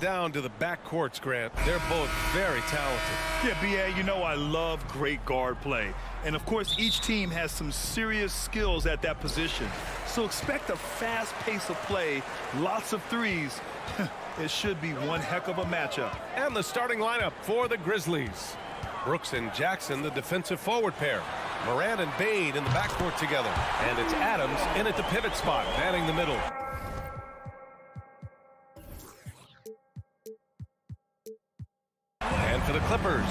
down to the backcourts, Grant. They're both very talented. Yeah, B.A., you know I love great guard play. And, of course, each team has some serious skills at that position. So expect a fast pace of play, lots of threes. It should be one heck of a matchup. And the starting lineup for the Grizzlies. Brooks and Jackson, the defensive forward pair. Morant and Bade in the backcourt together. And it's Adams in at the pivot spot, manning the middle. And for the Clippers,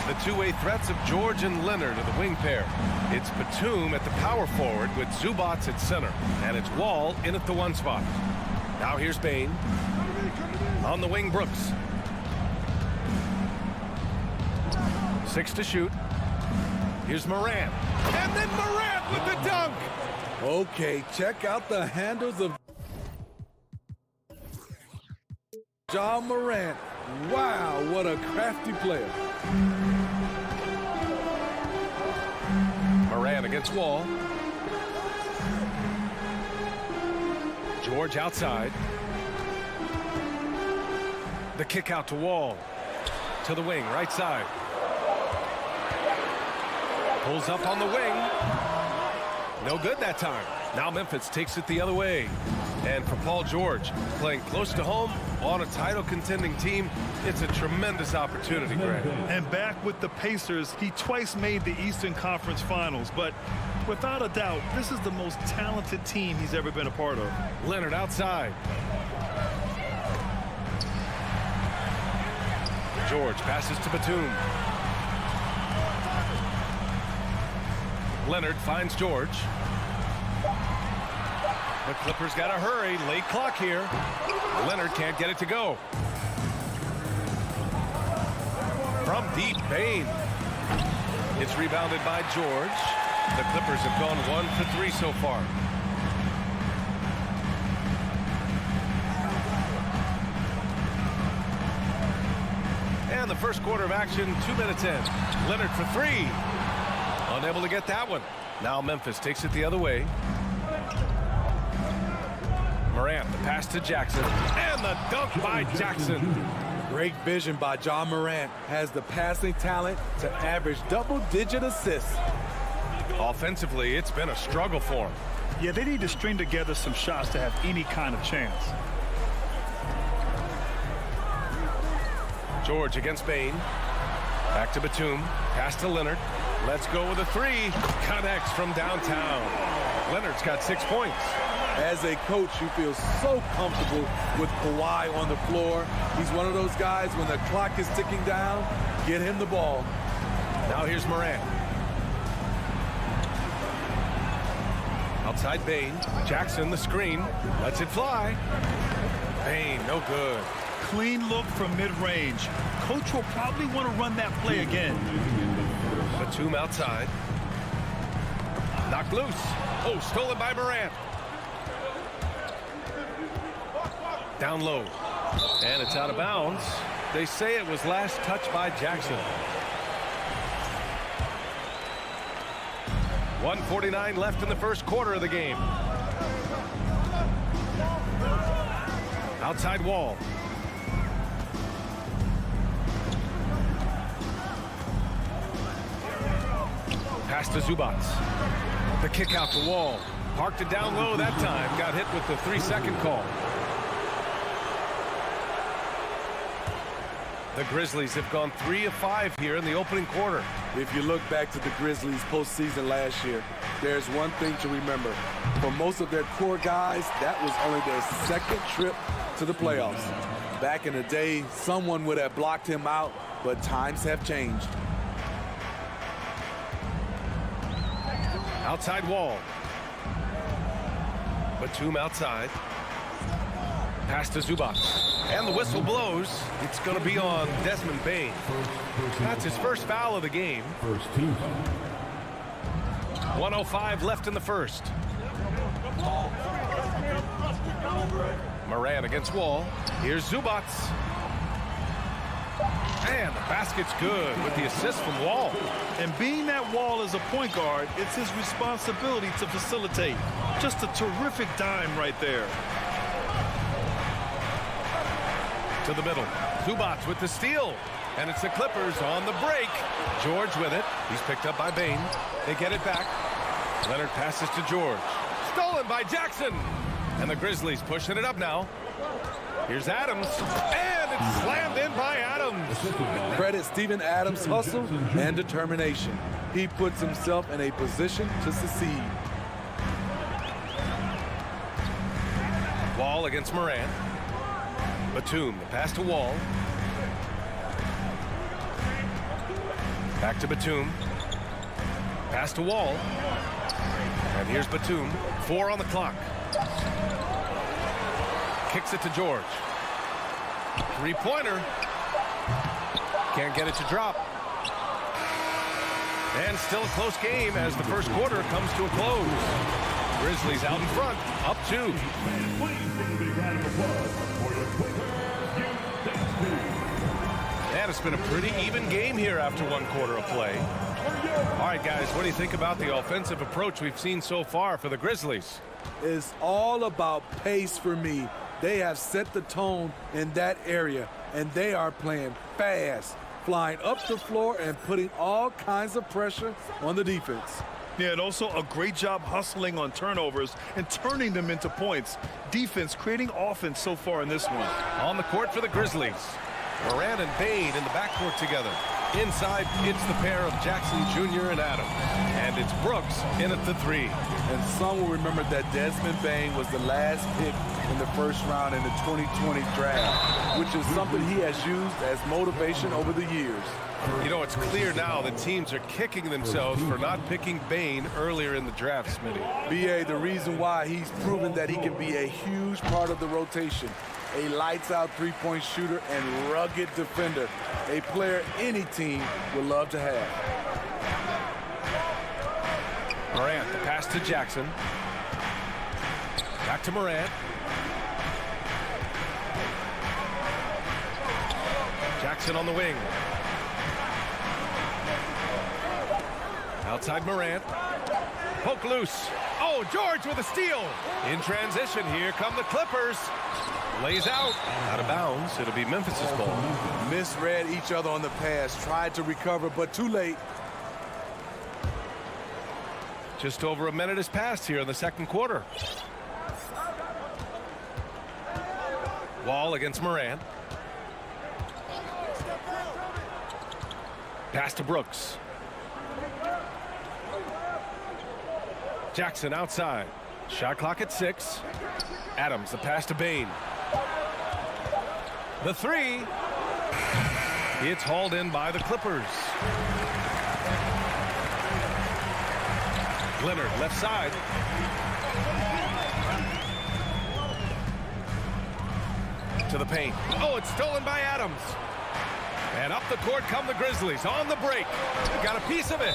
the two-way threats of George and Leonard are the wing pair. It's Batum at the power forward with Zubac at center. And it's Wall in at the one spot. Now here's Bane. On the wing, Brooks. 6 to shoot. Here's Morant. And then Morant with the dunk. Okay, check out the handles of Ja Morant. Wow, what a crafty player. Morant against Wall. George outside. The kick out to Wall. To the wing, right side. Pulls up on the wing. No good that time. Now Memphis takes it the other way. And for Paul George, playing close to home on a title contending team, it's a tremendous opportunity, Greg. And back with the Pacers, he twice made the Eastern Conference Finals. But without a doubt, this is the most talented team he's ever been a part of. Leonard outside. George passes to Batum. Leonard finds George. The Clippers got to hurry. Late clock here. Leonard can't get it to go. From deep, Bane. It's rebounded by George. The Clippers have gone 1 for 3 so far. And the first quarter of action, 2 minutes in. Leonard for 3. Unable to get that one. Now Memphis takes it the other way. Morant, the pass to Jackson. And the dunk by Jackson. Great vision by Ja Morant. Has the passing talent to average double-digit assists. Offensively, it's been a struggle for him. Yeah, they need to string together some shots to have any kind of chance. George against Bane. Back to Batum. Pass to Leonard. Let's go with a 3. Connects from downtown. Leonard's got 6 points. As a coach, you feel so comfortable with Kawhi on the floor. He's one of those guys, when the clock is ticking down, get him the ball. Now here's Morant. Outside Bane. Jackson, the screen. Lets it fly. Bane, no good. Clean look from mid-range. Coach will probably want to run that play again. Batum outside. Knocked loose. Oh, stolen by Morant. Down low. And it's out of bounds. They say it was last touched by Jackson. 1:49 left in the first quarter of the game. Outside Wall. Pass to Zubac. The kick out to Wall. Parked it down low that time. Got hit with the 3-second call. The Grizzlies have gone 3 of 5 here in the opening quarter. If you look back to the Grizzlies postseason last year, there's one thing to remember. For most of their core guys, that was only their second trip to the playoffs. Back in the day, someone would have blocked him out, but times have changed. Outside Wall. Batum outside. Pass to Zubac. And the whistle blows. It's going to be on Desmond Bane. That's his first foul of the game. 1:05 left in the first. Morant against Wall. Here's Zubac. And the basket's good with the assist from Wall. And being that Wall is a point guard, it's his responsibility to facilitate. Just a terrific dime right there. To the middle. Zubac with the steal. And it's the Clippers on the break. George with it. He's picked up by Bane. They get it back. Leonard passes to George. Stolen by Jackson. And the Grizzlies pushing it up now. Here's Adams. And it's slammed in by Adams. Credit Steven Adams' hustle and determination. He puts himself in a position to succeed. Wall against Morant. Batum, the pass to Wall. Back to Batum. Pass to Wall. And here's Batum. 4 on the clock. Kicks it to George. Three-pointer. Can't get it to drop. And still a close game as the first quarter comes to a close. Grizzlies out in front, up 2. And it's been a pretty even game here after 1 quarter of play. All right, guys, what do you think about the offensive approach we've seen so far for the Grizzlies? It's all about pace for me. They have set the tone in that area, and they are playing fast, flying up the floor and putting all kinds of pressure on the defense. Yeah, and also a great job hustling on turnovers and turning them into points. Defense creating offense so far in this one. On the court for the Grizzlies. Morant and Bane in the backcourt together. Inside, it's the pair of Jackson Jr. and Adams. And it's Brooks in at the 3. And some will remember that Desmond Bane was the last pick in the first round in the 2020 draft, which is something he has used as motivation over the years. You know, it's clear now that teams are kicking themselves for not picking Bane earlier in the draft, Smitty. B.A., the reason why he's proven that he can be a huge part of the rotation. A lights-out three-point shooter and rugged defender. A player any team would love to have. Morant, the pass to Jackson. Back to Morant. Jackson on the wing. Outside Morant. Poke loose. Oh, George with a steal. In transition, here come the Clippers. Lays out of bounds. It'll be Memphis's ball. Misread each other on the pass. Tried to recover, but too late. Just over a minute has passed here in the second quarter. Wall against Morant. Pass to Brooks. Jackson outside. Shot clock at 6. Adams, the pass to Bane. The 3. It's hauled in by the Clippers. Leonard, left side. To the paint. Oh, it's stolen by Adams. And up the court come the Grizzlies on the break. Got a piece of it.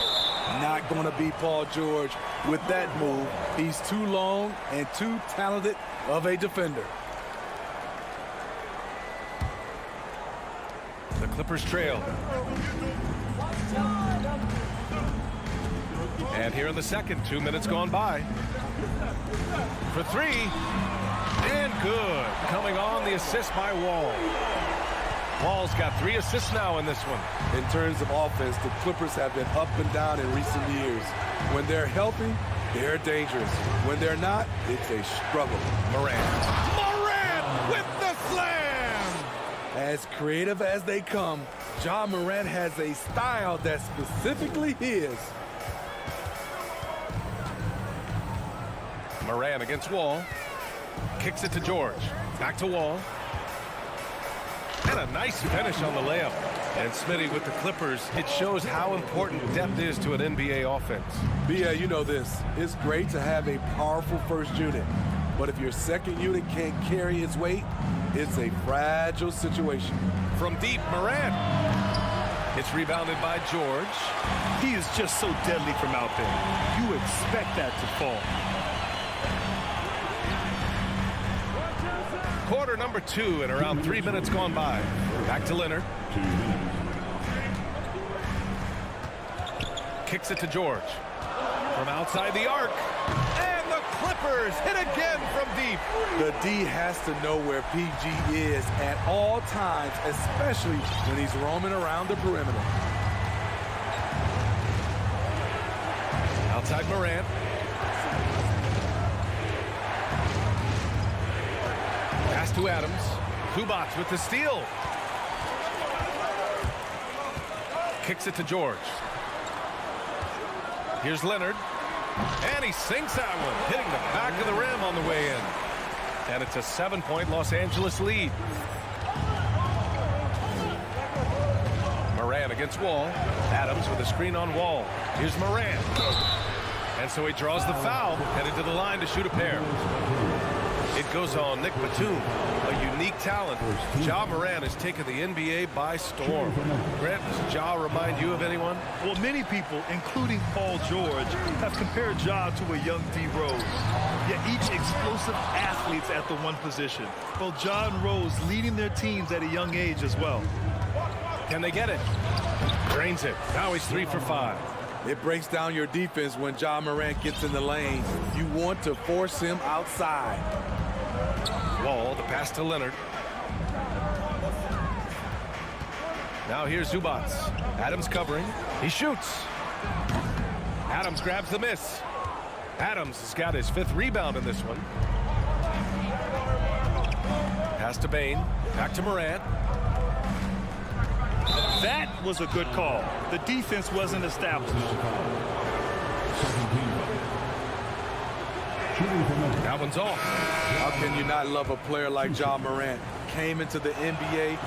Not going to be Paul George with that move. He's too long and too talented of a defender. The Clippers trail. And here in the second, 2 minutes gone by. For 3. And good. Coming on, the assist by Wall. Wall's got 3 assists now in this one. In terms of offense, the Clippers have been up and down in recent years. When they're healthy, they're dangerous. When they're not, it's a struggle. Morant. Morant with the slam! As creative as they come, Ja Morant has a style that's specifically his. Morant against Wall. Kicks it to George. Back to Wall. And a nice finish on the layup. And Smitty with the Clippers, it shows how important depth is to an NBA offense. B.A., you know this. It's great to have a powerful first unit. But if your second unit can't carry its weight, it's a fragile situation. From deep, Morant. It's rebounded by George. He is just so deadly from out there. You expect that to fall. Quarter number 2 and around 3 minutes gone by. Back to Leonard. Kicks it to George. From outside the arc. And the Clippers hit again from deep. The D has to know where PG is at all times, especially when he's roaming around the perimeter. Outside Morant. Pass to Adams. Zubats with the steal. Kicks it to George. Here's Leonard. And he sinks that one, hitting the back of the rim on the way in. And it's a 7-point Los Angeles lead. Morant against Wall. Adams with a screen on Wall. Here's Morant. And so he draws the foul, headed to the line to shoot a pair. It goes on Nick Batum, a unique talent. Ja Morant has taken the NBA by storm. Grant, does Ja remind you of anyone? Well, many people, including Paul George, have compared Ja to a young D. Rose. Yet each explosive athletes at the one position. Both Ja and Rose leading their teams at a young age as well. Can they get it? Drains it. Now he's 3 for 5. It breaks down your defense when Ja Morant gets in the lane. You want to force him outside. Wall, the pass to Leonard. Now here's Zubats. Adams covering. He shoots. Adams grabs the miss. Adams has got his 5th rebound in this one. Pass to Bane. Back to Morant. That was a good call. The defense wasn't established. That one's off. How can you not love a player like Ja Morant? Came into the NBA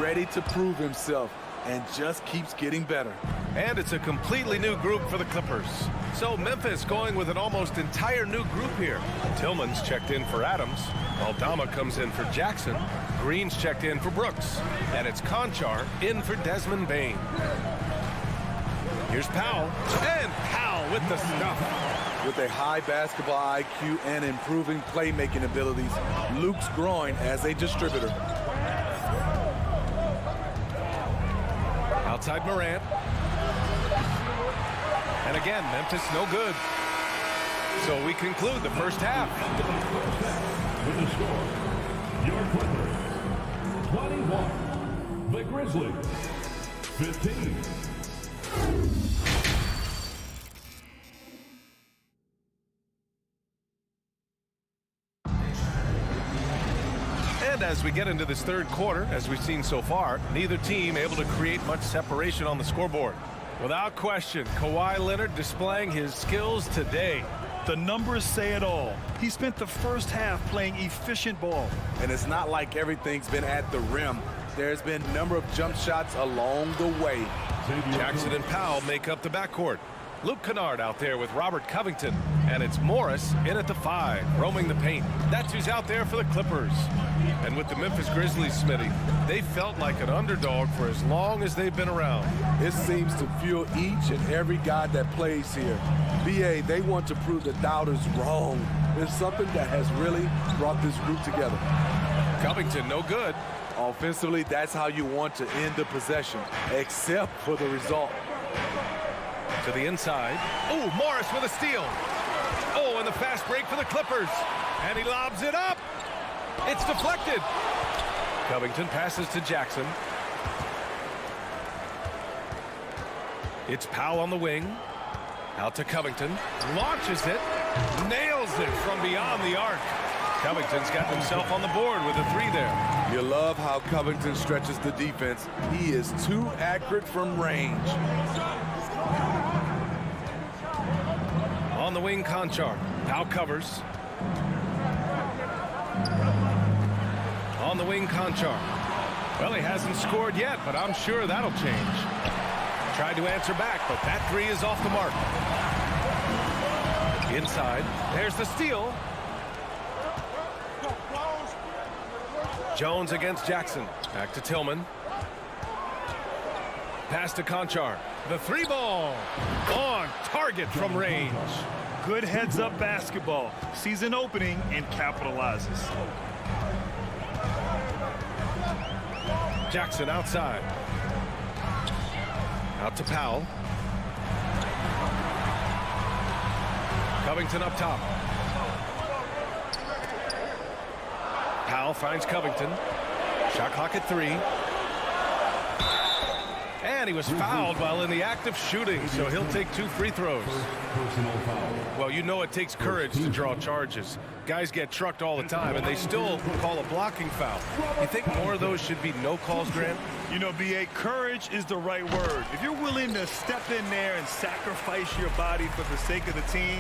ready to prove himself and just keeps getting better. And it's a completely new group for the Clippers. So Memphis going with an almost entire new group here. Tillman's checked in for Adams. Aldama comes in for Jackson. Green's checked in for Brooks. And it's Conchar in for Desmond Bane. Here's Powell. And Powell with the stuff. With a high basketball IQ and improving playmaking abilities, Luke's growing as a distributor. Outside Morant. And again, Memphis no good. So we conclude the first half. With the score, your Clippers 21, the Grizzlies 15. And as we get into this third quarter, as we've seen so far, neither team able to create much separation on the scoreboard. Without question, Kawhi Leonard displaying his skills today. The numbers say it all. He spent the first half playing efficient ball. And it's not like everything's been at the rim. There's been a number of jump shots along the way. Jackson and Powell make up the backcourt. Luke Kennard out there with Robert Covington. And it's Morris in at the 5, roaming the paint. That's who's out there for the Clippers. And with the Memphis Grizzlies, Smitty, they felt like an underdog for as long as they've been around. It seems to fuel each and every guy that plays here. BA, they want to prove the doubters wrong. It's something that has really brought this group together. Covington, no good. Offensively, that's how you want to end the possession, except for the result. To the inside. Oh, Morris with a steal. Oh, and the fast break for the Clippers. And he lobs it up. It's deflected. Covington passes to Jackson. It's Powell on the wing. Out to Covington. Launches it. Nails it from beyond the arc. Covington's got himself on the board with a 3 there. You love how Covington stretches the defense. He is too accurate from range. On the wing, Conchar. Now covers. On the wing, Conchar. Well, he hasn't scored yet, but I'm sure that'll change. Tried to answer back, but that 3 is off the mark. Inside. There's the steal. Jones against Jackson. Back to Tillman. Pass to Conchar. The 3 ball. On target from range. Good heads-up basketball. Sees an opening and capitalizes. Jackson outside. Out to Powell. Covington up top. Powell finds Covington. Shot clock at 3. And he was fouled while in the act of shooting, so he'll take 2 free throws. Well, you know it takes courage to draw charges. Guys get trucked all the time, and they still call a blocking foul. You think more of those should be no calls, Grant? You know, B.A., courage is the right word. If you're willing to step in there and sacrifice your body for the sake of the team,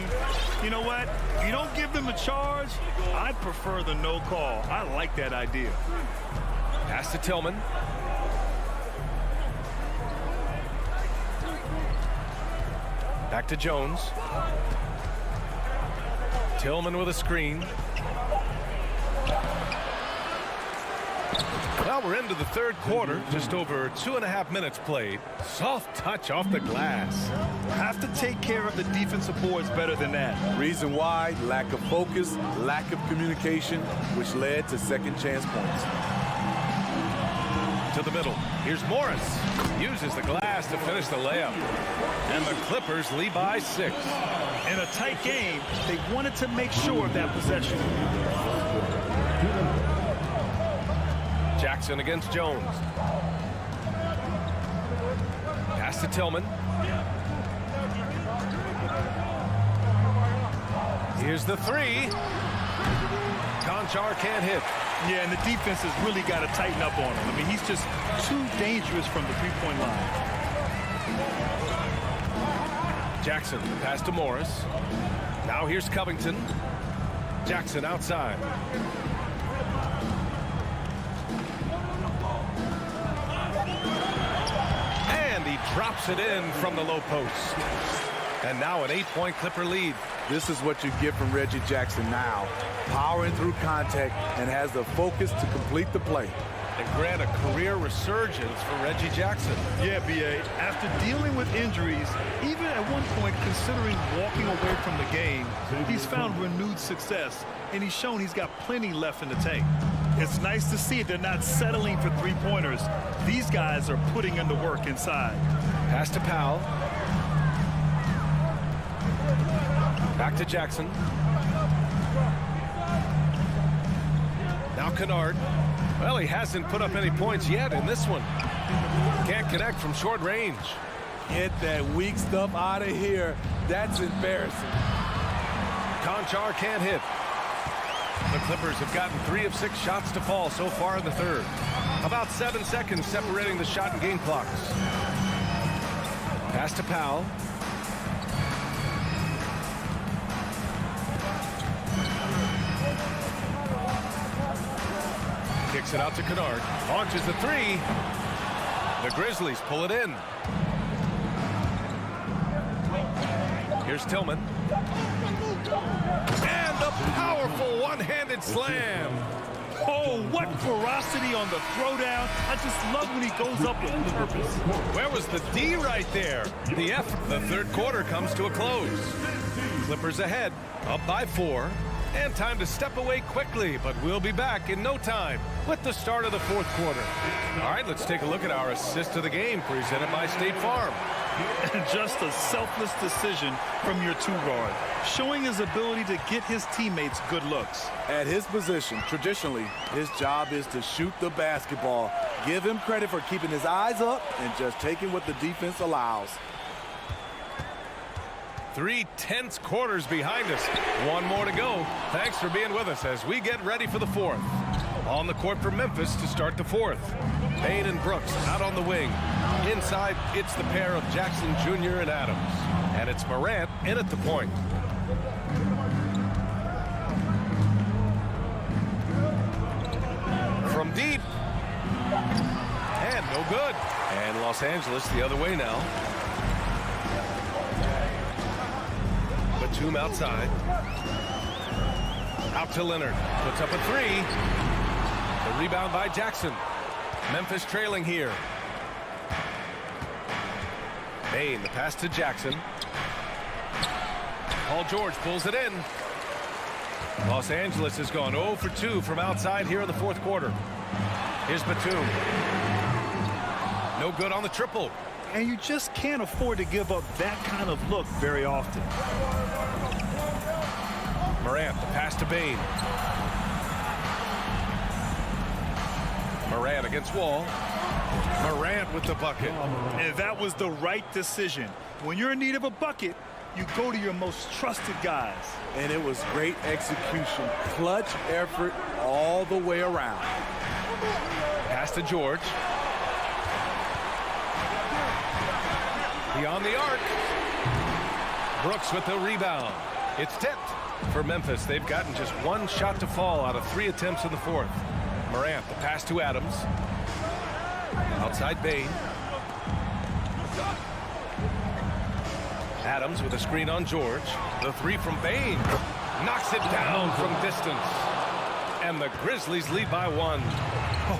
you know what? If you don't give them a charge, I'd prefer the no call. I like that idea. Pass to Tillman. Back to Jones. Tillman with a screen. Well, we're into the third quarter. Just over 2.5 minutes played. Soft touch off the glass. Have to take care of the defensive boards better than that. Reason why, lack of focus, lack of communication, which led to second chance points. To the middle. Here's Morris. Uses the glass to finish the layup. And the Clippers lead by 6. In a tight game, they wanted to make sure of that possession. Jackson against Jones. Pass to Tillman. Here's the 3. Conchar can't hit. Yeah, and the defense has really got to tighten up on him. I mean, he's just too dangerous from the three-point line. Jackson, pass to Morris. Now here's Covington. Jackson outside. And he drops it in from the low post. And now an 8-point Clipper lead. This is what you get from Reggie Jackson now. Powering through contact and has the focus to complete the play. And grant a career resurgence for Reggie Jackson. Yeah, B.A., after dealing with injuries, even at one point considering walking away from the game, he's found renewed success, and he's shown he's got plenty left in the tank. It's nice to see they're not settling for three-pointers. These guys are putting in the work inside. Pass to Powell. Back to Jackson. Now Kennard. Well, he hasn't put up any points yet in this one. Can't connect from short range. Get that weak stuff out of here. That's embarrassing. Conchar can't hit. The Clippers have gotten 3 of 6 shots to fall so far in the third. About 7 seconds separating the shot and game clocks. Pass to Powell. Kicks it out to Kennard. Launches the 3. The Grizzlies pull it in. Here's Tillman. And a powerful one-handed slam. Oh, what ferocity on the throwdown. I just love when he goes up with purpose. Where was the D right there? The third quarter comes to a close. Clippers ahead, up by 4. And time to step away quickly, but we'll be back in no time with the start of the fourth quarter. All right, let's take a look at our assist of the game presented by State Farm. Just a selfless decision from your 2-guard, showing his ability to get his teammates good looks. At his position, traditionally, his job is to shoot the basketball. Give him credit for keeping his eyes up and just taking what the defense allows. 3 tense quarters behind us. 1 more to go. Thanks for being with us as we get ready for the fourth. On the court for Memphis to start the fourth. Payne and Brooks out on the wing. Inside, it's the pair of Jackson Jr. and Adams. And it's Morant in at the point. From deep. And no good. And Los Angeles the other way now. Batum outside. Out to Leonard. Puts up a 3. The rebound by Jackson. Memphis trailing here. Payne, the pass to Jackson. Paul George pulls it in. Los Angeles has gone 0 for 2 from outside here in the fourth quarter. Here's Batum. No good on the triple. And you just can't afford to give up that kind of look very often. Morant, the pass to Payne. Morant against Wall. Morant with the bucket. And that was the right decision. When you're in need of a bucket, you go to your most trusted guys. And it was great execution. Clutch effort all the way around. Pass to George. Beyond the arc. Brooks with the rebound. It's tipped. For Memphis, they've gotten just one shot to fall out of 3 attempts in the fourth. Morant, the pass to Adams. Outside Bane. Adams with a screen on George. The 3 from Bane. Knocks it down from distance. And the Grizzlies lead by 1.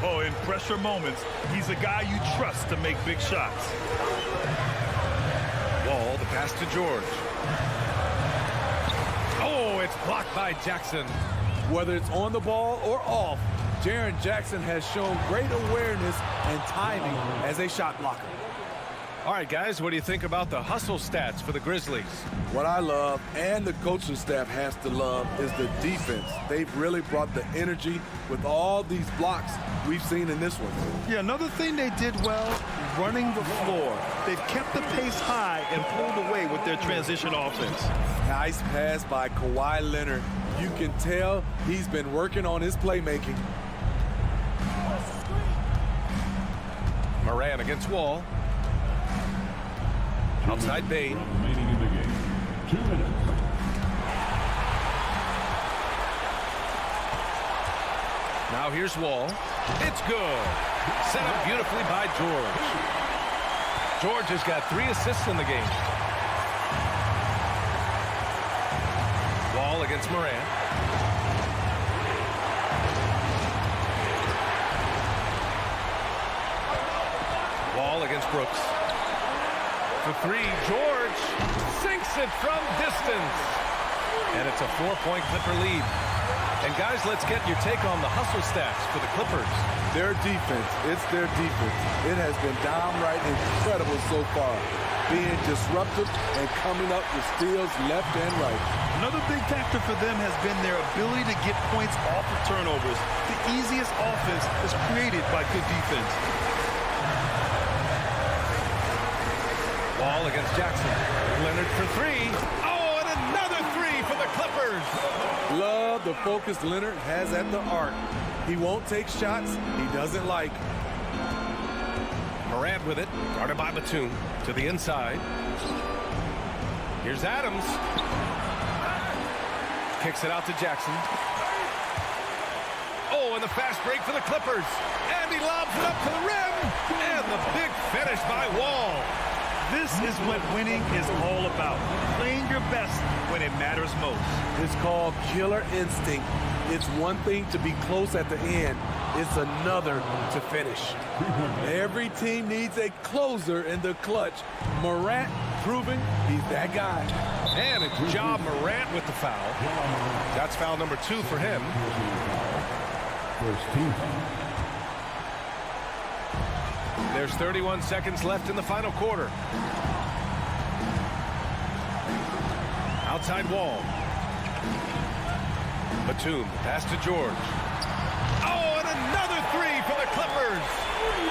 Oh, in pressure moments, he's a guy you trust to make big shots. Wall, the pass to George. Oh, it's blocked by Jackson. Whether it's on the ball or off, Jaren Jackson has shown great awareness and timing as a shot blocker. All right, guys, what do you think about the hustle stats for the Grizzlies? What I love, and the coaching staff has to love, is the defense. They've really brought the energy with all these blocks we've seen in this one. Yeah, another thing they did well, running the floor. They've kept the pace high and pulled away with their transition offense. Nice pass by Kawhi Leonard. You can tell he's been working on his playmaking. Morant against Wall. Outside Bane. Remaining in the game. 2 minutes. Now here's Wall. It's good. Set up beautifully by George. George has got 3 assists in the game. Wall against Morant. Wall against Brooks. The 3, George sinks it from distance. And it's a 4-point Clipper lead. And guys, let's get your take on the hustle stats for the Clippers. Their defense, it's their defense. It has been downright incredible so far. Being disruptive and coming up with steals left and right. Another big factor for them has been their ability to get points off of turnovers. The easiest offense is created by good defense. Wall against Jackson. Leonard for 3. Oh, and another 3 for the Clippers. Love the focus Leonard has at the arc. He won't take shots he doesn't like. Morant with it, guarded by Batum to the inside. Here's Adams. Kicks it out to Jackson. Oh, and the fast break for the Clippers. And he lobs it up to the rim. And the big finish by Wall. This is what winning is all about. Playing your best when it matters most. It's called killer instinct. It's one thing to be close at the end. It's another to finish. Every team needs a closer in the clutch. Morant proving he's that guy. And it's Ja Morant with the foul. That's foul number 2 for him. First team. There's 31 seconds left in the final quarter. Outside Wall. Batum, pass to George. Oh, and another 3 for the Clippers.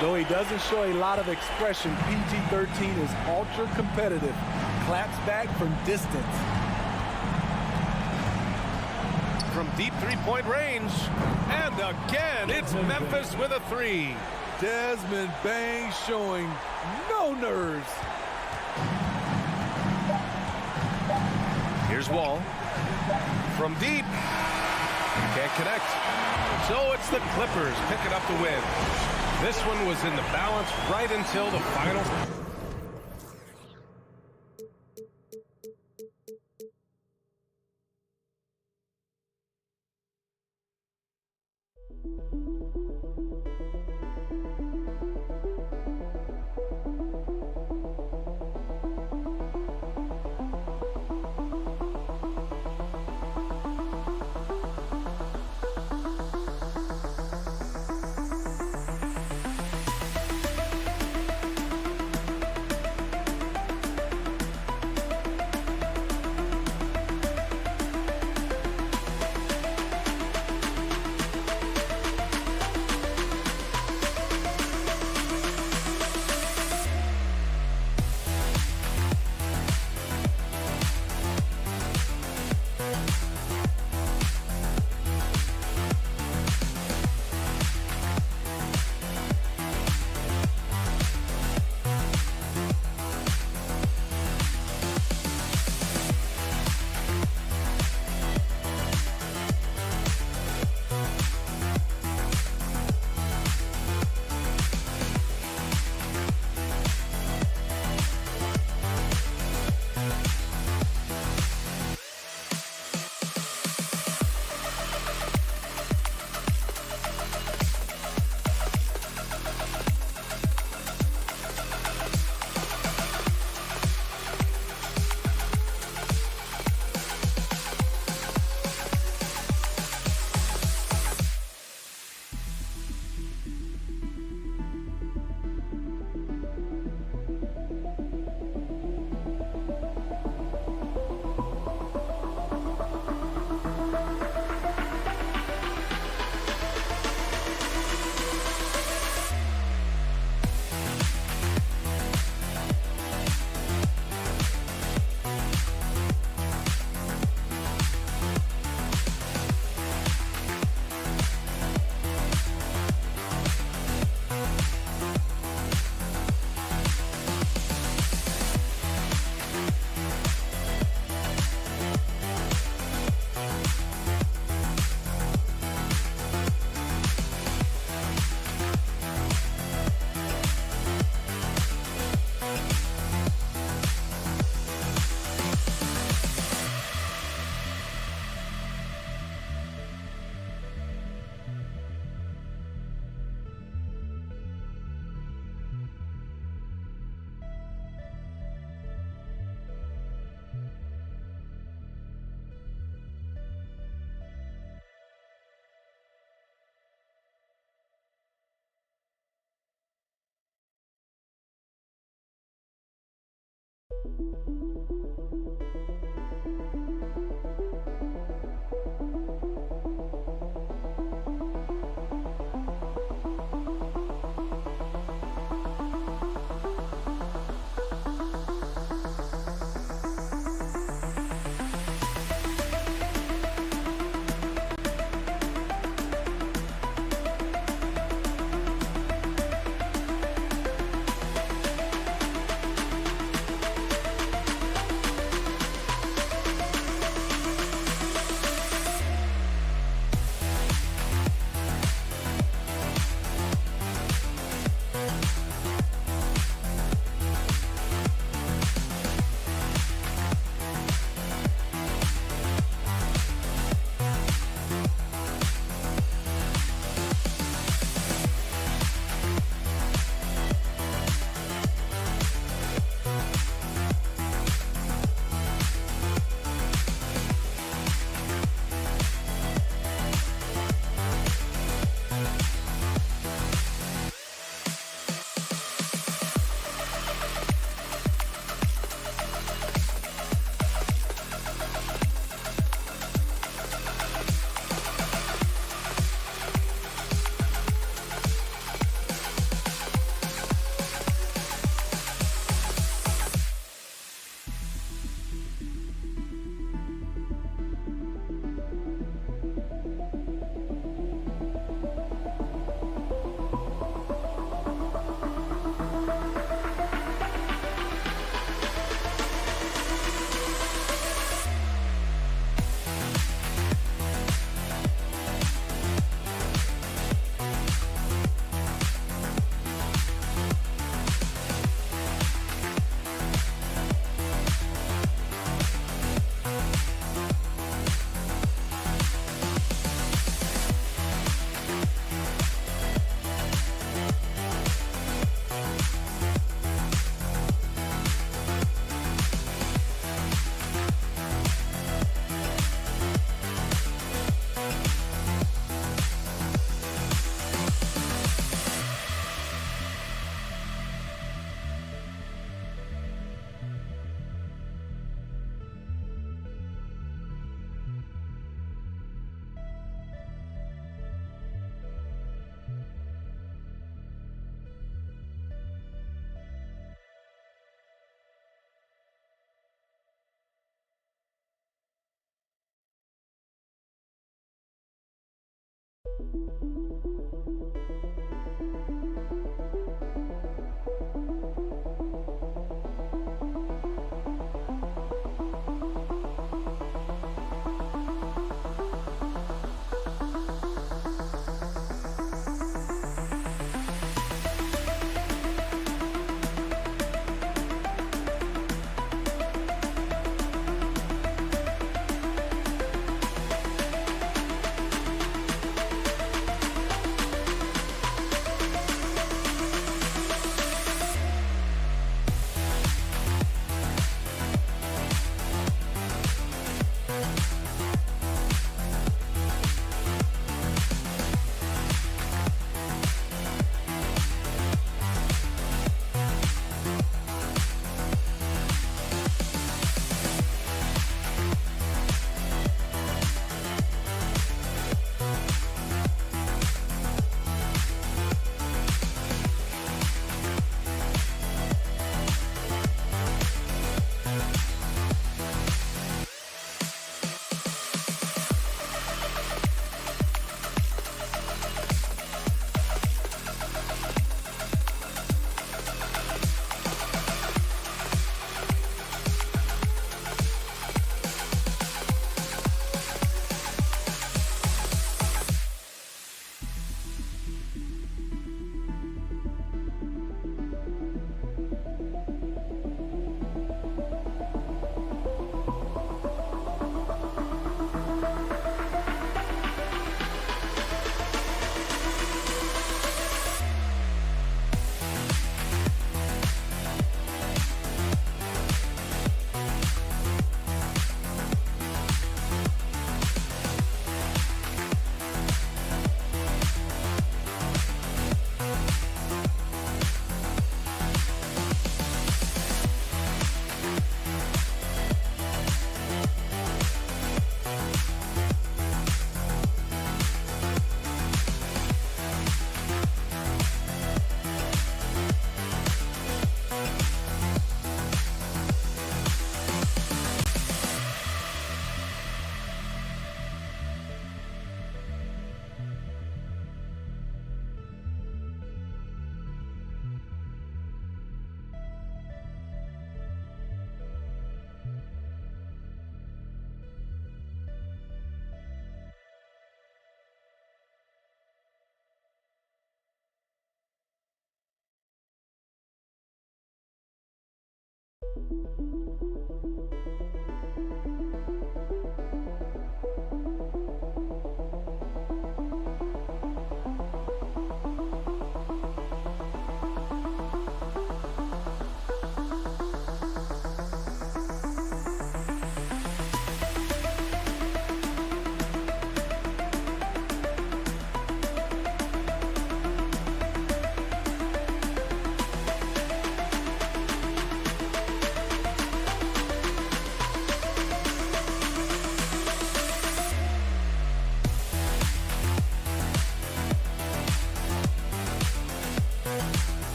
Though he doesn't show a lot of expression, PG-13 is ultra competitive. Claps back from distance. From deep 3-point range. And again, it's Memphis with a 3. Desmond Bane showing no nerves. Here's Wall. From deep. Can't connect. So it's the Clippers picking up the win. This one was in the balance right until the final.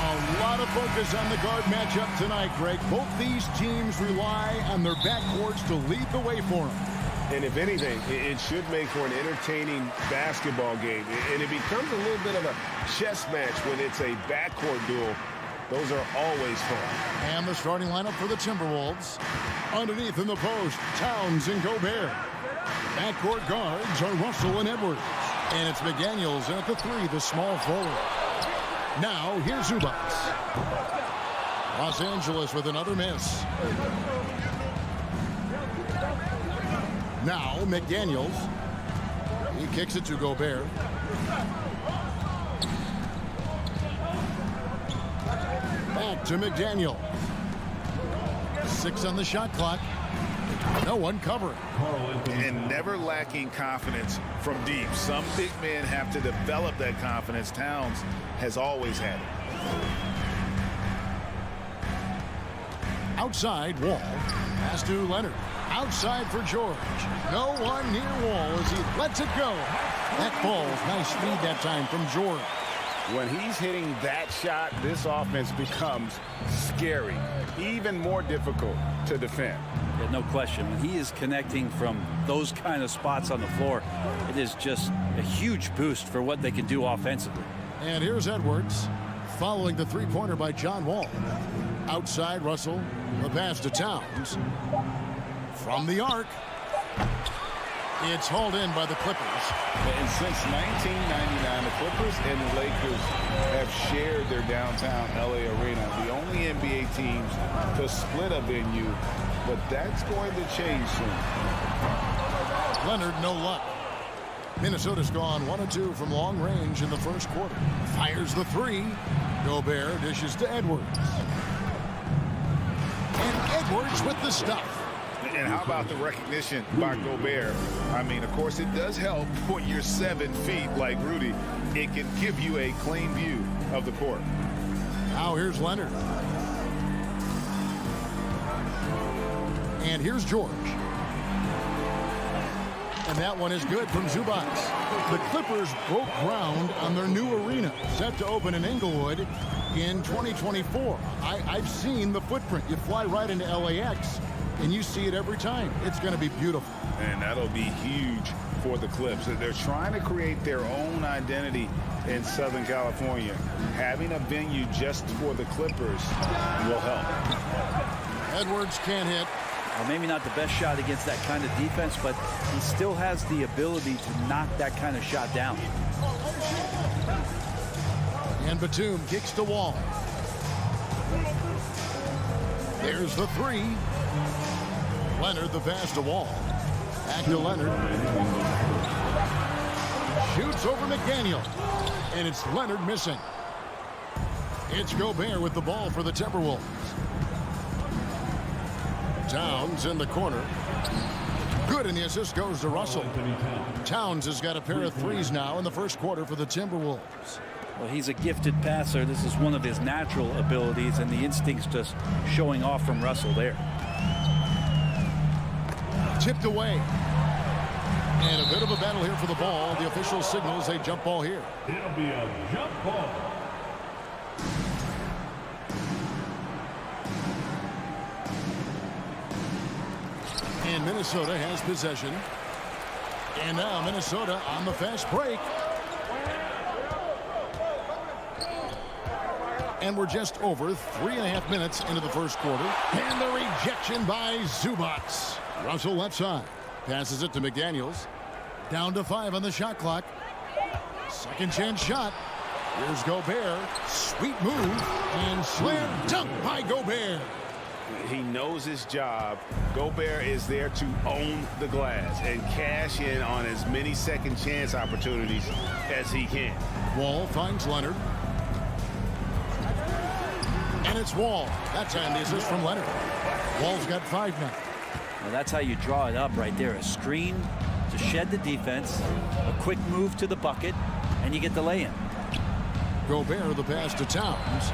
A lot of focus on the guard matchup tonight, Greg. Both these teams rely on their backcourts to lead the way for them. And if anything, it should make for an entertaining basketball game. And it becomes a little bit of a chess match when it's a backcourt duel. Those are always fun. And the starting lineup for the Timberwolves. Underneath in the post, Towns and Gobert. Backcourt guards are Russell and Edwards. And it's McDaniels in at the three, the small forward. Now, here's Zubats. Los Angeles with another miss. Now, McDaniels. He kicks it to Gobert. Back to McDaniel. 6 on the shot clock. No one covering. And never lacking confidence from deep. Some big men have to develop that confidence. Towns has always had it. Outside, Wall. Pass to Leonard. Outside for George. No one near Wall as he lets it go. That falls. Nice speed that time from George. When he's hitting that shot, this offense becomes scary, even more difficult to defend. Yeah, no question. When he is connecting from those kind of spots on the floor, it is just a huge boost for what they can do offensively. And here's Edwards, following the three-pointer by John Wall. Outside, Russell. The pass to Towns. From the arc. It's hauled in by the Clippers. And since 1999, the Clippers and the Lakers have shared their downtown LA arena, the only NBA teams to split a venue, but that's going to change soon. Leonard, no luck. Minnesota's gone 1 of 2 from long range in the first quarter. Fires the 3. Gobert dishes to Edwards. And Edwards with the stuff. And how about the recognition by Gobert? I mean, of course, it does help when you're 7 feet like Rudy. It can give you a clean view of the court. Now here's Leonard. And here's George. And that one is good from Zubats. The Clippers broke ground on their new arena, set to open in Inglewood in 2024. I've seen the footprint. You fly right into LAX, and you see it every time. It's going to be beautiful. And that'll be huge for the Clips. They're trying to create their own identity in Southern California. Having a venue just for the Clippers will help. Edwards can't hit. Maybe not the best shot against that kind of defense, but he still has the ability to knock that kind of shot down. And Batum kicks to Wall. There's the 3. Leonard the pass to Wall. Back to Leonard. Shoots over McDaniel. And it's Leonard missing. It's Gobert with the ball for the Timberwolves. Towns in the corner. Good, and the assist goes to Russell. Towns has got a pair of 3s now in the first quarter for the Timberwolves. Well, he's a gifted passer. This is one of his natural abilities, and the instincts just showing off from Russell there. Tipped away. And a bit of a battle here for the ball. The official signals a jump ball here. It'll be a jump ball. And Minnesota has possession. And now Minnesota on the fast break. And we're just over 3.5 minutes into the first quarter. And the rejection by Zubats. Russell left side. Passes it to McDaniels. Down to 5 on the shot clock. Second chance shot. Here's Gobert. Sweet move. And slam dunk by Gobert. He knows his job. Gobert is there to own the glass and cash in on as many second chance opportunities as he can. Wall finds Leonard. And it's Wall. That time the assist from Leonard. Wall's got 5 now. Well, that's how you draw it up right there. A screen to shed the defense, a quick move to the bucket, and you get the lay-in. Gobert the pass to Towns.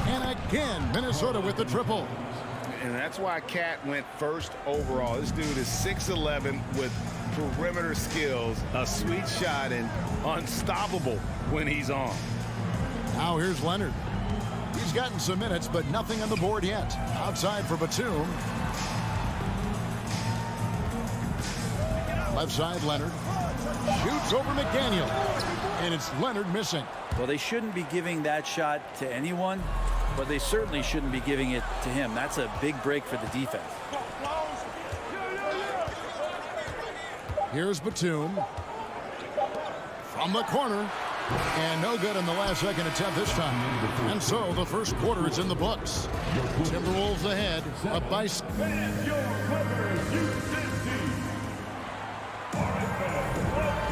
And again, Minnesota with the triple. And that's why Cat went first overall. This dude is 6'11" with perimeter skills, a sweet shot, and unstoppable when he's on. Now here's Leonard. He's gotten some minutes, but nothing on the board yet. Outside for Batum. Left side, Leonard. Shoots over McDaniel. And it's Leonard missing. Well, they shouldn't be giving that shot to anyone, but they certainly shouldn't be giving it to him. That's a big break for the defense. Here's Batum. From the corner. And no good in the last second attempt this time. And so the first quarter is in the books. Timberwolves ahead. Up by...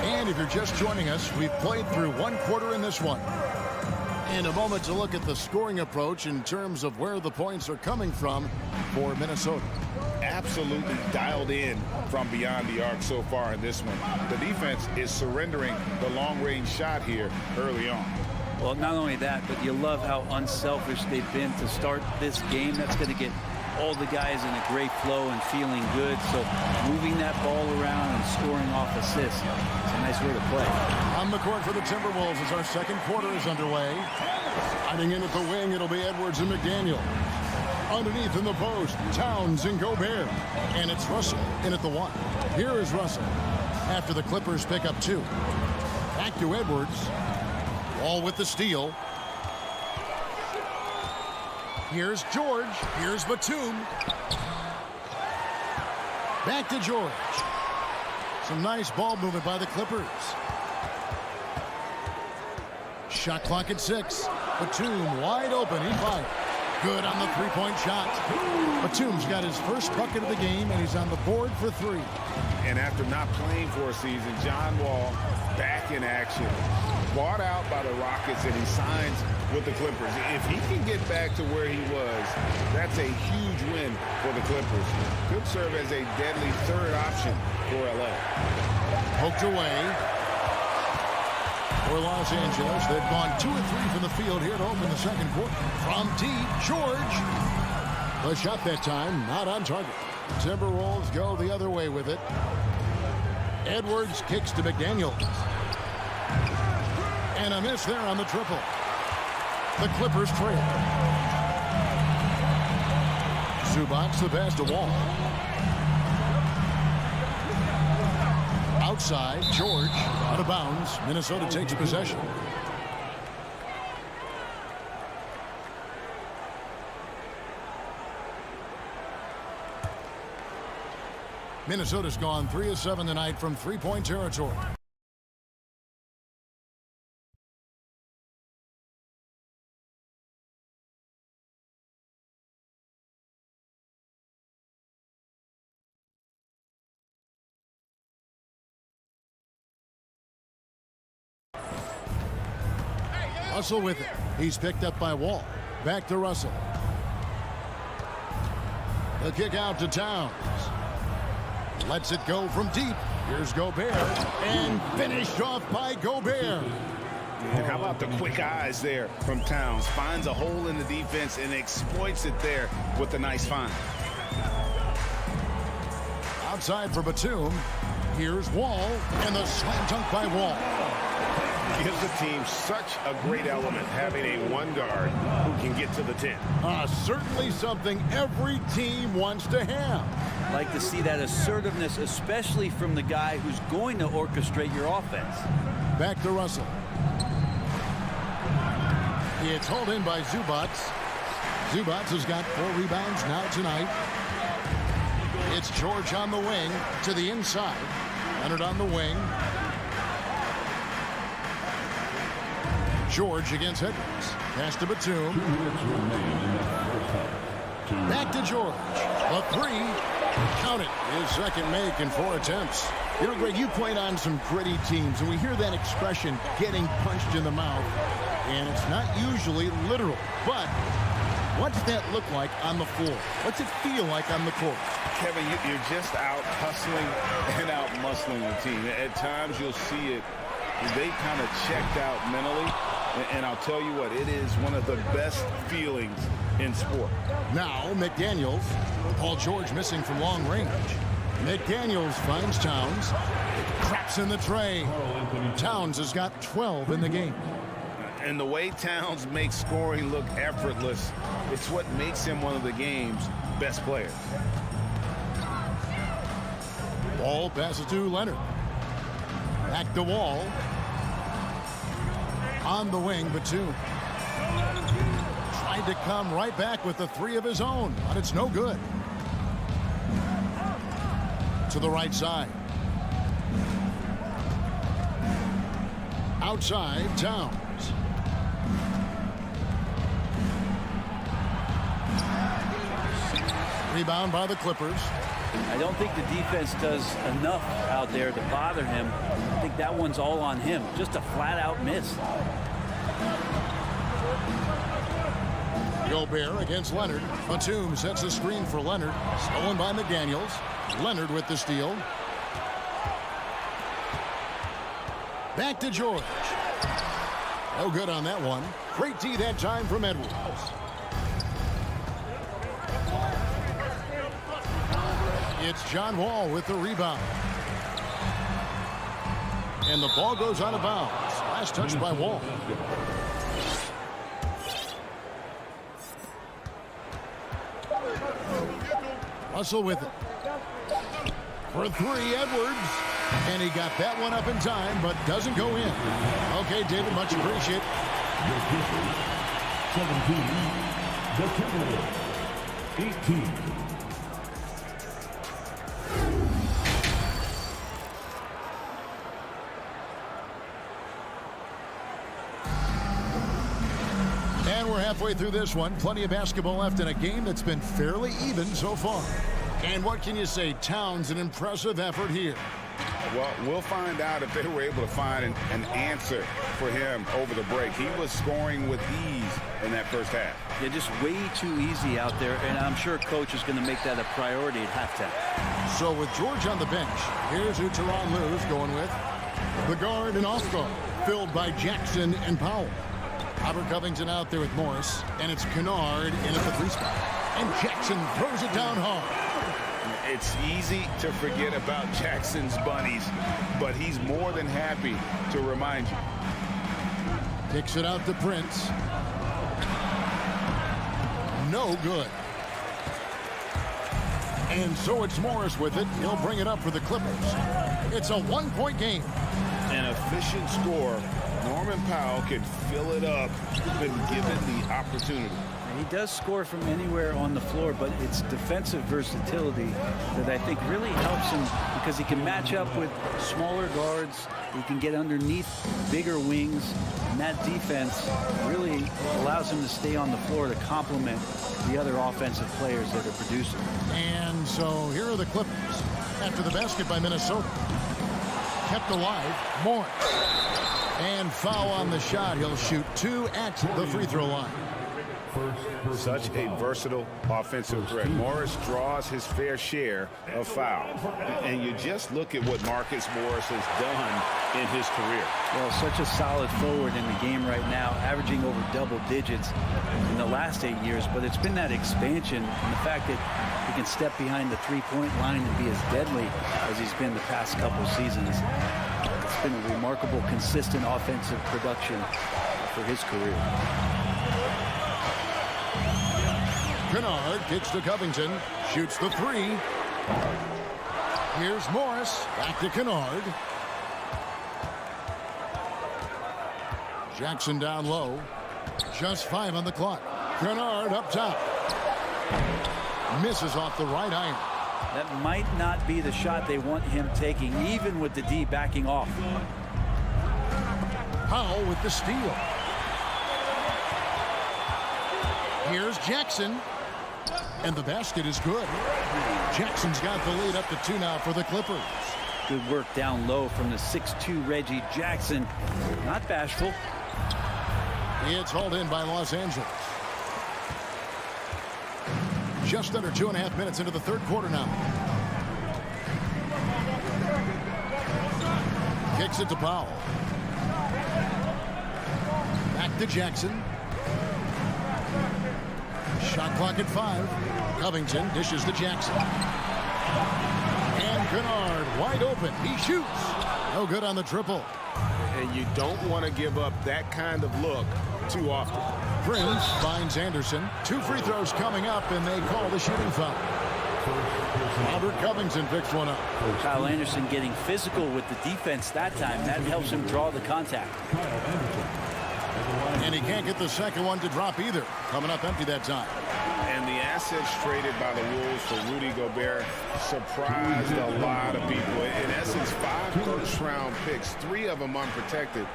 And if you're just joining us, we've played through 1 quarter in this one. In a moment to look at the scoring approach in terms of where the points are coming from for Minnesota. Absolutely dialed in from beyond the arc so far in this one. The defense is surrendering the long-range shot here early on. Well, not only that, but you love how unselfish they've been to start this game. That's going to get all the guys in a great flow and feeling good. So moving that ball around and scoring off assists, it's a nice way to play. On the court for the Timberwolves as our second quarter is underway. Sliding in at the wing, it'll be Edwards and McDaniel. Underneath in the post, Towns and Gobert. And it's Russell in at the 1. Here is Russell after the Clippers pick up 2. Back to Edwards. Wall with the steal. Here's George. Here's Batum. Back to George. Some nice ball movement by the Clippers. Shot clock at 6. Batum wide open. He fires. Good on the three-point shot. Batum's got his first bucket of the game, and he's on the board for 3. And after not playing for a season, John Wall back in action. Bought out by the Rockets, and he signs with the Clippers. If he can get back to where he was, that's a huge win for the Clippers. Could serve as a deadly third option for LA. Poked away for Los Angeles. They've gone 2 of 3 from the field here to open the second quarter. From deep, George. The shot that time, not on target. Timberwolves go the other way with it. Edwards kicks to McDaniels. And a miss there on the triple. The Clippers trail. Zubac the pass to Wall. Outside, George out of bounds. Minnesota takes possession. Minnesota's gone 3 of 7 tonight from three-point territory. Russell with it. He's picked up by Wall. Back to Russell. The kick out to Towns. Lets it go from deep. Here's Gobert. And finished off by Gobert. And how about the quick eyes there from Towns? Finds a hole in the defense and exploits it there with a nice find. Outside for Batum. Here's Wall. And the slam dunk by Wall. Gives the team such a great element having a one guard who can get to the 10. Certainly something every team wants to have. Like to see that assertiveness, especially from the guy who's going to orchestrate your offense. Back to Russell. It's hauled in by Zubac. Zubac has got 4 rebounds now tonight. It's George on the wing to the inside. Leonard on the wing. George against Edwards. Pass to Batum. Back to George. A 3. Count it. His second make in 4 attempts. You know, Greg, you played on some gritty teams, and we hear that expression, getting punched in the mouth. And it's not usually literal. But what's that look like on the floor? What's it feel like on the court? Kevin, you're just out hustling and out muscling the team. At times you'll see it. They kind of checked out mentally. And I'll tell you what, it is one of the best feelings in sport. Now, McDaniels. Paul George missing from long range. McDaniels finds Towns. Craps in the tray. Towns has got 12 in the game. And the way Towns makes scoring look effortless, it's what makes him one of the game's best players. Ball passes to Leonard. Back to Wall. On the wing, Batum. Tried to come right back with the 3 of his own, but it's no good. To the right side. Outside, Towns. Rebound by the Clippers. I don't think the defense does enough out there to bother him. I think that one's all on him. Just a flat-out miss. Gobert against Leonard. Batum sets a screen for Leonard. Stolen by McDaniels. Leonard with the steal. Back to George. No good on that one. Great D that time from Edwards. It's John Wall with the rebound. And the ball goes out of bounds. Last touch by Wall. Russell with it. For 3, Edwards. And he got that one up in time, but doesn't go in. Okay, David, much appreciated. 17, the Timberwolves. 18. And we're halfway through this one. Plenty of basketball left in a game that's been fairly even so far. And what can you say? Towns, an impressive effort here. Well, we'll find out if they were able to find an answer for him over the break. He was scoring with ease in that first half. Yeah, just way too easy out there, and I'm sure coach is going to make that a priority at halftime. So with George on the bench, here's who Teron Lue's going with. The guard and off guard, filled by Jackson and Powell. Robert Covington out there with Morris, and it's Kennard in at the 3 spot. And Jackson throws it down hard. It's easy to forget about Jackson's bunnies, but he's more than happy to remind you. Kicks it out to Prince. No good. And so it's Morris with it. He'll bring it up for the Clippers. It's a 1-point game. An efficient score. Norman Powell can fill it up when given the opportunity. He does score from anywhere on the floor, but it's defensive versatility that I think really helps him because he can match up with smaller guards. He can get underneath bigger wings, and that defense really allows him to stay on the floor to complement the other offensive players that are producing. And so here are the Clippers. After the basket by Minnesota. Kept alive, Morris. And foul on the shot. He'll shoot 2 at the free throw line. Such a versatile offensive threat. Morris draws his fair share of fouls. And you just look at what Marcus Morris has done in his career. Well, such a solid forward in the game right now, averaging over double digits in the last 8 years. But it's been that expansion and the fact that he can step behind the three-point line and be as deadly as he's been the past couple seasons. It's been a remarkable, consistent offensive production for his career. Kennard kicks to Covington, shoots the 3. Here's Morris, back to Kennard. Jackson down low, just 5 on the clock. Kennard up top. Misses off the right iron. That might not be the shot they want him taking, even with the D backing off. Powell with the steal. Here's Jackson. And the basket is good. Jackson's got the lead up to 2 now for the Clippers. Good work down low from the 6'2" Reggie Jackson. Not bashful. It's hauled in by Los Angeles. Just under 2.5 minutes into the third quarter now. Kicks it to Powell. Back to Jackson. Shot clock at 5. Covington dishes to Jackson. And Kennard wide open. He shoots. No good on the triple. And you don't want to give up that kind of look too often. Prince finds Anderson. 2 free throws coming up, and they call the shooting foul. Robert Covington picks one up. Kyle Anderson getting physical with the defense that time. That helps him draw the contact. And he can't get the second one to drop either. Coming up empty that time. And the assets traded by the Wolves for Rudy Gobert surprised a lot of people. In essence, 5 first-round picks, 3 of them unprotected.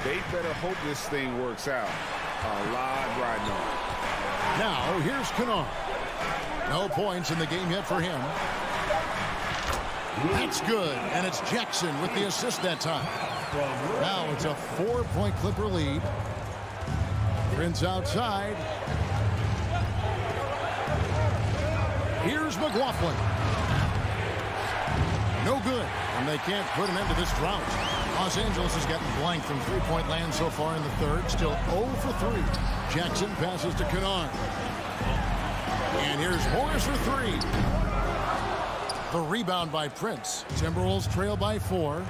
They better hope this thing works out. A lot riding on. Now, here's Kennard. No points in the game yet for him. That's good, and it's Jackson with the assist that time. Now it's a 4-point Clipper lead. Prince outside. Here's McLaughlin. No good, and they can't put an end to this drought. Los Angeles has gotten blanked from three-point land so far in the third. Still 0 for 3. Jackson passes to Kennard. And here's Morris for 3. The rebound by Prince. Timberwolves trail by 4.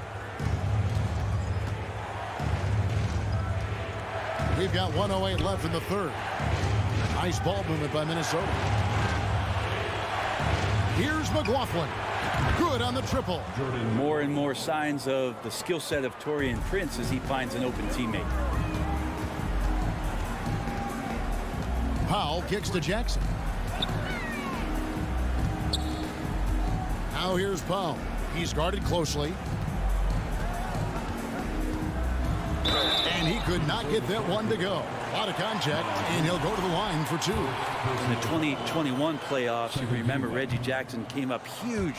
We've got 1:08 left in the third. Nice ball movement by Minnesota. Here's McLaughlin. Good on the triple. More and more signs of the skill set of Taurean Prince as he finds an open teammate. Powell kicks to Jackson. Now here's Powell. He's guarded closely. And he could not get that one to go. A lot of contact, and he'll go to the line for 2. In the 2021 playoffs, you remember Reggie Jackson came up huge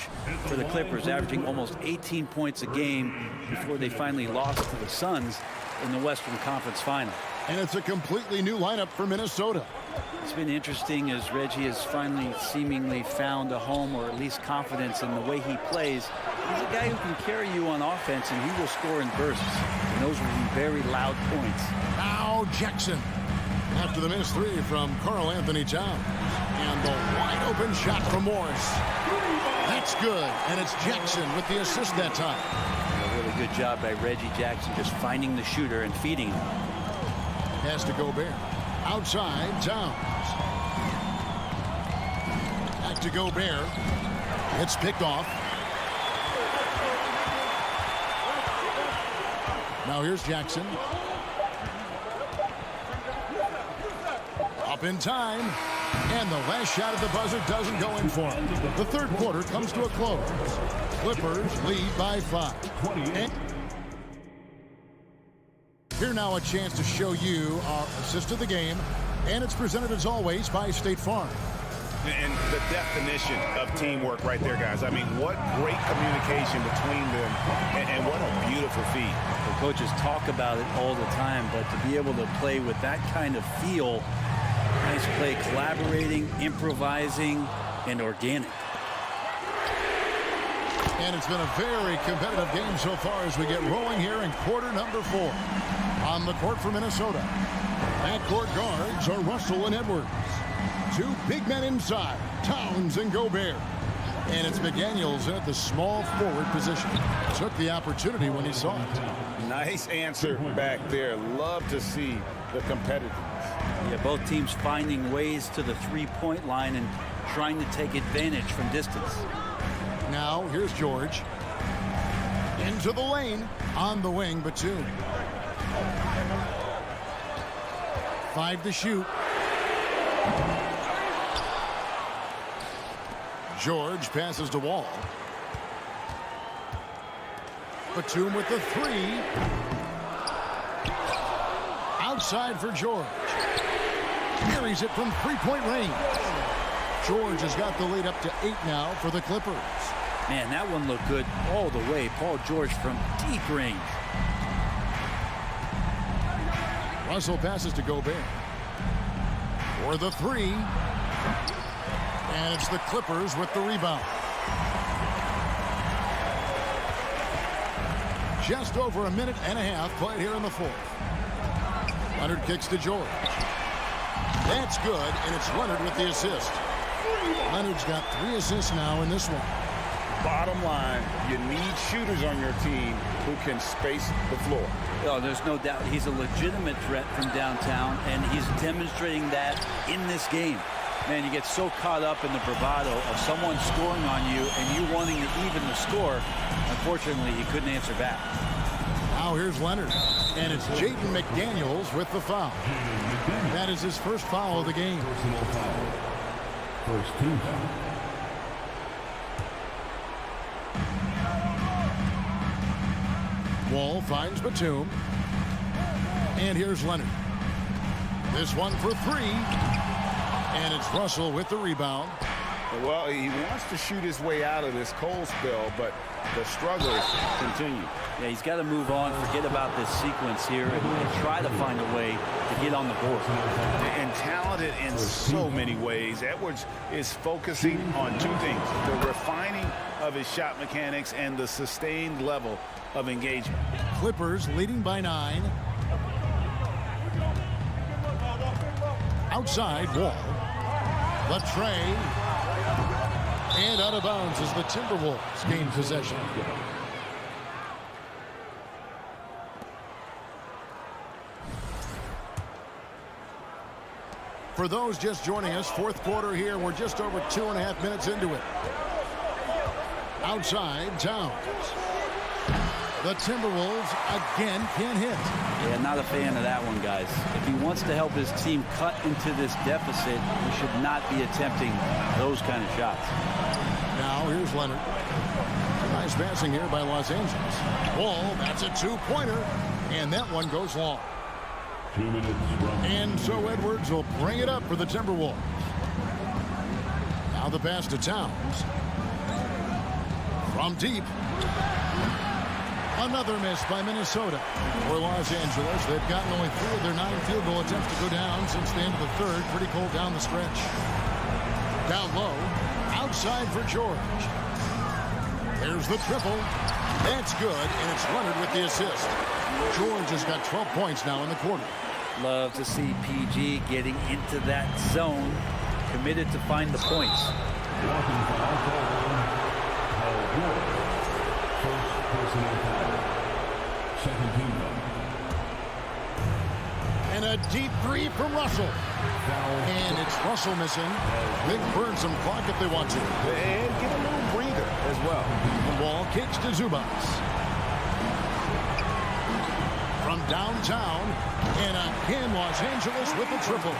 for the Clippers, averaging almost 18 points a game before they finally lost to the Suns in the Western Conference Final. And it's a completely new lineup for Minnesota. It's been interesting as Reggie has finally seemingly found a home, or at least confidence in the way he plays. He's a guy who can carry you on offense, and he will score in bursts. And those will be very loud points. Now Jackson. After the missed 3 from Karl Anthony Towns. And the wide open shot from Morris. That's good. And it's Jackson with the assist that time. A really good job by Reggie Jackson just finding the shooter and feeding him. Has to Gobert. Outside, Towns. Back to Gobert. It's picked off. Now here's Jackson. Up in time. And the last shot at the buzzer doesn't go in for him. The third quarter comes to a close. Clippers lead by 5. And here now a chance to show you our assist of the game. And it's presented as always by State Farm. And the definition of teamwork right there, guys. I mean, what great communication between them, and what a beautiful feat. The coaches talk about it all the time, but to be able to play with that kind of feel, nice play, collaborating, improvising, and organic. And it's been a very competitive game so far as we get rolling here in quarter number 4. On the court for Minnesota. Backcourt guards are Russell and Edwards. 2 big men inside, Towns and Gobert. And it's McDaniels at the small forward position. Took the opportunity when he saw it. Nice answer back there. Love to see the competitiveness. Yeah, both teams finding ways to the three-point line and trying to take advantage from distance. Now here's George. Into the lane. On the wing, Batum. 5 to shoot. George passes to Wall. Batum with the 3. Outside for George. Carries it from 3-point range. George has got the lead up to 8 now for the Clippers. Man, that one looked good all the way. Paul George from deep range. Russell passes to Gobert. For the 3. And it's the Clippers with the rebound. Just over a minute and a half played here in the 4th. Leonard kicks to George. That's good, and it's Leonard with the assist. Leonard's got 3 assists now in this one. Bottom line, you need shooters on your team who can space the floor. Oh, there's no doubt he's a legitimate threat from downtown, and he's demonstrating that in this game. Man, you get so caught up in the bravado of someone scoring on you and you wanting to even the score. Unfortunately, he couldn't answer back. Now here's Leonard, and it's Jaden McDaniels with the foul. That is his first foul of the game. First team foul. Wall finds Batum. And here's Leonard. This one for 3. And it's Russell with the rebound. Well, he wants to shoot his way out of this cold spell, but the struggles continue. Yeah, he's got to move on, forget about this sequence here, and try to find a way to get on the board. And talented in so many ways. Edwards is focusing on 2 things: the refining of his shot mechanics and the sustained level of engagement. Clippers leading by 9. Outside, Wall. The tray. And out of bounds as the Timberwolves gain possession. For those just joining us, 4th quarter here. We're just over 2.5 minutes into it. Outside, Towns. The Timberwolves again can't hit. Yeah, not a fan of that one, guys. If he wants to help his team cut into this deficit, he should not be attempting those kind of shots. Now here's Leonard. Nice passing here by Los Angeles. Wall, that's a 2-pointer. And that one goes long. 2 minutes from. And so Edwards will bring it up for the Timberwolves. Now the pass to Towns. From deep. Another miss by Minnesota. For Los Angeles, they've gotten only 3 of their 9 field goal attempts to go down since the end of the third. Pretty cold down the stretch. Down low. Outside for George. There's the triple. That's good, and it's Leonard with the assist. George has got 12 points now in the quarter. Love to see PG getting into that zone, committed to find the points. Walking foul called. Paul George. First personal foul. Second team foul. And a deep 3 from Russell. And it's Russell missing. They can burn some clock if they want to. And get a little breather as well. The ball kicks to Zubats. From downtown, and again, Los Angeles with a triple.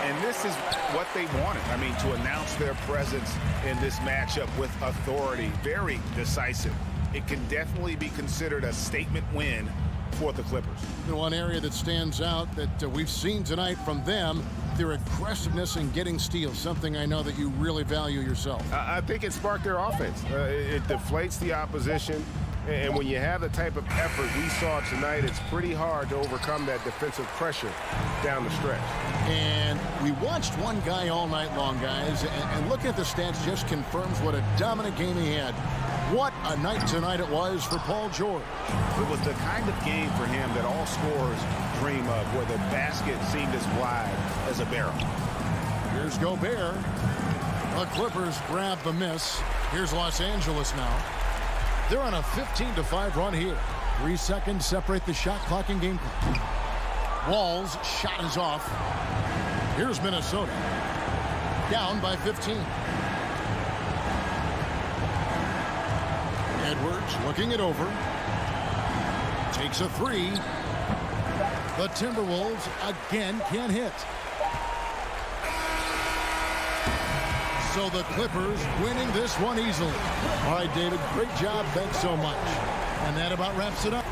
And this is what they wanted. I mean, to announce their presence in this matchup with authority, very decisive. It can definitely be considered a statement win for the Clippers. One area that stands out that we've seen tonight from them, their aggressiveness in getting steals, something I know that you really value yourself. I think it sparked their offense. It deflates the opposition. And when you have the type of effort we saw tonight, it's pretty hard to overcome that defensive pressure down the stretch. And we watched one guy all night long, guys, and looking at the stats just confirms what a dominant game he had. What a night tonight it was for Paul George. It was the kind of game for him that all scorers dream of, where the basket seemed as wide as a barrel. Here's Gobert. The Clippers grab the miss. Here's Los Angeles now. They're on a 15-5 run here. 3 seconds separate the shot clock and game clock. Wall's shot is off. Here's Minnesota. Down by 15. Edwards looking it over. Takes a 3. The Timberwolves again can't hit. So the Clippers winning this one easily. All right, David, great job. Thanks so much. And that about wraps it up.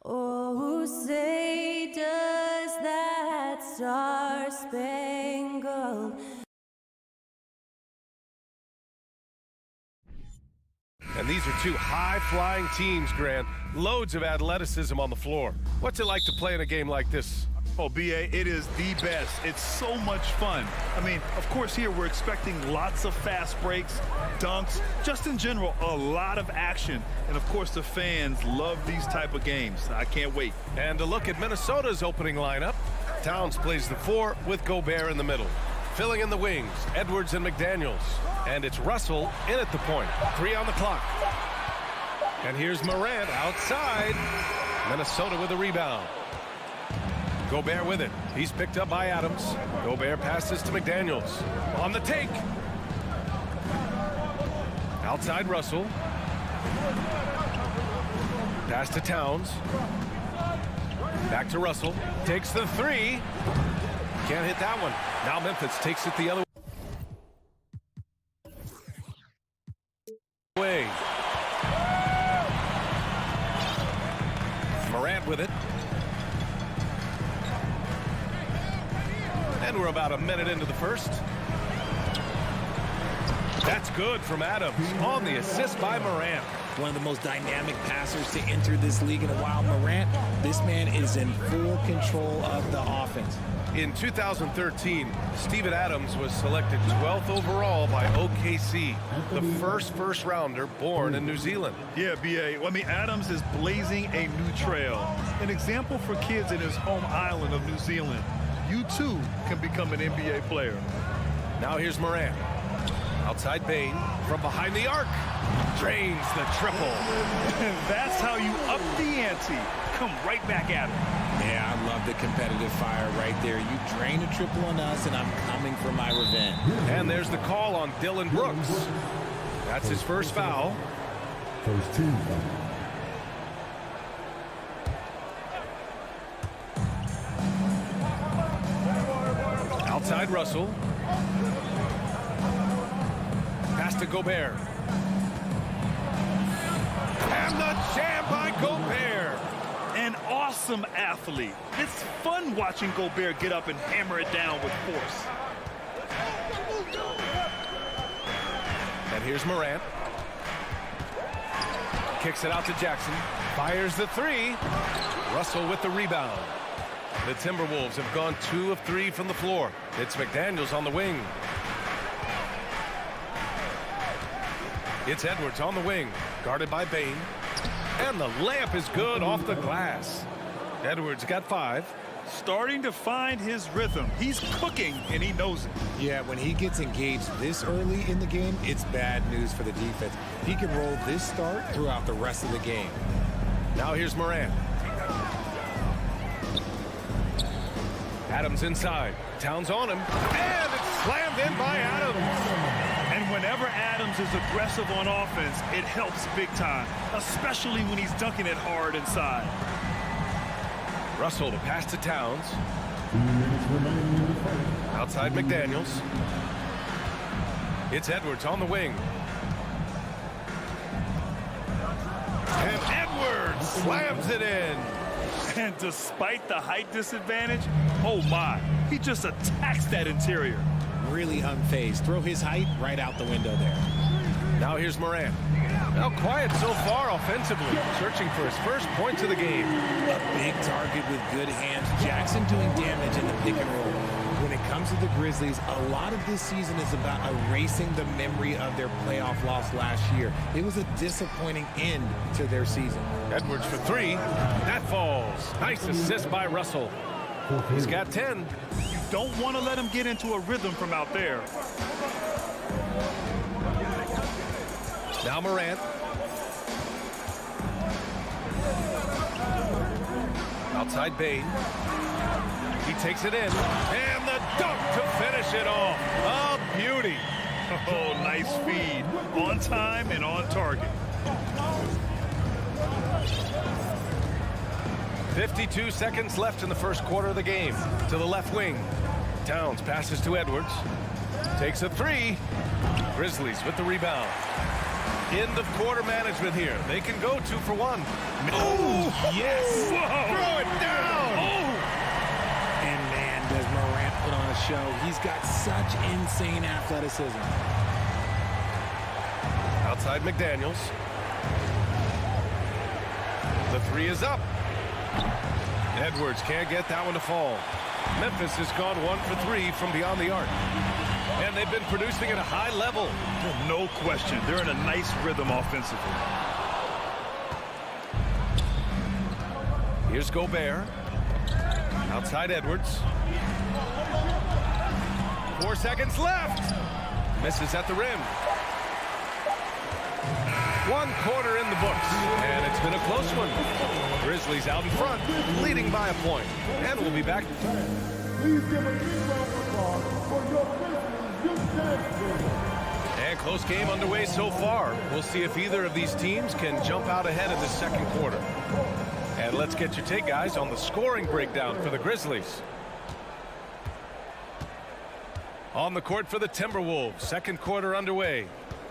Oh, say does that star-spangled And these are two high-flying teams, Grant. Loads of athleticism on the floor. What's it like to play in a game like this? Oh, B.A., it is the best. It's so much fun. I mean, of course, here we're expecting lots of fast breaks, dunks, just in general, a lot of action. And, of course, the fans love these type of games. I can't wait. And to look at Minnesota's opening lineup, Towns plays the 4 with Gobert in the middle. Filling in the wings, Edwards and McDaniels. And it's Russell in at the point. 3 on the clock. And here's Morant outside. Minnesota with a rebound. Gobert with it. He's picked up by Adams. Gobert passes to McDaniels. On the take. Outside Russell. Pass to Towns. Back to Russell. Takes the 3. Can't hit that one. Now Memphis takes it the other way. Morant with it. And we're about a minute into the first. That's good from Adams on the assist by Morant. One of the most dynamic passers to enter this league in a while. Morant, this man is in full control of the offense. In 2013, Steven Adams was selected 12th overall by OKC, the first rounder born in New Zealand. Yeah, B.A. Well, I mean, Adams is blazing a new trail. An example for kids in his home island of New Zealand. You, too, can become an NBA player. Now here's Morant. Outside Bain from behind the arc. Drains the triple. That's how you up the ante. Come right back at him. Yeah, I love the competitive fire right there. You drain a triple on us, and I'm coming for my revenge. And there's the call on Dylan Brooks. That's his first foul. First team foul. Outside Russell. Pass to Gobert. And the jam by Gobert. An awesome athlete. It's fun watching Gobert get up and hammer it down with force. And here's Morant. Kicks it out to Jackson. Fires the three. Russell with the rebound. The Timberwolves have gone 2 of 3 from the floor. It's McDaniels on the wing. It's Edwards on the wing, guarded by Bain. And the layup is good off the glass. Edwards got 5. Starting to find his rhythm. He's cooking, and he knows it. Yeah, when he gets engaged this early in the game, it's bad news for the defense. He can roll this start throughout the rest of the game. Now here's Morant. Adams inside. Towns on him. And it's slammed in by Adams. And whenever Adams is aggressive on offense, it helps big time, especially when he's dunking it hard inside. Russell to pass to Towns. Outside McDaniels. It's Edwards on the wing. And Edwards slams it in. And despite the height disadvantage, oh my, he just attacks that interior. Really unfazed. Throw his height right out the window there. Now here's Morant. Now quiet so far offensively, searching for his first points of the game. A big target with good hands. Jackson doing damage in the pick and roll. When it comes to the Grizzlies, a lot of this season is about erasing the memory of their playoff loss last year. It was a disappointing end to their season. Edwards for 3. That falls. Nice assist by Russell. He's got 10. You don't want to let him get into a rhythm from out there. Now Morant. Outside Bain. He takes it in. And the dunk to finish it off. A beauty. Oh, nice feed. On time and on target. 52 seconds left in the first quarter of the game. To the left wing. Towns passes to Edwards. Takes a 3. Grizzlies with the rebound. End of quarter management here. They can go 2 for 1. Oh, yes. Whoa. Throw it down. Oh. And man, does Morant put on a show. He's got such insane athleticism. Outside McDaniels. The 3 is up. Edwards can't get that one to fall. Memphis has gone 1 for 3 from beyond the arc. And they've been producing at a high level. No question. They're in a nice rhythm offensively. Here's Gobert. Outside Edwards. 4 seconds left. Misses at the rim. 1 quarter in the books. And it's been a close one. Grizzlies out in front, leading by a point. And we'll be back. Please give a big round of applause for your Grizzlies youth dance team. And close game underway so far. We'll see if either of these teams can jump out ahead in the second quarter. And let's get your take, guys, on the scoring breakdown for the Grizzlies. On the court for the Timberwolves, second quarter underway.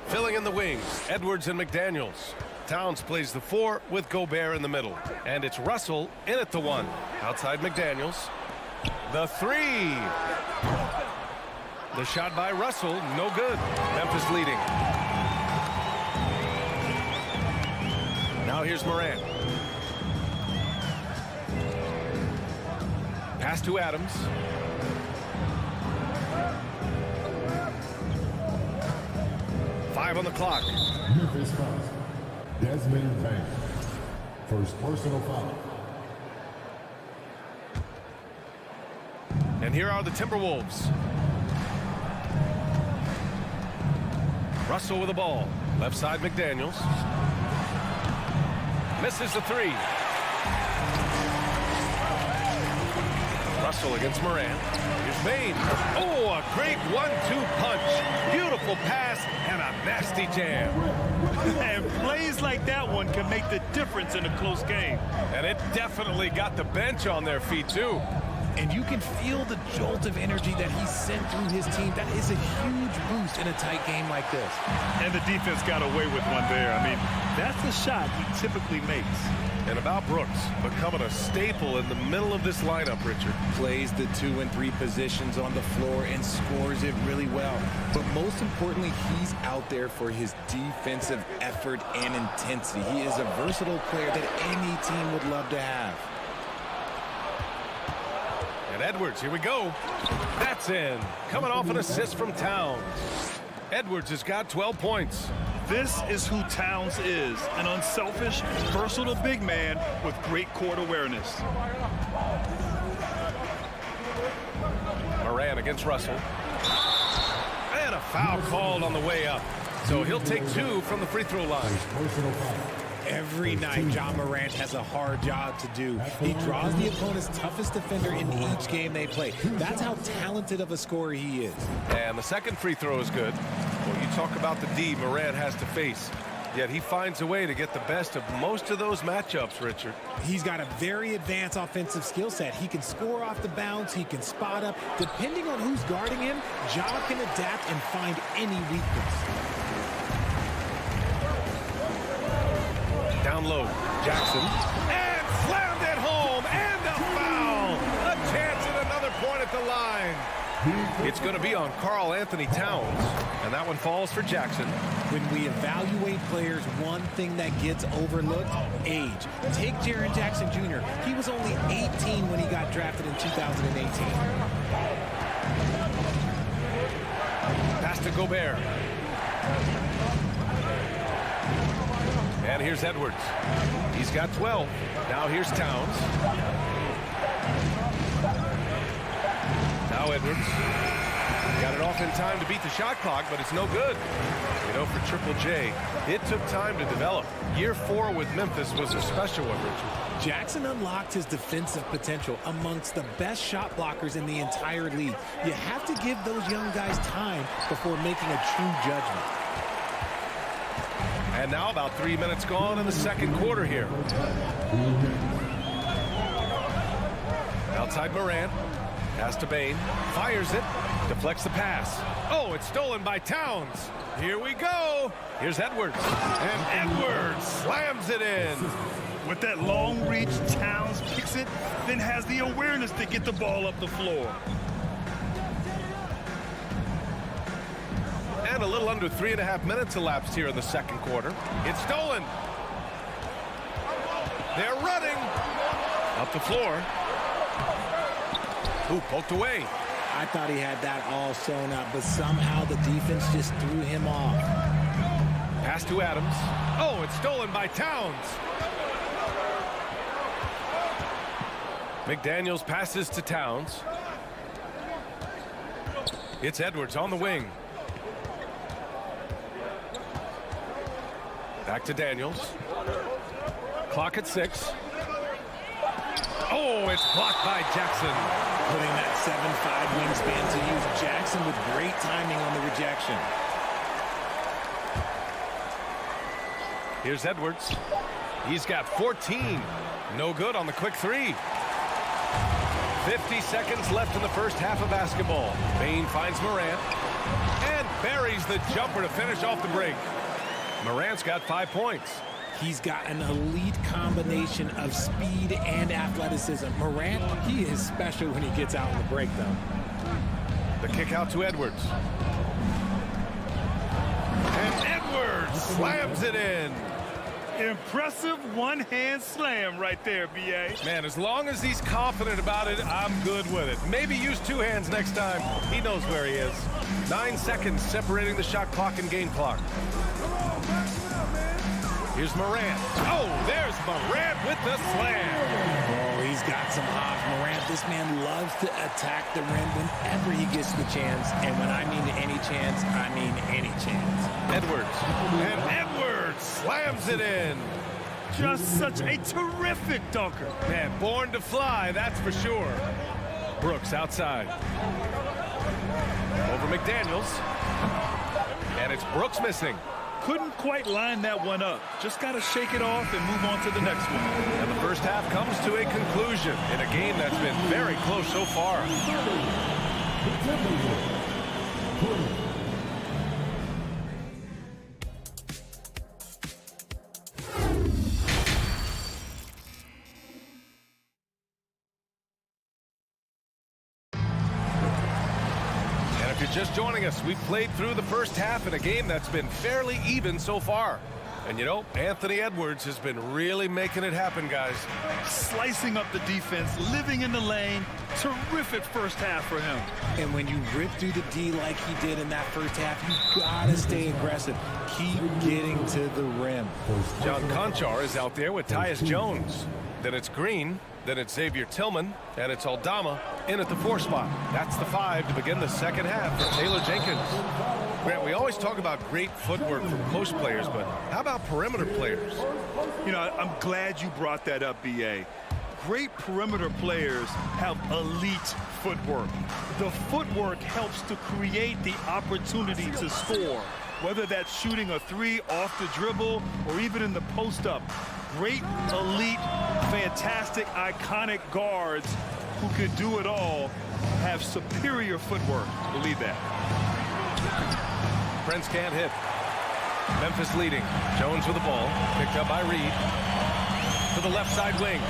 Filling in the wings, Edwards and McDaniels. Towns plays the 4 with Gobert in the middle. And it's Russell in at the 1. Outside McDaniels. The 3. The shot by Russell, no good. Memphis leading. Now here's Morant. Pass to Adams. Five on the clock. Memphis fouls. Desmond Bain. First personal foul. And here are the Timberwolves. Russell with the ball. Left side, McDaniels. Misses the three. Russell against Moran. Here's Bain. Oh, a great 1-2 punch. Beautiful pass and a nasty jam. And plays like that one can make the difference in a close game. And it definitely got the bench on their feet, too. And you can feel the jolt of energy that he sent through his team. That is a huge boost in a tight game like this. And the defense got away with one there. I mean, that's the shot he typically makes. And about Brooks, becoming a staple in the middle of this lineup, Richard. Plays the 2 and 3 positions on the floor and scores it really well. But most importantly, he's out there for his defensive effort and intensity. He is a versatile player that any team would love to have. And Edwards, here we go. That's in. Coming off an assist from Towns. Edwards has got 12 points. This is who Towns is, an unselfish, versatile big man with great court awareness. Moran against Russell. And a foul called on the way up. So he'll take 2 from the free throw line. Every night, John Morant has a hard job to do. He draws the opponent's toughest defender in each game they play. That's how talented of a scorer he is. And the second free throw is good. Well, you talk about the D Morant has to face. Yet he finds a way to get the best of most of those matchups, Richard. He's got a very advanced offensive skill set. He can score off the bounce. He can spot up. Depending on who's guarding him, Ja can adapt and find any weakness. Down low, Jackson. And slammed it home. And a foul. A chance at another point at the line. It's going to be on Karl Anthony Towns. And that one falls for Jackson. When we evaluate players, one thing that gets overlooked, age. Take Jaren Jackson Jr. He was only 18 when he got drafted in 2018. Pass to Gobert. And here's Edwards. He's got 12. Now here's Towns. Now Edwards. Got it off in time to beat the shot clock, but it's no good. You know, for Triple J, it took time to develop. Year 4 with Memphis was a special one, Richard. Jackson unlocked his defensive potential amongst the best shot blockers in the entire league. You have to give those young guys time before making a true judgment. And now about 3 minutes gone in the second quarter here. Outside Morant. Pass to Bain. Fires it. Deflects the pass. Oh, it's stolen by Towns. Here we go. Here's Edwards. And Edwards slams it in. With that long reach, Towns picks it, then has the awareness to get the ball up the floor. And a little under 3.5 minutes elapsed here in the second quarter. It's stolen. They're running. Up the floor. Ooh, poked away. I thought he had that all sewn up, but somehow the defense just threw him off. Pass to Adams. Oh, it's stolen by Towns. McDaniels passes to Towns. It's Edwards on the wing. Back to Daniels. Clock at 6. Oh, it's blocked by Jackson. Putting that 7'5" wingspan to use. Jackson with great timing on the rejection. Here's Edwards. He's got 14. No good on the quick 3. 50 seconds left in the first half of basketball. Bain finds Morant and buries the jumper to finish off the break. Morant's got 5 points. He's got an elite combination of speed and athleticism. Morant, he is special when he gets out on the break, though. The kick out to Edwards. And Edwards slams it in. Impressive one-hand slam right there, B.A. Man, as long as he's confident about it, I'm good with it. Maybe use 2 hands next time. He knows where he is. 9 seconds separating the shot clock and game clock. Here's Morant. Oh, there's Morant with the slam. Oh, he's He's got some hops. Morant, this man loves to attack the rim whenever he gets the chance. And when I mean any chance, I mean any chance. Edwards. And Edwards slams it in. Just such a terrific dunker. Man, born to fly, that's for sure. Brooks outside. Over McDaniels. And it's Brooks missing. Couldn't quite line that one up. Just got to shake it off and move on to the next one. And the first half comes to a conclusion in a game that's been very close so far. Just joining us, we've played through the first half in a game that's been fairly even so far. And you know, Anthony Edwards has been really making it happen, guys. Slicing up the defense, living in the lane. Terrific first half for him. And when you rip through the D like he did in that first half, you gotta stay aggressive. Keep getting to the rim. John Conchar is out there with Tyus Jones. Then it's Green. Then it's Xavier Tillman, and it's Aldama in at the 4 spot. That's the 5 to begin the second half for Taylor Jenkins. Grant, we always talk about great footwork from post players, but how about perimeter players? You know, I'm glad you brought that up, B.A. Great perimeter players have elite footwork. The footwork helps to create the opportunity to score, whether that's shooting a 3 off the dribble or even in the post-up. Great, elite, fantastic, iconic guards who can do it all have superior footwork. Believe that. Prince can't hit. Memphis leading. Jones with the ball. Picked up by Reed. To the left side wing.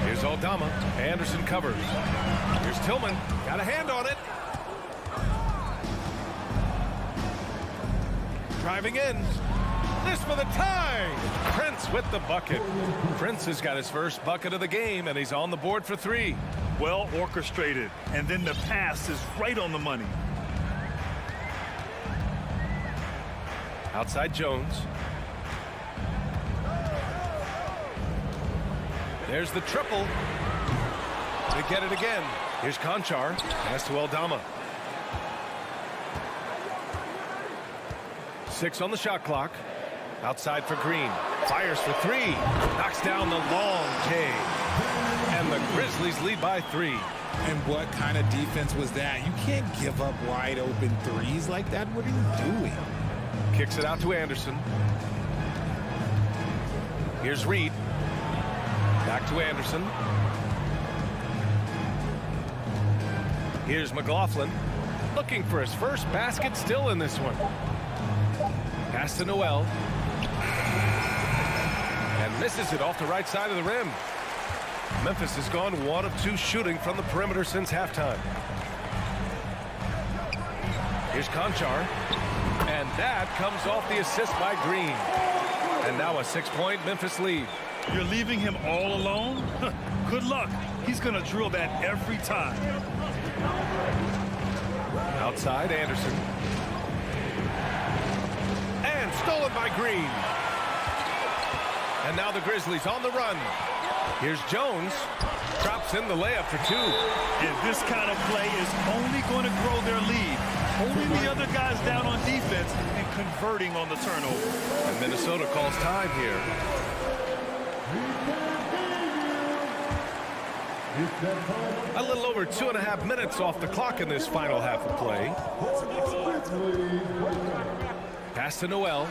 Here's Aldama. Anderson covers. Here's Tillman. Got a hand on it. Driving in. This for the tie. Prince with the bucket. Prince has got his first bucket of the game, and he's on the board for 3. Well orchestrated, and then the pass is right on the money. Outside Jones. There's the triple. They get it again. Here's Conchar. Pass to Aldama. 6 on the shot clock. Outside for Green. Fires for 3. Knocks down the long K. And the Grizzlies lead by 3. And what kind of defense was that? You can't give up wide open threes like that. What are you doing? Kicks it out to Anderson. Here's Reed. Back to Anderson. Here's McLaughlin. Looking for his first basket still in this one. Pass to Noel. And misses it off the right side of the rim. Memphis has gone 1 of 2 shooting from the perimeter since halftime. Here's Conchar. And that comes off the assist by Green. And now a 6-point Memphis lead. You're leaving him all alone? Good luck. He's going to drill that every time. Outside, Anderson. And stolen by Green. And now the Grizzlies on the run. Here's Jones. Drops in the layup for 2. And this kind of play is only going to grow their lead. Holding the other guys down on defense and converting on the turnover. And Minnesota calls time here. A little over 2.5 minutes off the clock in this final half of play. Pass to Noel.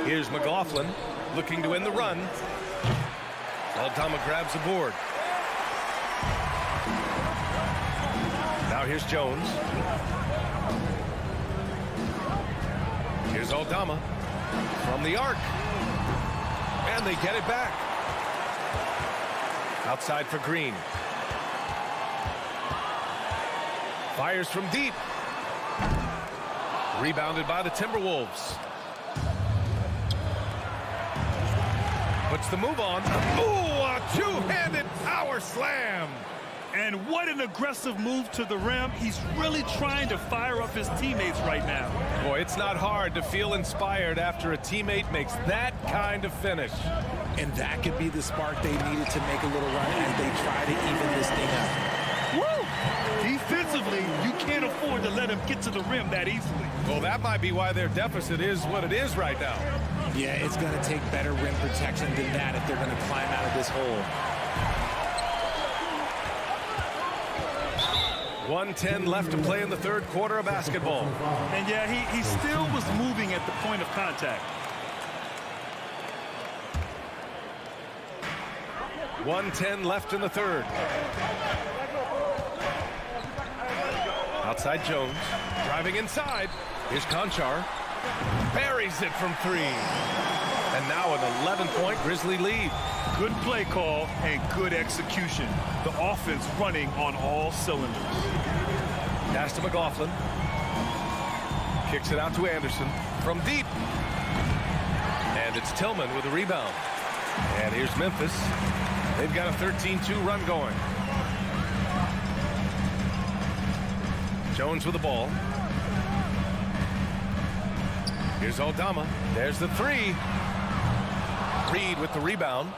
Here's McLaughlin looking to win the run. Aldama grabs the board. Now here's Jones. Here's Aldama from the arc. And they get it back. Outside for Green. Fires from deep. Rebounded by the Timberwolves. Puts the move on. Ooh, a two-handed power slam. And what an aggressive move to the rim. He's really trying to fire up his teammates right now. Boy, it's not hard to feel inspired after a teammate makes that kind of finish. And that could be the spark they needed to make a little run as they try to even this thing up. Woo! Defensively, you can't afford to let him get to the rim that easily. Well, that might be why their deficit is what it is right now. Yeah, it's going to take better rim protection than that if they're going to climb out of this hole. 1:10 left to play in the third quarter of basketball. And yeah, he still was moving at the point of contact. 1:10 left in the third. Outside Jones, driving inside. Here's Conchar. Buries it from three. And now an 11-point Grizzly lead. Good play call and good execution. The offense running on all cylinders. Pass to McLaughlin. Kicks it out to Anderson from deep. And it's Tillman with a rebound. And here's Memphis. They've got a 13-2 run going. Jones with the ball. Here's Aldama. There's the three. Reed with the rebound.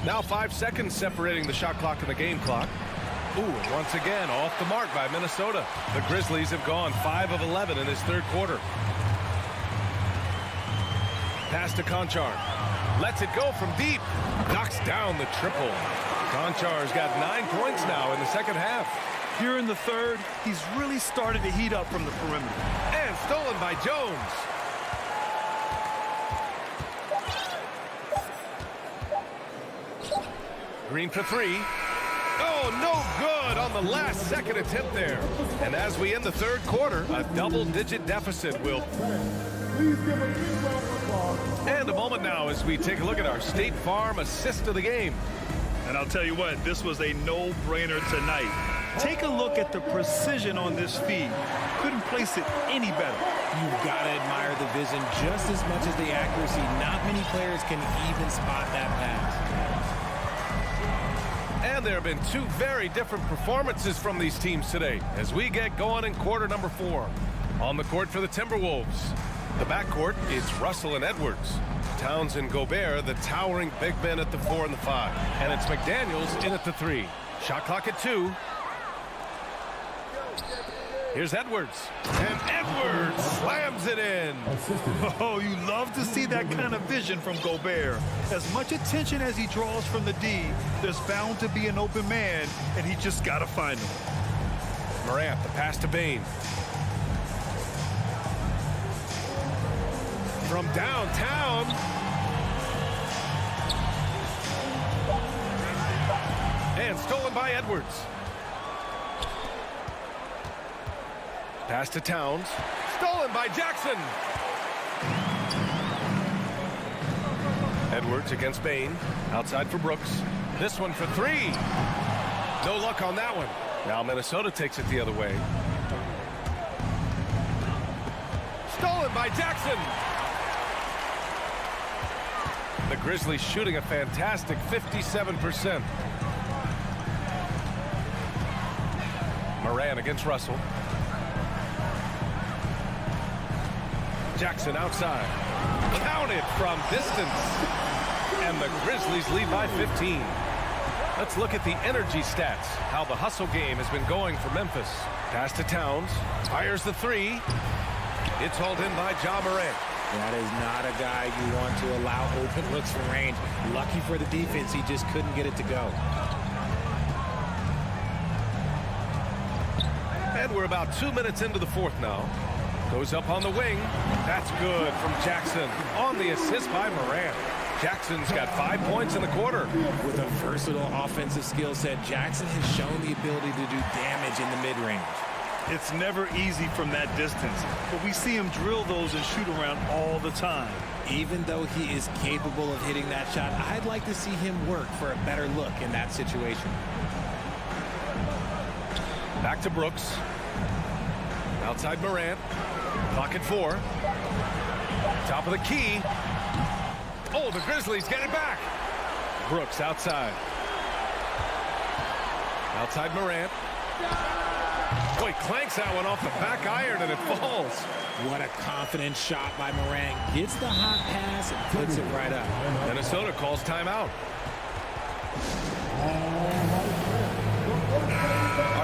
Now 5 seconds separating the shot clock and the game clock. Ooh, and once again, off the mark by Minnesota. The Grizzlies have gone 5 of 11 in this third quarter. Pass to Conchar. Lets it go from deep. Knocks down the triple. Conchar's got 9 points now in the second half. Here in the third, he's really started to heat up from the perimeter. And stolen by Jones. Green for three. Oh, no good on the last second attempt there. And as we end the third quarter, a double-digit deficit will. Please give a big round of applause. And a moment now as we take a look at our State Farm assist of the game. And I'll tell you what, this was a no-brainer tonight. Take a look at the precision on this feed. Couldn't place it any better. You've got to admire the vision just as much as the accuracy. Not many players can even spot that pass. And there have been 2 very different performances from these teams today as we get going in quarter number 4. On the court for the Timberwolves. The backcourt, it's Russell and Edwards. Towns and Gobert, the towering big men at the 4 and the 5. And it's McDaniels in at the 3. Shot clock at 2. Here's Edwards. And Edwards slams it in. Oh, you love to see that kind of vision from Gobert. As much attention as he draws from the D, there's bound to be an open man, and he just got to find him. Morant, the pass to Bane. From downtown. And stolen by Edwards. Pass to Towns. Stolen by Jackson. Edwards against Bane. Outside for Brooks. This one for 3. No luck on that one. Now Minnesota takes it the other way. Stolen by Jackson. The Grizzlies shooting a fantastic 57%. Moran against Russell. Jackson outside. Counted from distance. And the Grizzlies lead by 15. Let's look at the energy stats. How the hustle game has been going for Memphis. Pass to Towns. Fires the 3. It's hauled in by Ja Morant. That is not a guy you want to allow open looks from range. Lucky for the defense, he just couldn't get it to go. And we're about 2 minutes into the fourth now. Goes up on the wing. That's good from Jackson. On the assist by Morant. Jackson's got 5 points in the quarter. With a versatile offensive skill set, Jackson has shown the ability to do damage in the mid-range. It's never easy from that distance, but we see him drill those and shoot around all the time. Even though he is capable of hitting that shot, I'd like to see him work for a better look in that situation. Back to Brooks. Outside Morant. Clock at 4. Top of the key. Oh, the Grizzlies get it back. Brooks outside. Outside Morant. Boy, clanks that one off the back iron and it falls. What a confident shot by Morant. Gets the hot pass and puts it right up. Minnesota calls timeout.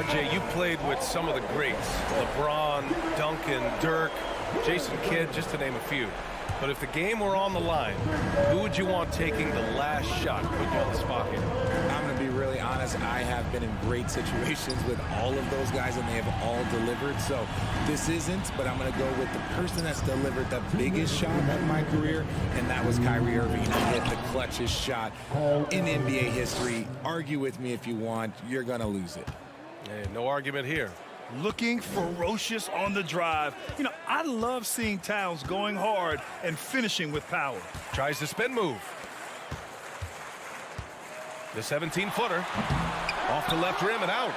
RJ, you played with some of the greats. LeBron, Duncan, Dirk, Jason Kidd, just to name a few. But if the game were on the line, who would you want taking the last shot? Put you on the spot here. I'm going to be really honest. I have been in great situations with all of those guys, and they have all delivered. So this isn't, but I'm going to go with the person that's delivered the biggest shot of my career, and that was Kyrie Irving. He hit the clutchest shot in NBA history. Argue with me if you want. You're going to lose it. Hey, no argument here. Looking ferocious on the drive. You know, I love seeing Towns going hard and finishing with power. Tries the spin move. The 17-footer off the left rim and out.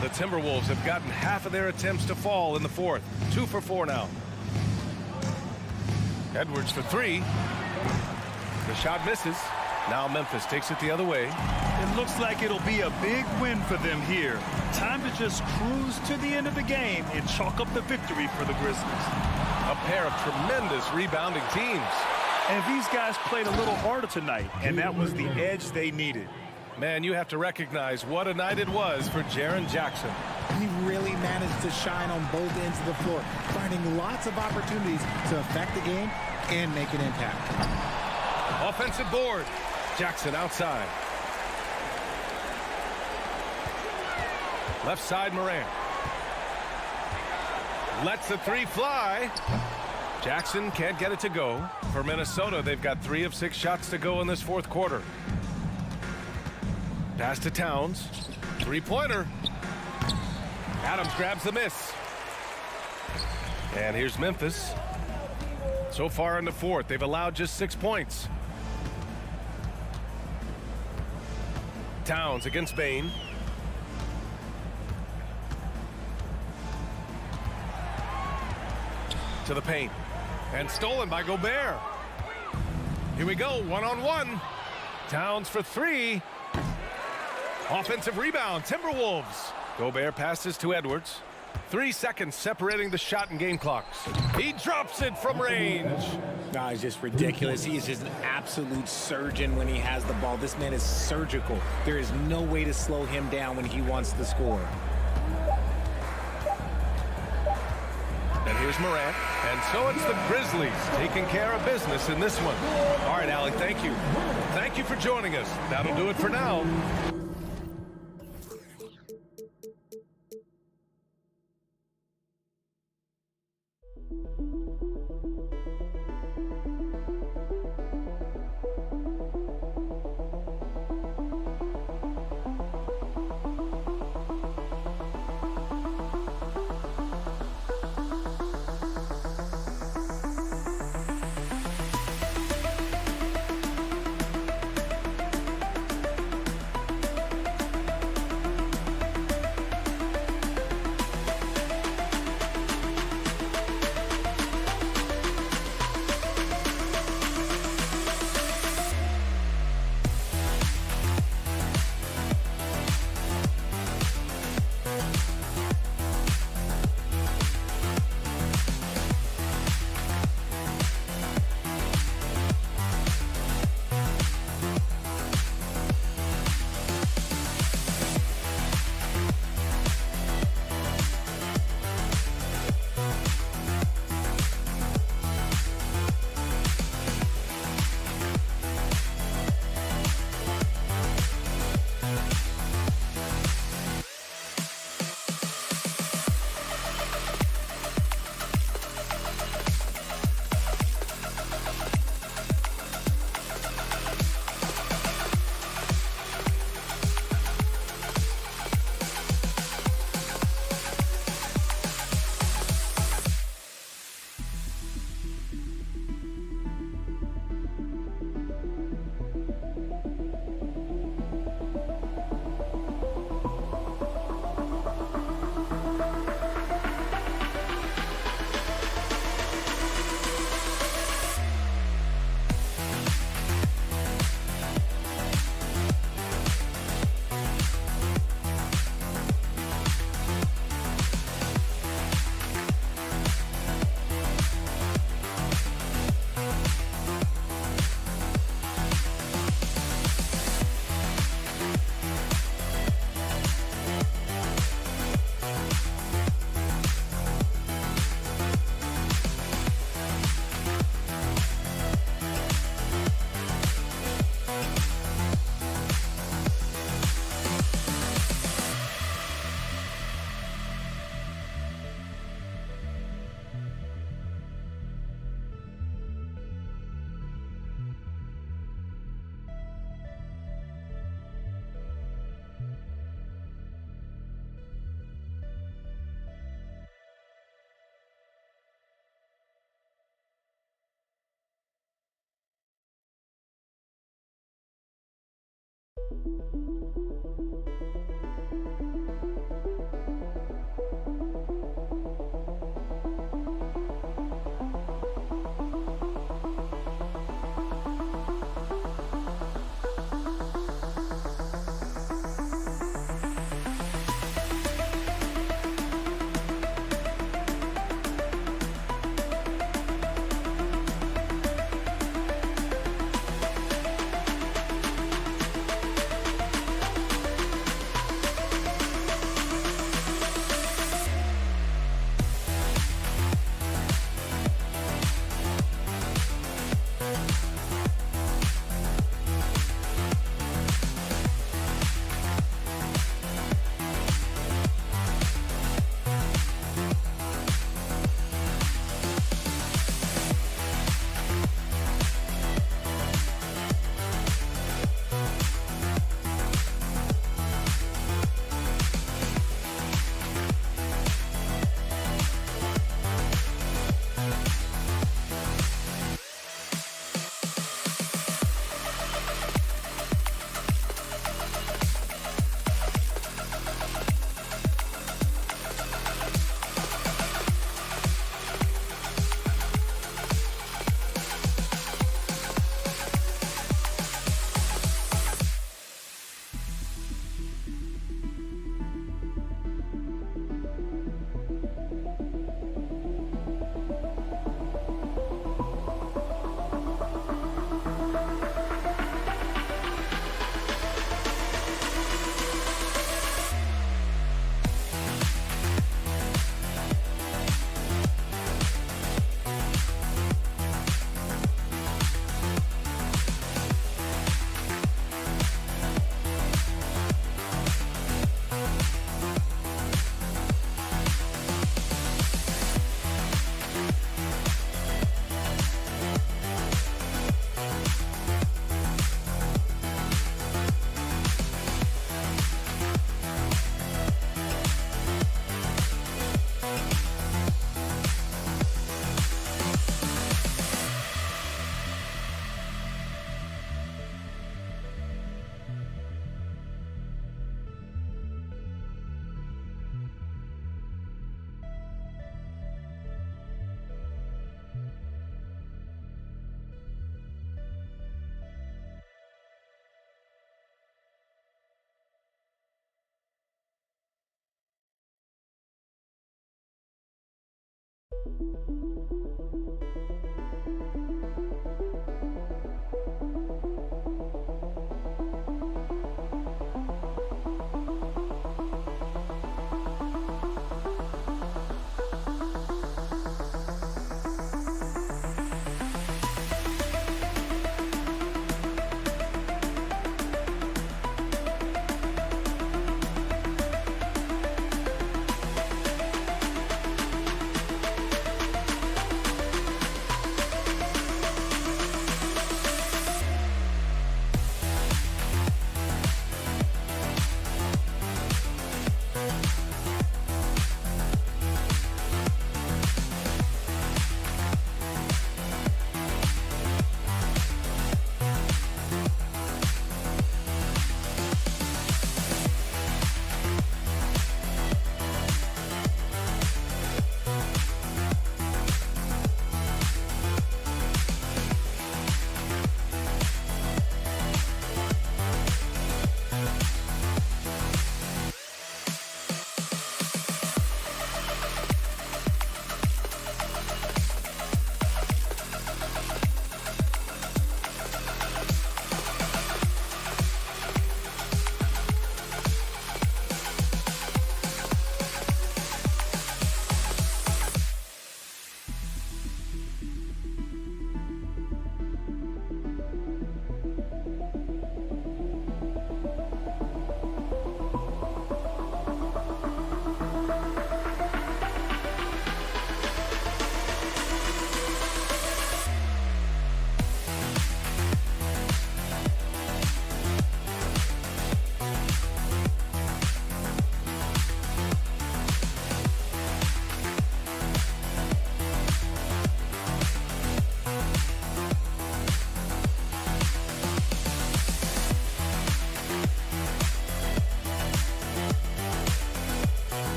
The Timberwolves have gotten half of their attempts to fall in the fourth. 2 for 4 now. Edwards for 3. The shot misses. Now Memphis takes it the other way. It looks like it'll be a big win for them here. Time to just cruise to the end of the game and chalk up the victory for the Grizzlies. A pair of tremendous rebounding teams. And these guys played a little harder tonight, and that was the edge they needed. Man, you have to recognize what a night it was for Jaren Jackson. He really managed to shine on both ends of the floor, finding lots of opportunities to affect the game and make an impact. Offensive board. Jackson outside. Left side Morant. Lets the 3 fly. Jackson can't get it to go. For Minnesota, they've got 3 of 6 shots to go in this fourth quarter. Pass to Towns. 3-pointer. Adams grabs the miss. And here's Memphis. So far in the fourth, they've allowed just 6 points. Towns against Bane. To the paint. And stolen by Gobert. Here we go, one-on-one. Towns for 3. Offensive rebound, Timberwolves. Gobert passes to Edwards. 3 seconds separating the shot and game clocks. He drops it from range. No, it's just ridiculous. He is just an absolute surgeon when he has the ball. This man is surgical. There is no way to slow him down when he wants to score. And here's Morant. And so it's the Grizzlies taking care of business in this one. All right, Allie, thank you. Thank you for joining us. That'll do it for now.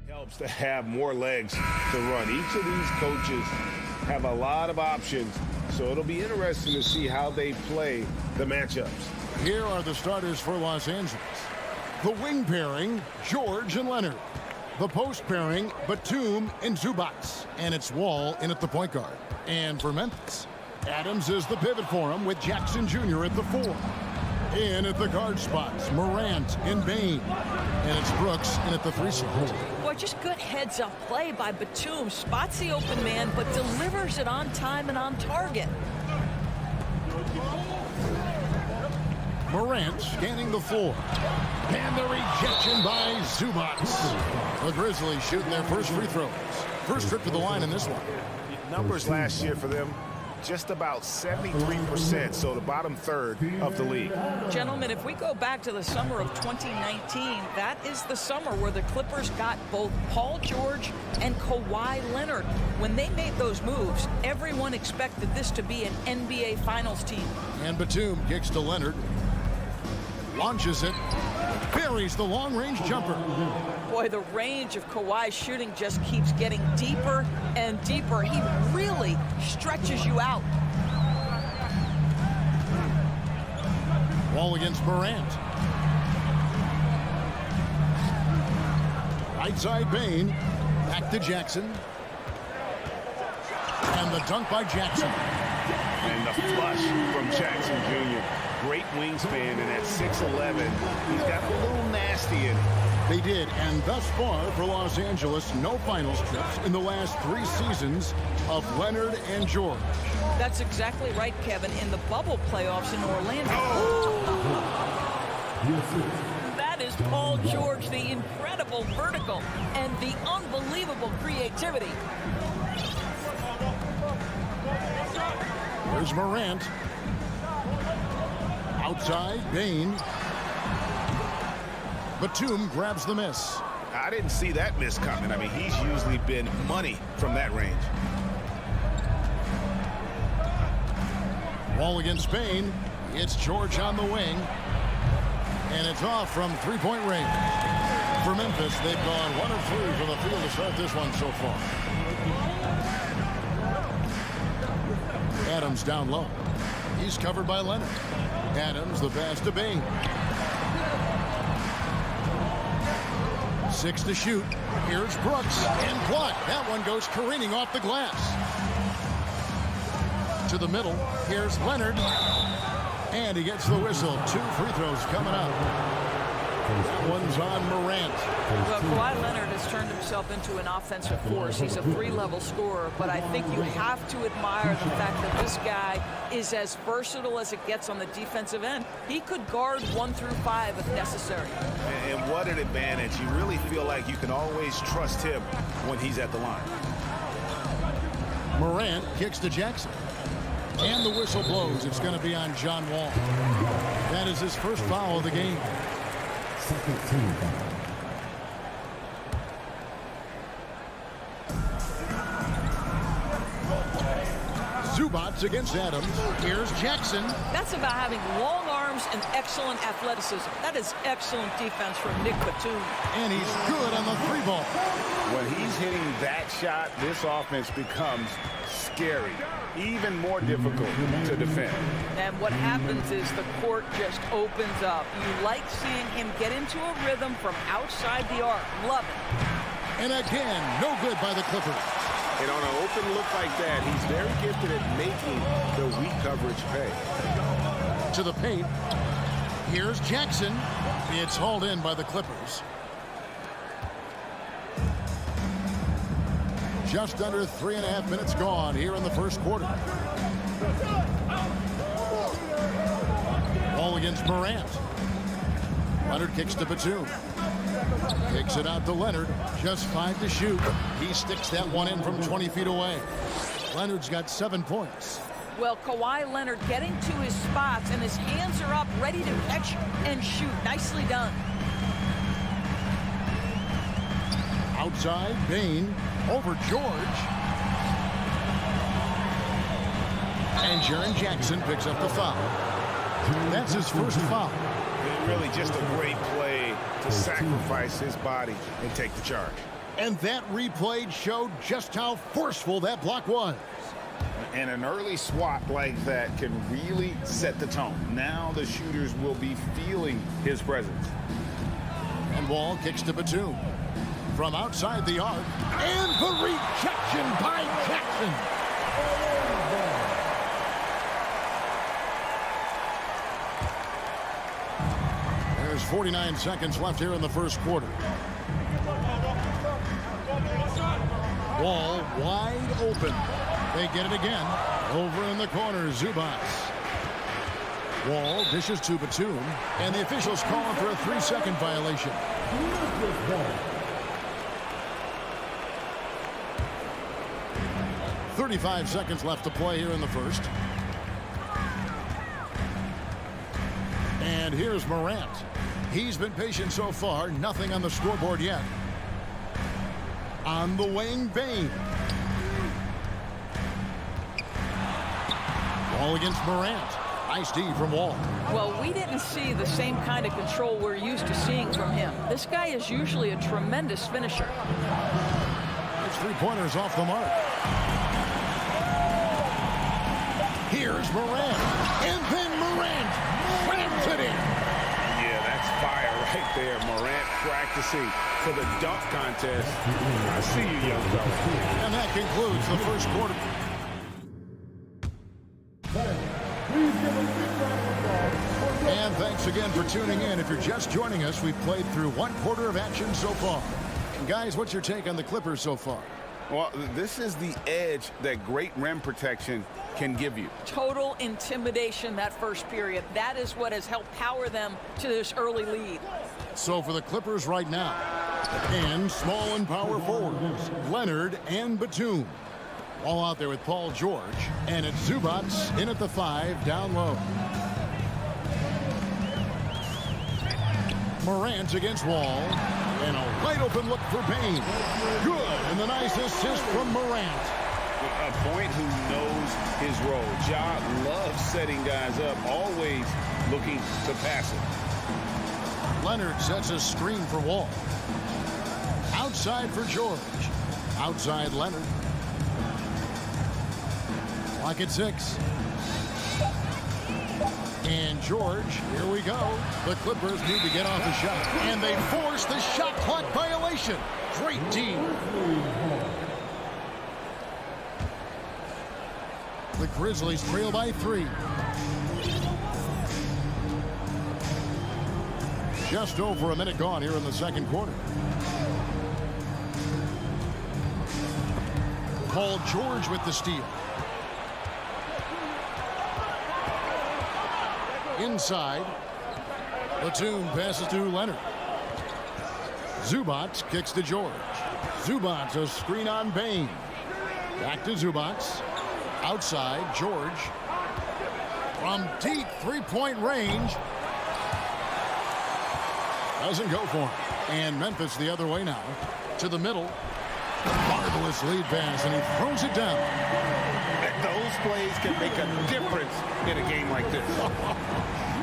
Helps to have more legs to run. Each of these coaches have a lot of options, so it'll be interesting to see how they play the matchups. Here are the starters for Los Angeles. The wing pairing, George and Leonard. The post pairing, Batum and Zubats. And it's Wall in at the point guard. And for Memphis, Adams is the pivot for him with Jackson Jr. at the 4. In at the guard spots, Morant and Bain. And it's Brooks in at the 3 slot. Boy, just good heads-up play by Batum. Spots the open man, but delivers it on time and on target. Morant scanning the floor. And the rejection by Zubats. The Grizzlies shooting their first free throws. First trip to the line in this one. Numbers last year for them, just about 73%, so the bottom third of the league. Gentlemen, if we go back to the summer of 2019, that is the summer where the Clippers got both Paul George and Kawhi Leonard. When they made those moves, everyone expected this to be an NBA Finals team. And Batum kicks to Leonard. Launches it. Buries the long-range jumper. Boy, the range of Kawhi's shooting just keeps getting deeper and deeper. He really stretches you out. Wall against Morant. Right side Bain. Back to Jackson. And the dunk by Jackson. And the flush from Jackson Jr. Great wingspan, and at 6'11", he's got a little nasty in it. They did, and thus far for Los Angeles, no finals trips in the last 3 seasons of Leonard and George. That's exactly right, Kevin. In the bubble playoffs in Orlando. That is Paul George, the incredible vertical and the unbelievable creativity. Here's Morant. Outside, Bain. Batum grabs the miss. I didn't see that miss coming. I mean, he's usually been money from that range. Wall against Bain. It's George on the wing. And it's off from three-point range. For Memphis, they've gone 1 of 3 from the field to start this one so far. Adams down low. He's covered by Leonard. Adams, the pass to Bain. 6 to shoot. Here's Brooks. And blocked. That one goes careening off the glass. To the middle. Here's Leonard. And he gets the whistle. 2 free throws coming up. That one's on Morant. Well, Kawhi Leonard has turned himself into an offensive force. He's a 3-level scorer, but I think you have to admire the fact that this guy is as versatile as it gets on the defensive end. He could guard 1 through 5 if necessary. And what an advantage. You really feel like you can always trust him when he's at the line. Morant kicks to Jackson. And the whistle blows. It's going to be on John Wall. That is his first foul of the game. Zubats against Adams. Here's Jackson. That's about having long arms and excellent athleticism. That is excellent defense from Nick Batum. And he's good on the 3 ball. When he's hitting that shot, this offense becomes scary, even more difficult to defend. And what happens is the court just opens up. You like seeing him get into a rhythm from outside the arc. Love it. And again, no good by the Clippers. And on an open look like that, he's very gifted at making the weak coverage pay. To the paint. Here's Jackson. It's hauled in by the Clippers. Just under 3.5 minutes gone here in the first quarter. Ball against Morant. Leonard kicks to Batum. Kicks it out to Leonard. Just 5 to shoot. He sticks that one in from 20 feet away. Leonard's got 7 points. Well, Kawhi Leonard getting to his spots, and his hands are up, ready to catch and shoot. Nicely done. Outside, Bain over George. And Jaren Jackson picks up the foul. That's his first foul. Really just a great play to sacrifice his body and take the charge. And that replay showed just how forceful that block was. And an early swat like that can really set the tone. Now the shooters will be feeling his presence. And Wall kicks to Batum. From outside the arc. And the rejection by Jackson. There's 49 seconds left here in the first quarter. Wall wide open. They get it again. Over in the corner, Zubats. Wall dishes to Batum. And the officials calling for a 3-second violation. 35 seconds left to play here in the first. And here's Morant. He's been patient so far. Nothing on the scoreboard yet. On the wing, Bain. Wall against Morant. Nice D from Wall. Well, we didn't see the same kind of control we're used to seeing from him. This guy is usually a tremendous finisher. His 3-pointers off the mark. Here's Morant. And then Morant slams it in. Yeah, that's fire right there. Morant practicing for the dunk contest. I see you, young fella. And that concludes the first quarter. And thanks again for tuning in. If you're just joining us, we've played through 1 quarter of action so far. And guys, what's your take on the Clippers so far? Well, this is the edge that great rim protection can give you. Total intimidation that first period. That is what has helped power them to this early lead. So for the Clippers right now, and small and power forwards, Leonard and Batum. All out there with Paul George. And it's Zubats in at the 5, down low. Morant against Wall. And a wide open look for Bain. Good. And the nice assist from Morant. a point who knows his role. Ja loves setting guys up, always looking to pass it. Leonard sets a screen for Wall. Outside for George. Outside Leonard. Clock at 6. And George, here we go. The Clippers need to get off the shot. And they force the shot clock violation. Great D. The Grizzlies trail by 3. Just over a minute gone here in the second quarter. Paul George with the steal. Inside. Batum passes to Leonard. Zubac kicks to George. Zubac a screen on Bain. Back to Zubac. Outside, George. From deep three-point range. Doesn't go for him. And Memphis the other way now. To the middle. Marvelous lead pass, and he throws it down. Those plays can make a difference in a game like this.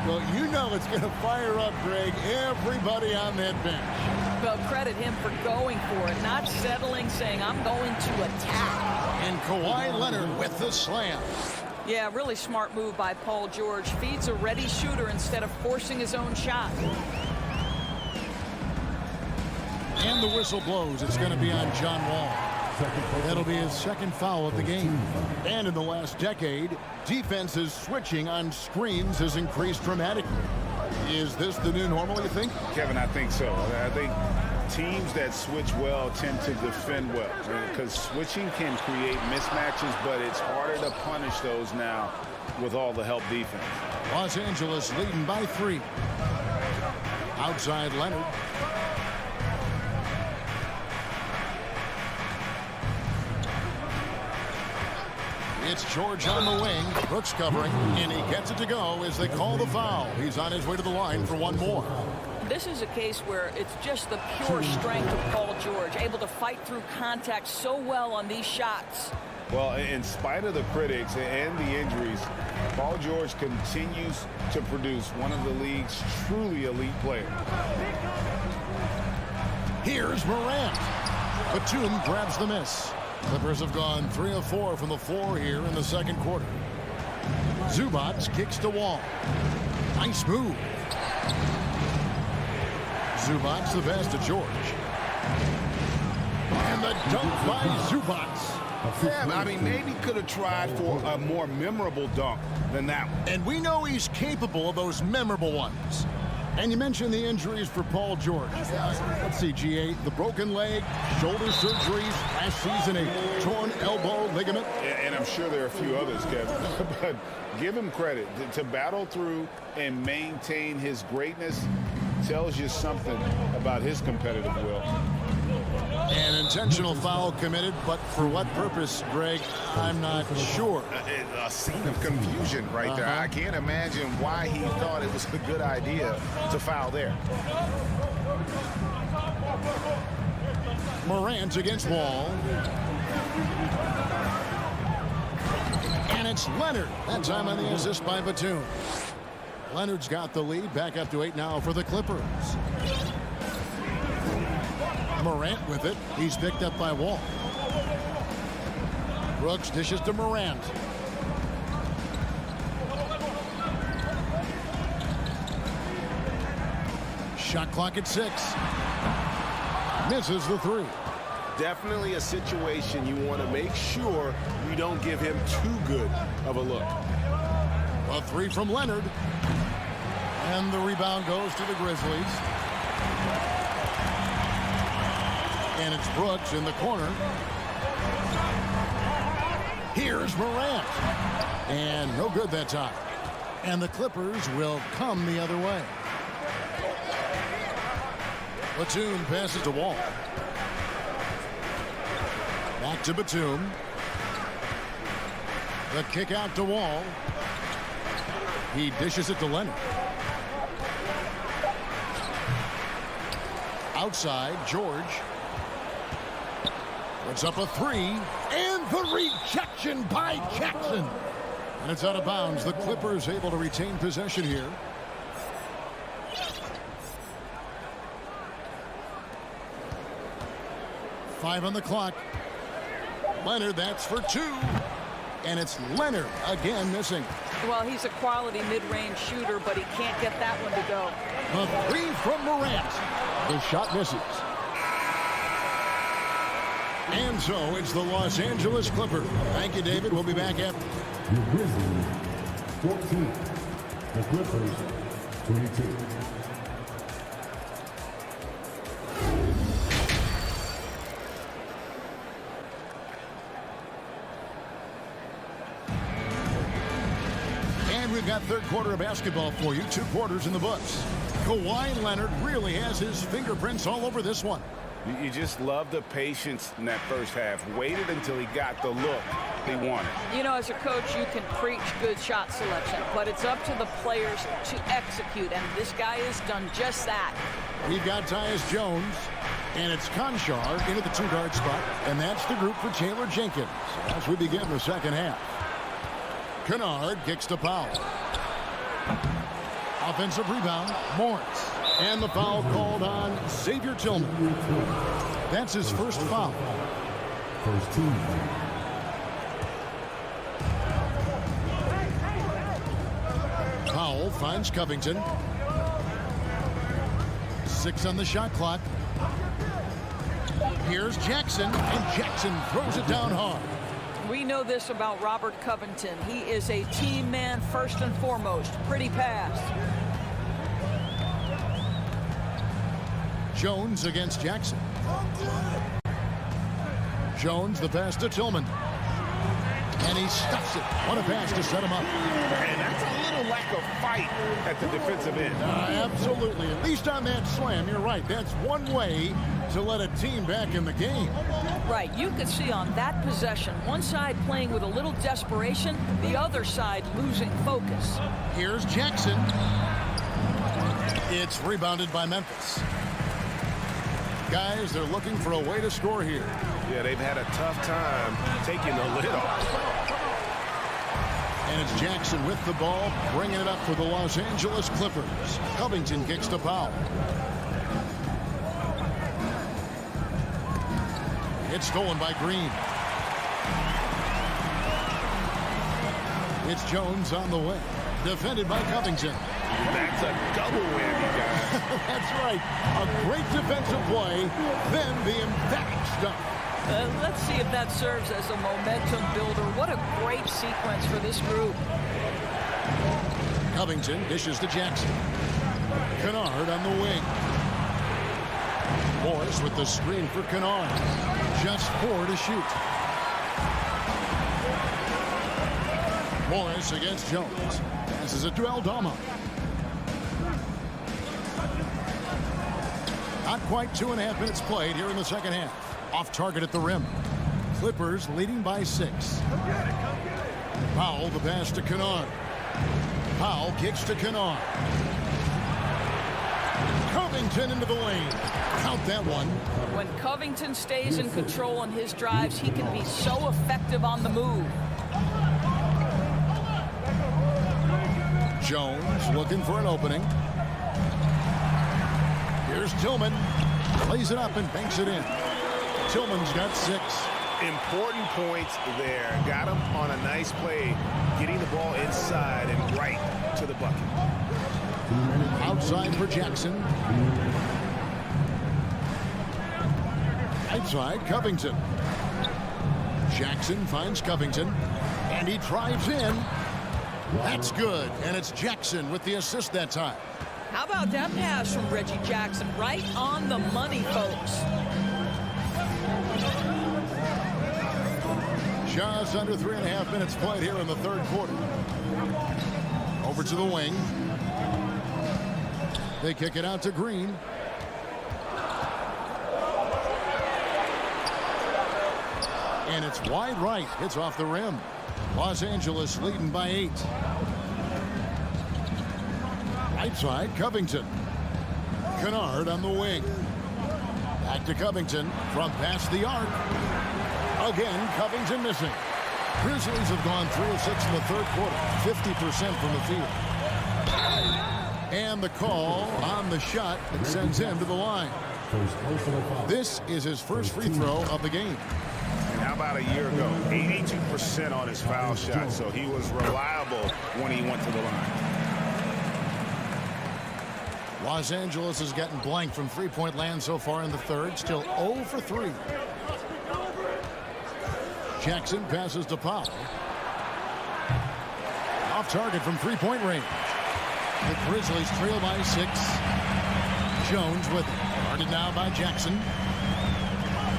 Well, you know it's going to fire up, Greg, everybody on that bench. Well, credit him for going for it, not settling, saying, I'm going to attack. And Kawhi Leonard with the slam. Yeah, really smart move by Paul George. Feeds a ready shooter instead of forcing his own shot. And the whistle blows. It's going to be on John Wall. That'll be his second foul of the game. And in the last decade, defenses switching on screens has increased dramatically. Is this the new normal, you think? Kevin, I think so. I think teams that switch well tend to defend well, because switching can create mismatches, but it's harder to punish those now with all the help defense. Los Angeles leading by 3. Outside Leonard. It's George on the wing. Brooks covering, and he gets it to go as they call the foul. He's on his way to the line for one more. This is a case where it's just the pure strength of Paul George, able to fight through contact so well on these shots. Well, in spite of the critics and the injuries, Paul George continues to produce one of the league's truly elite players. Here's Morant. Batum grabs the miss. Clippers have gone 3 of 4 from the floor here in the second quarter. Zubac kicks to Wall. Nice move. Zubac the pass to George. And the dunk by Zubac. Yeah, I mean, maybe could have tried for a more memorable dunk than that one. And we know he's capable of those memorable ones. And you mentioned the injuries for Paul George. Let's see, G8, the broken leg, shoulder surgeries, last season a torn elbow ligament. And I'm sure there are a few others, Kevin. But give him credit. To battle through and maintain his greatness tells you something about his competitive will. An intentional foul committed, but for what purpose, Greg, I'm not sure. A scene of confusion right there. I can't imagine why he thought it was a good idea to foul there. Morant against Wall. And it's Leonard. That time on the assist by Batum. Leonard's got the lead. Back up to 8 now for the Clippers. Morant with it. He's picked up by Wall. Brooks dishes to Morant. Shot clock at 6. Misses the 3. Definitely a situation you want to make sure you don't give him too good of a look. A 3 from Leonard. And the rebound goes to the Grizzlies. And it's Brooks in the corner. Here's Morant. And no good that time. And the Clippers will come the other way. Batum passes to Wall. Back to Batum. The kick out to Wall. He dishes it to Leonard. Outside, George. Puts up a 3, and The rejection by Jackson. And it's out of bounds. The Clippers able to retain possession here. Five on the clock. Leonard, that's for two. And it's Leonard again missing. Well, he's a quality mid-range shooter, but he can't get that one to go. The three from Morant. The shot misses. And so it's the Los Angeles Clippers. Thank you, David. We'll be back after. The Grizzlies, 14. The Clippers, 22. And we've got third quarter of basketball for you. 2 quarters in the books. Kawhi Leonard really has his fingerprints all over this one. You just love the patience in that first half. Waited until he got the look he wanted. You know, as a coach, you can preach good shot selection, but it's up to the players to execute, and this guy has done just that. We've got Tyus Jones, and it's Conchar into the 2-guard spot, and that's the group for Taylor Jenkins as we begin the second half. Kennard kicks to Powell. Offensive rebound, Morris. And the foul called on Xavier Tillman. That's his first foul. First team. Powell finds Covington. 6 on the shot clock. Here's Jackson, and Jackson throws it down hard. We know this about Robert Covington. He is a team man first and foremost. Pretty pass. Jones against Jackson. Jones, the pass to Tillman. And he stuffs it. What a pass to set him up. And that's a little lack of fight at the defensive end. Absolutely. At least on that slam, you're right. That's one way to let a team back in the game. Right. You could see on that possession, one side playing with a little desperation, the other side losing focus. Here's Jackson. It's rebounded by Memphis. Guys, they're looking for a way to score here. Yeah, they've had a tough time taking the lid off. And it's Jackson with the ball, bringing it up for the Los Angeles Clippers. Covington kicks to Powell. It's stolen by Green. It's Jones on the way. Defended by Covington. That's a double whammy, guys. That's right. A great defensive play, then the emphatic stuff. Let's see if that serves as a momentum builder. What a great sequence for this group. Covington dishes to Jackson. Kennard on the wing. Morris with the screen for Kennard. Just 4 to shoot. Morris against Jones. This is a duel Dama. Not quite 2.5 minutes played here in the second half. Off target at the rim. Clippers leading by 6. Powell the pass to Kennard. Powell kicks to Kennard. Covington into the lane. Count that one. When Covington stays in control on his drives, he can be so effective on the move. Jones looking for an opening. Here's Tillman. Plays it up and banks it in. Tillman's got 6. Important points there. Got him on a nice play, getting the ball inside and right to the bucket. Outside for Jackson. Outside, Covington. Jackson finds Covington, and he drives in. That's good, and it's Jackson with the assist that time. How about that pass from Reggie Jackson? Right on the money, folks. Just under 3.5 minutes played here in the third quarter. Over to the wing. They kick it out to Green. And it's wide right. It's off the rim. Los Angeles leading by 8. Right side, Covington. Kennard on the wing. Back to Covington from past the arc. Again, Covington missing. Grizzlies have gone 3 of 6 in the third quarter, 50% from the field. And the call on the shot that sends him to the line. This is his first free throw of the game. And how about a year ago? 82% on his foul shot, so he was reliable when he went to the line. Los Angeles has gotten blank from three-point land so far in the third, still 0 for 3. Jackson passes to Powell. Off target from three-point range. The Grizzlies trail by 6. Jones with it. Guarded now by Jackson.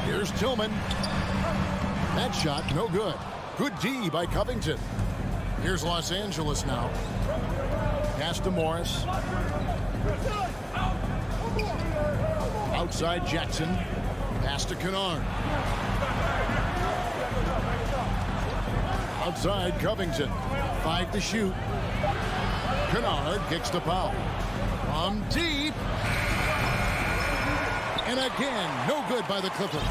Here's Tillman. That shot, no good. Good D by Covington. Here's Los Angeles now. Pass to Morris. Outside Jackson. Pass to Kennard. Outside Covington. 5 to shoot. Kennard kicks to Powell. From deep. And again, no good by the Clippers.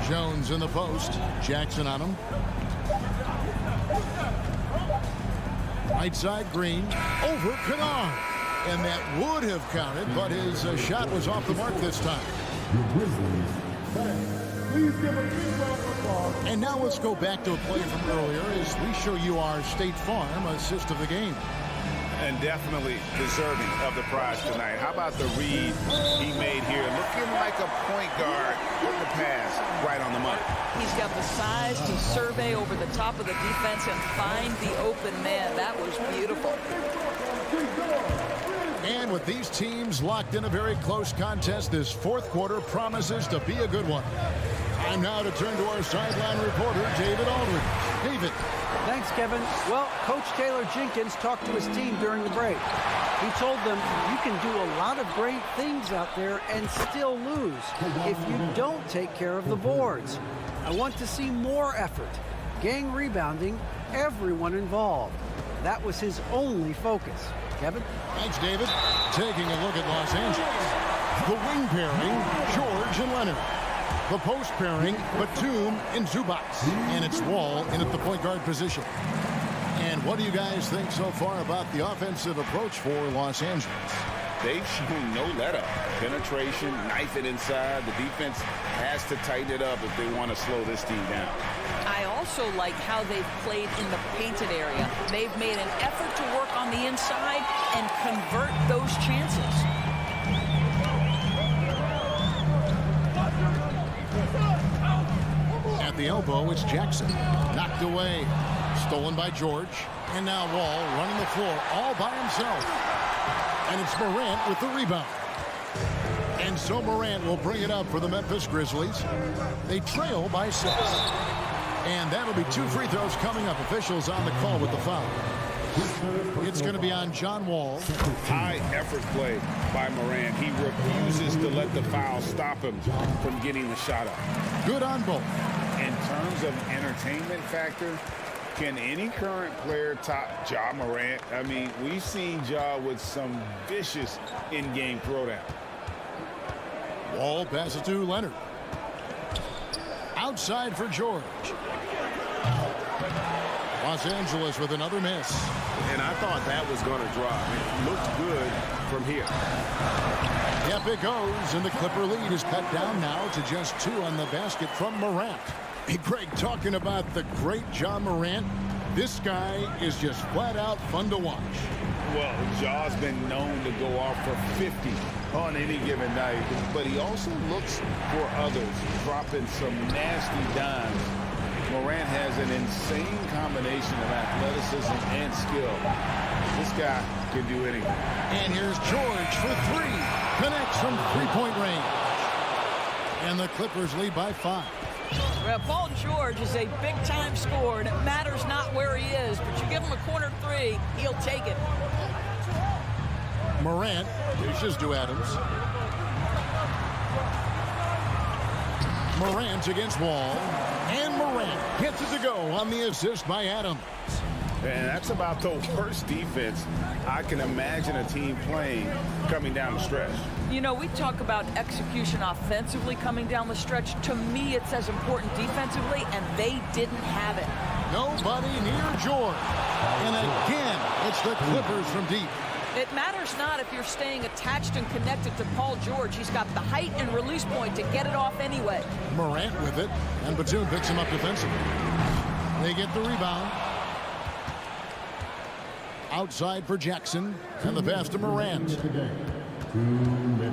Jones in the post. Jackson on him. Right side Green. Over Kennard. And that would have counted, but his shot was off the mark this time. And now let's go back to a play from earlier as we show you our State Farm assist of the game. And definitely deserving of the prize tonight. How about the read he made here? Looking like a point guard with the pass right on the money. He's got the size to survey over the top of the defense and find the open man. That was beautiful. And with these teams locked in a very close contest, this fourth quarter promises to be a good one. Time now to turn to our sideline reporter, David Aldridge. David. Thanks, Kevin. Well, Coach Taylor Jenkins talked to his team during the break. He told them you can do a lot of great things out there and still lose if you don't take care of the boards. I want to see more effort, gang rebounding, everyone involved. That was his only focus. Kevin? Thanks, David. Taking a look at Los Angeles. The wing pairing, George and Leonard. The post pairing, Batum and Zubac. And it's Wall in at the point guard position. And what do you guys think so far about the offensive approach for Los Angeles? They've shown no let-up. Penetration, knife it inside. The defense has to tighten it up if they want to slow this team down. I also like how they've played in the painted area. They've made an effort to work on the inside and convert those chances. At the elbow, it's Jackson. Knocked away. Stolen by George. And now Wall running the floor all by himself. And it's Morant with the rebound. And so Morant will bring it up for the Memphis Grizzlies. They trail by 6. And that'll be 2 free throws coming up. Officials on the call with the foul. It's going to be on John Wall. High effort play by Morant. He refuses to let the foul stop him from getting the shot up. Good on both. In terms of entertainment factor, can any current player top Ja Morant? I mean, we've seen Ja with some vicious in-game throwdown. Wall passes to Leonard. Outside for George. Los Angeles with another miss. And I thought that was going to drop. It looked good from here. Yep, it goes. And the Clipper lead is cut down now to just 2 on the basket from Morant. Hey, Greg, talking about the great Ja Morant, this guy is just flat out fun to watch. Well, Ja's been known to go off for 50 on any given night, but he also looks for others, dropping some nasty dimes. Morant has an insane combination of athleticism and skill. This guy can do anything. And here's George for 3. Connects from three-point range. And the Clippers lead by 5. Well, Paul George is a big-time scorer, and it matters not where he is, but you give him a corner 3, he'll take it. Morant dishes to Adams. Morant against Wall. And Morant gets it to go on the assist by Adams. And that's about the worst defense I can imagine a team playing coming down the stretch. You know, we talk about execution offensively coming down the stretch. To me, it's as important defensively, and they didn't have it. Nobody near George. And again, it's the Clippers from deep. It matters not if you're staying attached and connected to Paul George. He's got the height and release point to get it off anyway. Morant with it, and Batum picks him up defensively. They get the rebound. Outside for Jackson, and the pass to Morant.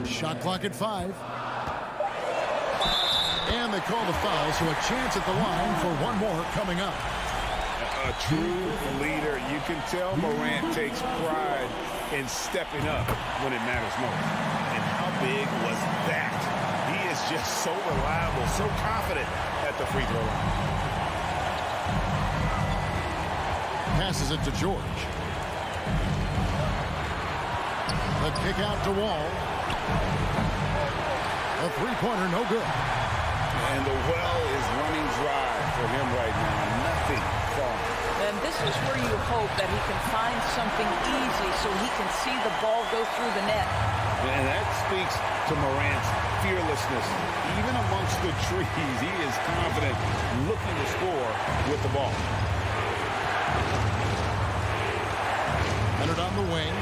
Shot clock at 5. And they call the foul, so a chance at the line for one more coming up. A true leader. You can tell Morant takes pride in stepping up when it matters most. And how big was that? He is just so reliable, so confident at the free throw line. Passes it to George. The kick out to Wall. A three-pointer, no good. And the well is running dry for him right now. Nothing falling. And this is where you hope that he can find something easy so he can see the ball go through the net. And that speaks to Morant's fearlessness. Even amongst the trees, he is confident, looking to score with the ball. Leonard on the wing.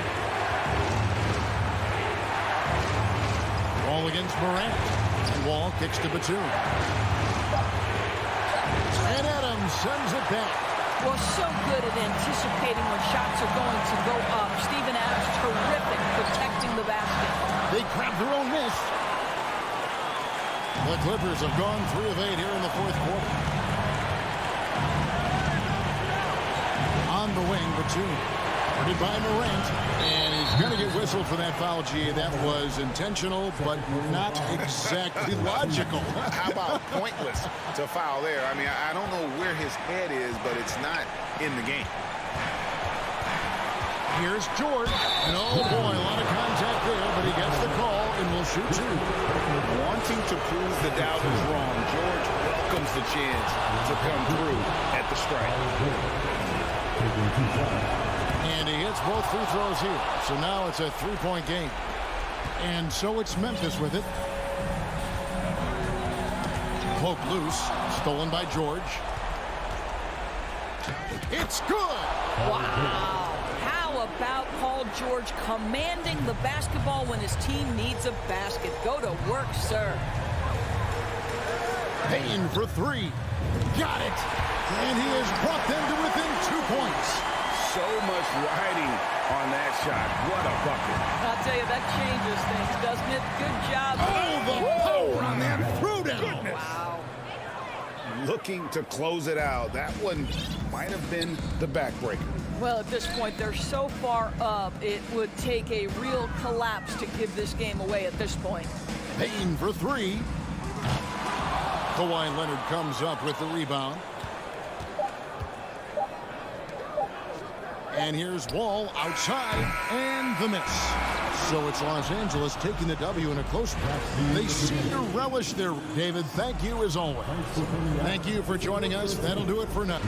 Wall against Morant. And Wall kicks to Batum. And Adams sends it back. Well, so good at anticipating when shots are going to go up. Steven Adams, terrific protecting the basket. They grab their own miss. The Clippers have gone 3 of 8 here in the fourth quarter. On the wing, Batum. Guarded by Morant. And he's going to get whistled for that foul, G. That was intentional, but not exactly logical. How about pointless to foul there? I mean, I don't know where his head is, but it's not in the game. Here's George. And oh boy, a lot of contact there, but he gets the call and will shoot 2. Wanting to prove the doubters wrong, George welcomes the chance to come through at the strike. And he hits both free throws here. So now it's a 3-point game. And so it's Memphis with it. Cloak loose. Stolen by George. It's good! Wow! How about Paul George commanding the basketball when his team needs a basket? Go to work, sir. Payne for 3. Got it! And he has brought them to within 2 points. So much riding on that shot. What a bucket. I'll tell you, that changes things, doesn't it? Good job. Oh, the power on that throwdown. Wow. Looking to close it out. That one might have been the backbreaker. Well, at this point, they're so far up, it would take a real collapse to give this game away at this point. Payne for 3. Kawhi Leonard comes up with the rebound. And here's Wall outside, and the miss. So it's Los Angeles taking the W in a close one. They seem to relish their... David, thank you as always. Thank you for joining us. That'll do it for now.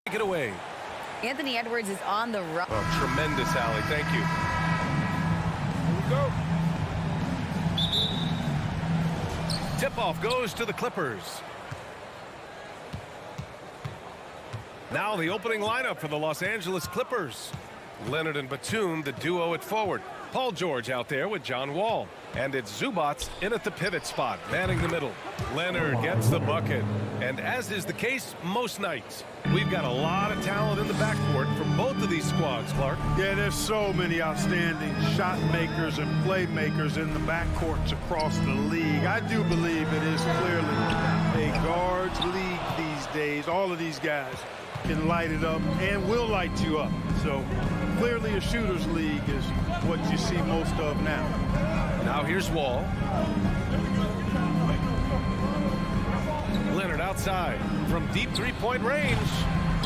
Take it away. Anthony Edwards is on the run. Oh, tremendous, Allie. Thank you. Here we go. Tip-off goes to the Clippers. Now the opening lineup for the Los Angeles Clippers. Leonard and Batum, the duo at forward. Paul George out there with John Wall. And it's Zubats in at the pivot spot, manning the middle. Leonard gets the bucket. And as is the case most nights, we've got a lot of talent in the backcourt for both of these squads, Clark. Yeah, there's so many outstanding shot makers and playmakers in the backcourts across the league. I do believe it is clearly a guards league these days. All of these guys can light it up and will light you up. So clearly a shooter's league is what you see most of now. Now here's Wall. Leonard outside from deep three-point range.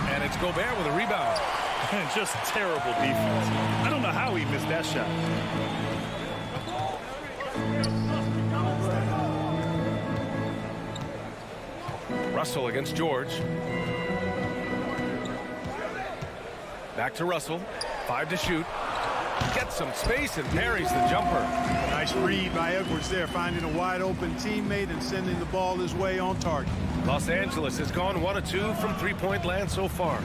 And it's Gobert with a rebound. Just terrible defense. I don't know how he missed that shot. Russell against George. Back to Russell. 5 to shoot. Gets some space and parries the jumper. Nice read by Edwards there, finding a wide open teammate and sending the ball his way on target. Los Angeles has gone 1 of 2 from three-point land so far.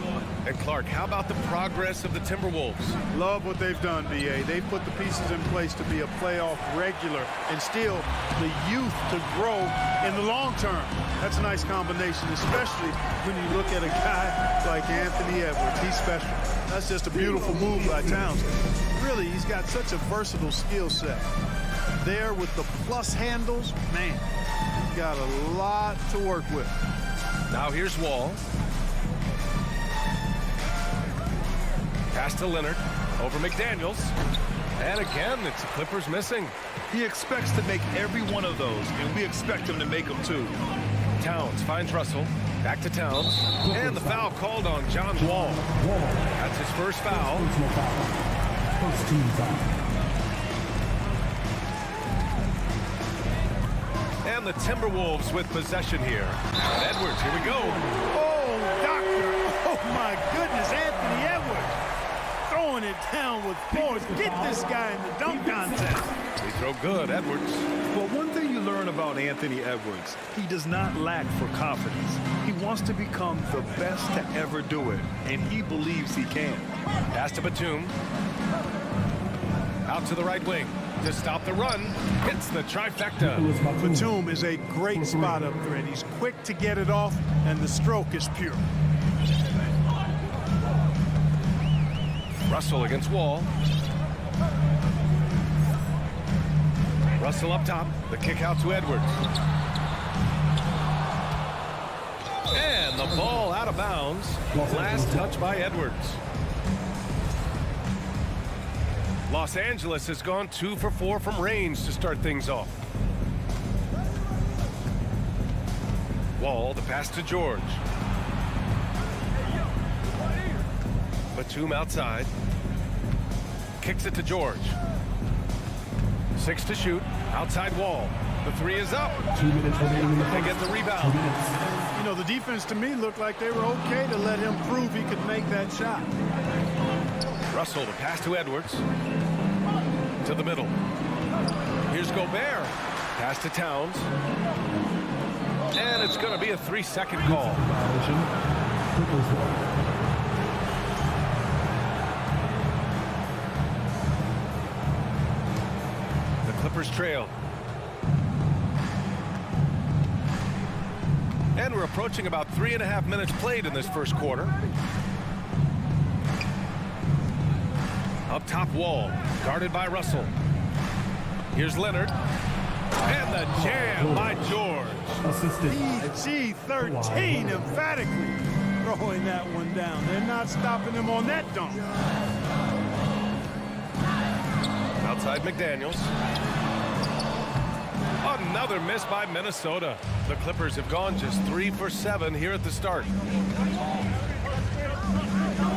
And Clark, how about the progress of the Timberwolves? Love what they've done, B.A. They've put the pieces in place to be a playoff regular and still the youth to grow in the long term. That's a nice combination, especially when you look at a guy like Anthony Edwards. He's special. That's just a beautiful move by Townsend. Really, he's got such a versatile skill set. There with the plus handles, man, he's got a lot to work with. Now here's Wall. Pass to Leonard over McDaniels. And again, it's the Clippers missing. He expects to make every one of those, and we expect him to make them too. Towns finds Russell. Back to Towns. And the foul called on John Wall. That's his first foul. First team foul. And the Timberwolves with possession here. And Edwards, here we go. Oh, doctor. Oh, my goodness, Anthony Edwards. Throwing it down with force. Get this guy in the dunk contest. They throw good, Edwards. Well, one thing you learn about Anthony Edwards, he does not lack for confidence. He wants to become the best to ever do it, and he believes he can. Pass to Batum. Out to the right wing. To stop the run, hits the trifecta. Batum is a great spot up there, and he's quick to get it off, and the stroke is pure. Russell against Wall. Russell up top. The kick out to Edwards. And the ball out of bounds. Last touch by Edwards. Los Angeles has gone 2 for 4 from range to start things off. Wall, the pass to George. Batum outside. Kicks it to George. 6 to shoot. Outside wall. The 3 is up. 2 minutes remaining. They get the rebound. You know, the defense to me looked like they were okay to let him prove he could make that shot. Russell, the pass to Edwards. To the middle. Here's Gobert. Pass to Towns. And it's going to be a 3-second call. The Clippers trail. And we're approaching about 3.5 minutes played in this first quarter. Up top wall, guarded by Russell. Here's Leonard. And the jam by George. PG-13 emphatically throwing that one down. They're not stopping him on that dunk. Outside McDaniels. Another miss by Minnesota. The Clippers have gone just 3 for 7 here at the start.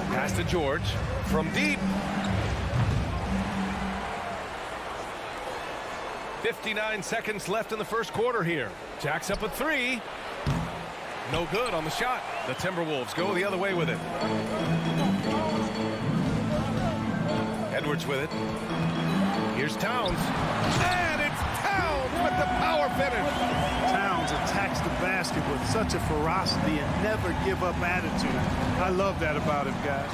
Pass to George from deep. 59 seconds left in the first quarter here. Jack's up a 3. No good on the shot. The Timberwolves go the other way with it. Edwards with it. Here's Towns. And it's Towns with the power finish. Towns attacks the basket with such a ferocity and never give up attitude. I love that about him, guys.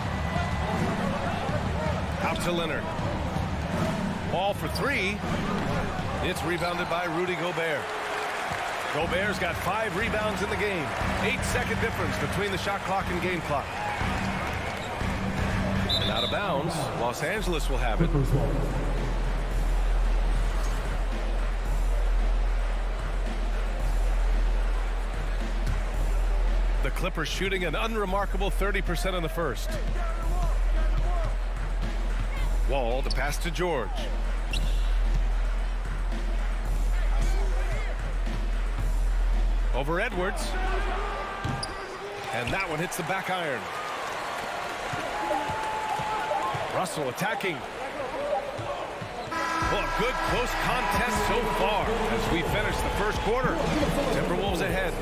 Out to Leonard. Ball for 3. It's rebounded by Rudy Gobert. Gobert's got 5 rebounds in the game. 8-second difference between the shot clock and game clock. And out of bounds, Los Angeles will have it. The Clippers shooting an unremarkable 30% in the first. Wall, the pass to George. Over Edwards. And that one hits the back iron. Russell attacking. Well, a good close contest so far as we finish the first quarter. Timberwolves ahead.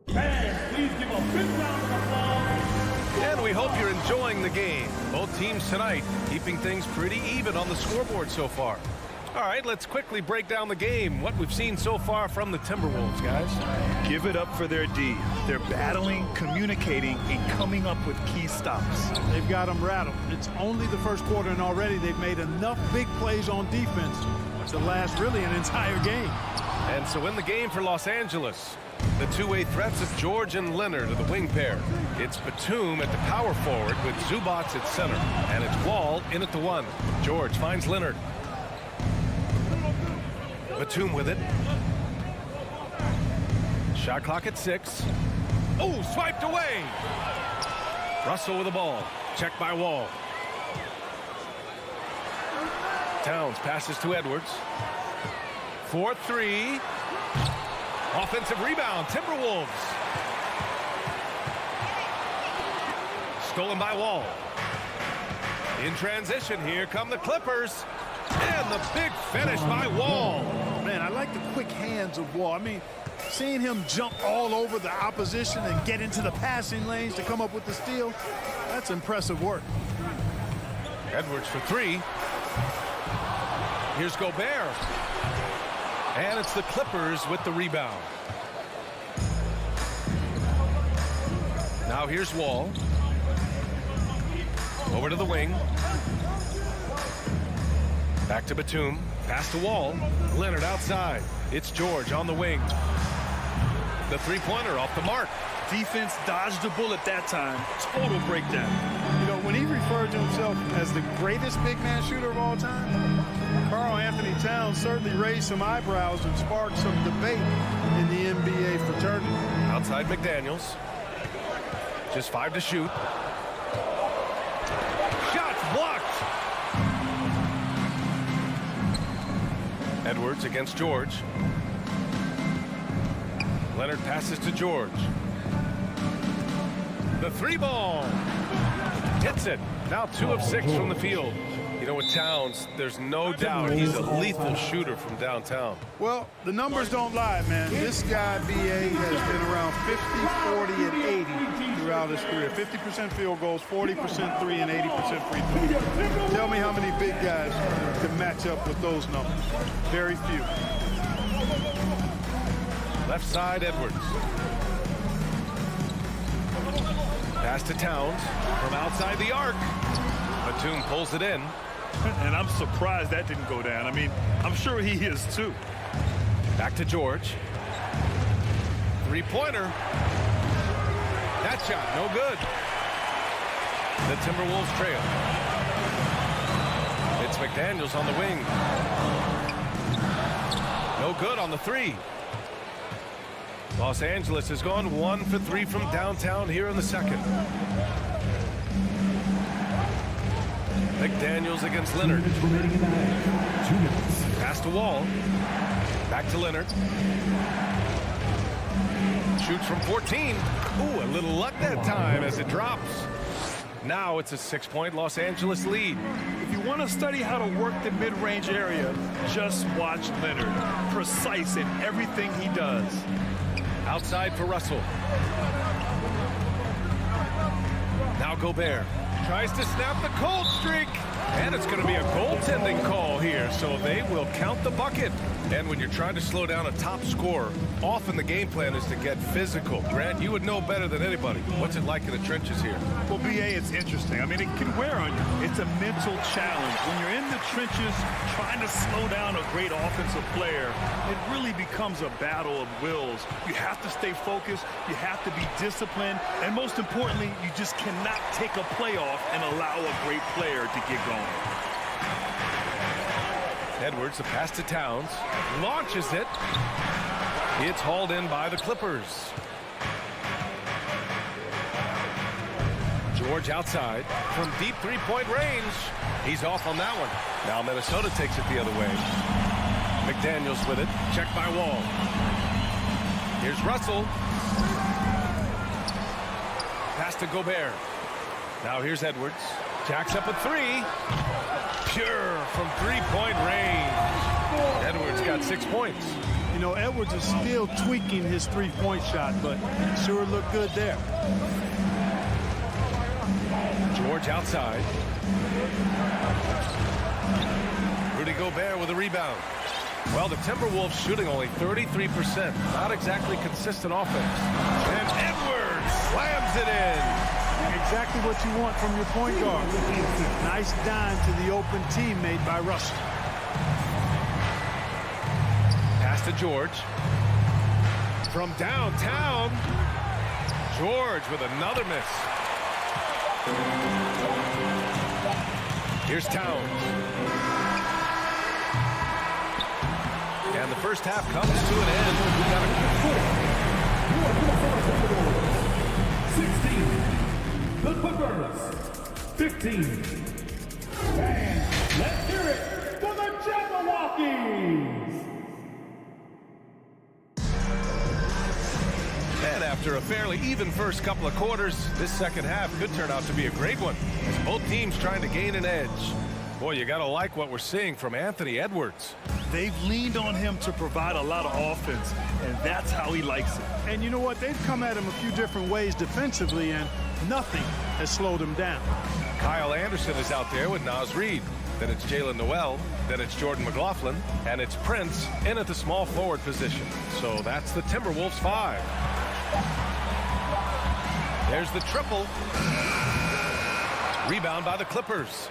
Fans, please give a big round of applause. And we hope you're enjoying the game. Both teams tonight keeping things pretty even on the scoreboard so far. All right, let's quickly break down the game. What we've seen so far from the Timberwolves, guys. Give it up for their D. They're battling, communicating, and coming up with key stops. They've got them rattled. It's only the first quarter, and already they've made enough big plays on defense to last really an entire game. And so in the game for Los Angeles, the two-way threats of George and Leonard are the wing pair. It's Batum at the power forward with Zubac at center. And it's Wall in at the 1. George finds Leonard. Batum with it. Shot clock at 6. Oh, swiped away. Russell with the ball. Checked by Wall. Towns passes to Edwards. 4-3. Offensive rebound. Timberwolves. Stolen by Wall. In transition, here come the Clippers. And the big finish by Wall. Man, I like the quick hands of Wall. I mean, seeing him jump all over the opposition and get into the passing lanes to come up with the steal, that's impressive work. Edwards for 3. Here's Gobert. And it's the Clippers with the rebound. Now here's Wall. Over to the wing. Back to Batum. Pass to Wall. Leonard outside. It's George on the wing. The three-pointer off the mark. Defense dodged a bullet that time. Total breakdown. You know, when he referred to himself as the greatest big man shooter of all time, Karl Anthony Towns certainly raised some eyebrows and sparked some debate in the NBA fraternity. Outside McDaniels. Just 5 to shoot. Shots blocked. Edwards against George. Leonard passes to George. The 3 ball. Hits it. Now 2 of 6 from the field. He You know, with Towns, there's no doubt he's a lethal shooter from downtown. Well, the numbers don't lie, man. This guy, B.A., has been around 50, 40, and 80 throughout his career. 50% field goals, 40% three, and 80% free throws. Tell me how many big guys can match up with those numbers. Very few. Left side, Edwards. Pass to Towns from outside the arc. Batum pulls it in. And I'm surprised that didn't go down. I mean, I'm sure he is too. Back to George. Three-pointer. That shot, no good. The Timberwolves trail. It's McDaniels on the wing. No good on the three. Los Angeles has gone 1 for 3 from downtown here in the second. McDaniels against Leonard. Pass to Wall. Back to Leonard. Shoots from 14. Ooh, a little luck that time as it drops. Now it's a 6-point Los Angeles lead. If you want to study how to work the mid-range area, just watch Leonard. Precise in everything he does. Outside for Russell. Now Gobert. Tries to snap the cold streak. And it's going to be a goaltending call here, so they will count the bucket. And when you're trying to slow down a top scorer, often the game plan is to get physical. Grant, you would know better than anybody. What's it like in the trenches here? Well, B.A., it's interesting. I mean, it can wear on you. It's a mental challenge. When you're in the trenches trying to slow down a great offensive player, it really becomes a battle of wills. You have to stay focused. You have to be disciplined. And most importantly, you just cannot take a play off and allow a great player to get going. Edwards, the pass to Towns. Launches it. It's hauled in by the Clippers. George outside from deep three-point range. He's off on that one. Now Minnesota takes it the other way. McDaniels with it. Checked by Wall. Here's Russell. Pass to Gobert. Now here's Edwards. Jacks up a three. Pure from three-point range. Edwards got 6 points. You know, Edwards is still tweaking his three-point shot, but sure looked good there. George outside. Rudy Gobert with a rebound. Well, the Timberwolves shooting only 33%. Not exactly consistent offense. And Edwards slams it in. Exactly what you want from your point guard. Nice dime to the open teammate by Russell. Pass to George. From downtown. George with another miss. Here's Towns. And the first half comes to an end. We got a 16. The Clippers. 15. And let's hear it for the Jabberwockies. And after a fairly even first couple of quarters, this second half could turn out to be a great one, as both teams trying to gain an edge. Boy, you got to like what we're seeing from Anthony Edwards. They've leaned on him to provide a lot of offense, and that's how he likes it. And you know what? They've come at him a few different ways defensively, and nothing has slowed him down. Kyle Anderson is out there with Naz Reid. Then it's Jalen Noel. Then it's Jordan McLaughlin. And it's Prince in at the small forward position. So that's the Timberwolves 5. There's the triple. Rebound by the Clippers.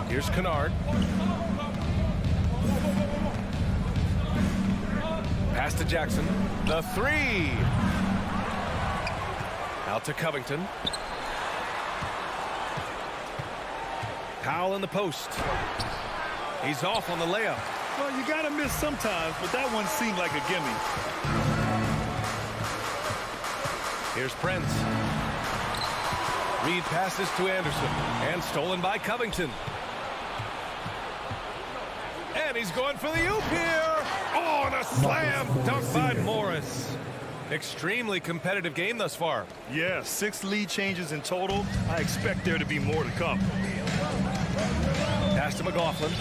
Here's Kennard. Pass to Jackson. The three. Out to Covington. Powell in the post. He's off on the layup. Well, you got to miss sometimes, but that one seemed like a gimme. Here's Prince. Reed passes to Anderson. And stolen by Covington. And he's going for the oop here. Oh, and a slam dunk by Morris. Extremely competitive game thus far. Yeah, 6 lead changes in total. I expect there to be more to come. Pass to McLaughlin.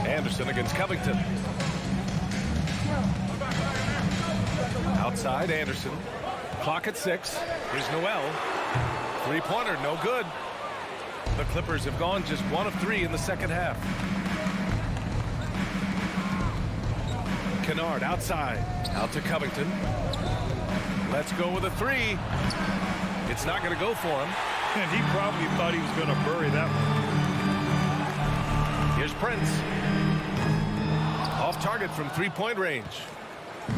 Anderson against Covington. Outside Anderson. Clock at 6. Here's Noel. Three-pointer, no good. The Clippers have gone just 1 of 3 in the second half. Kennard outside. Out to Covington. Let's go with a 3. It's not going to go for him. And he probably thought he was going to bury that one. Here's Prince. Off target from three-point range.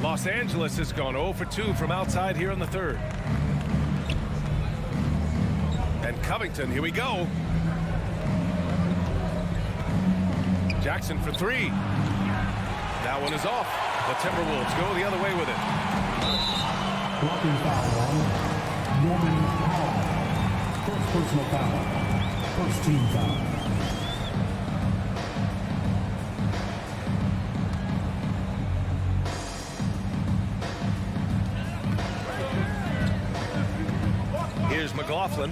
Los Angeles has gone 0 for 2 from outside here in the third. And Covington, here we go. Jackson for 3. That one is off. The Timberwolves go the other way with it. Blocking foul on Norman Powell. First personal foul. First team foul. Here's McLaughlin.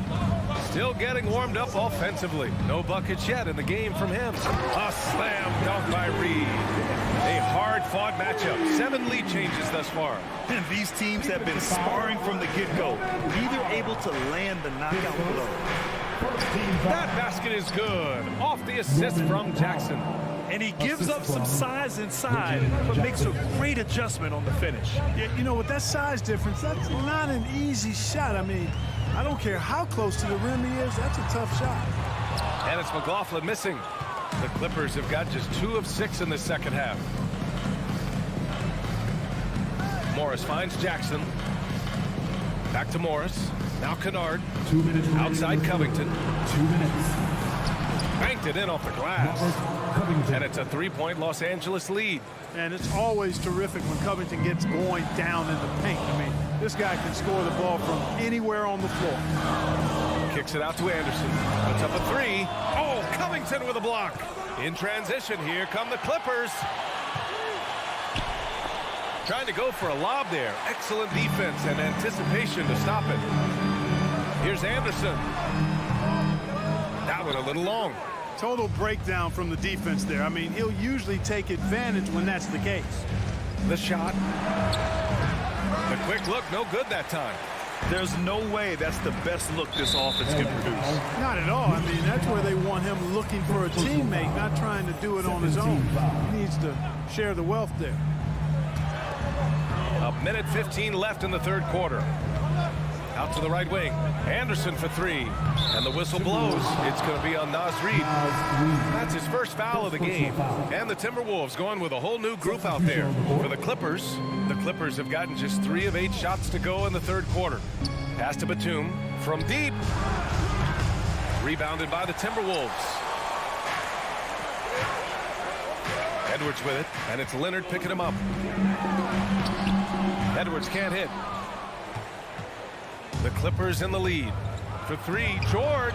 Still getting warmed up offensively. No buckets yet in the game from him. A slam dunk by Reed. A hard-fought matchup. 7 lead changes thus far. And these teams have been sparring from the get-go. Neither able to land the knockout blow. That basket is good. Off the assist from Jackson. And he gives up some size inside, but makes a great adjustment on the finish. Yeah, you know, with that size difference, that's not an easy shot. I mean, I don't care how close to the rim he is, that's a tough shot. And it's McLaughlin missing. The Clippers have got just 2 of 6 in the second half. Morris finds Jackson. Back to Morris. Now Kennard. 2 minutes. Outside Covington. 2 minutes. Banked it in off the glass. And it's a 3-point Los Angeles lead. And it's always terrific when Covington gets going down in the paint. I mean, this guy can score the ball from anywhere on the floor. Kicks it out to Anderson. Puts up a 3. Oh, Covington with a block. In transition, here come the Clippers. Trying to go for a lob there. Excellent defense and anticipation to stop it. Here's Anderson. That one a little long. Total breakdown from the defense there. I mean, he'll usually take advantage when that's the case. The shot. The quick look, no good that time. There's no way that's the best look this offense can produce. Not at all. I mean, that's where they want him looking for a teammate, not trying to do it on his own. He needs to share the wealth there. A minute 15 left in the third quarter. Out to the right wing. Anderson for 3. And the whistle blows. It's going to be on Naz Reid. That's his first foul of the game. And the Timberwolves going with a whole new group out there. For the Clippers have gotten just 3 of 8 shots to go in the third quarter. Pass to Batum from deep. Rebounded by the Timberwolves. Edwards with it, and it's Leonard picking him up. Edwards can't hit. The Clippers in the lead. For 3, George.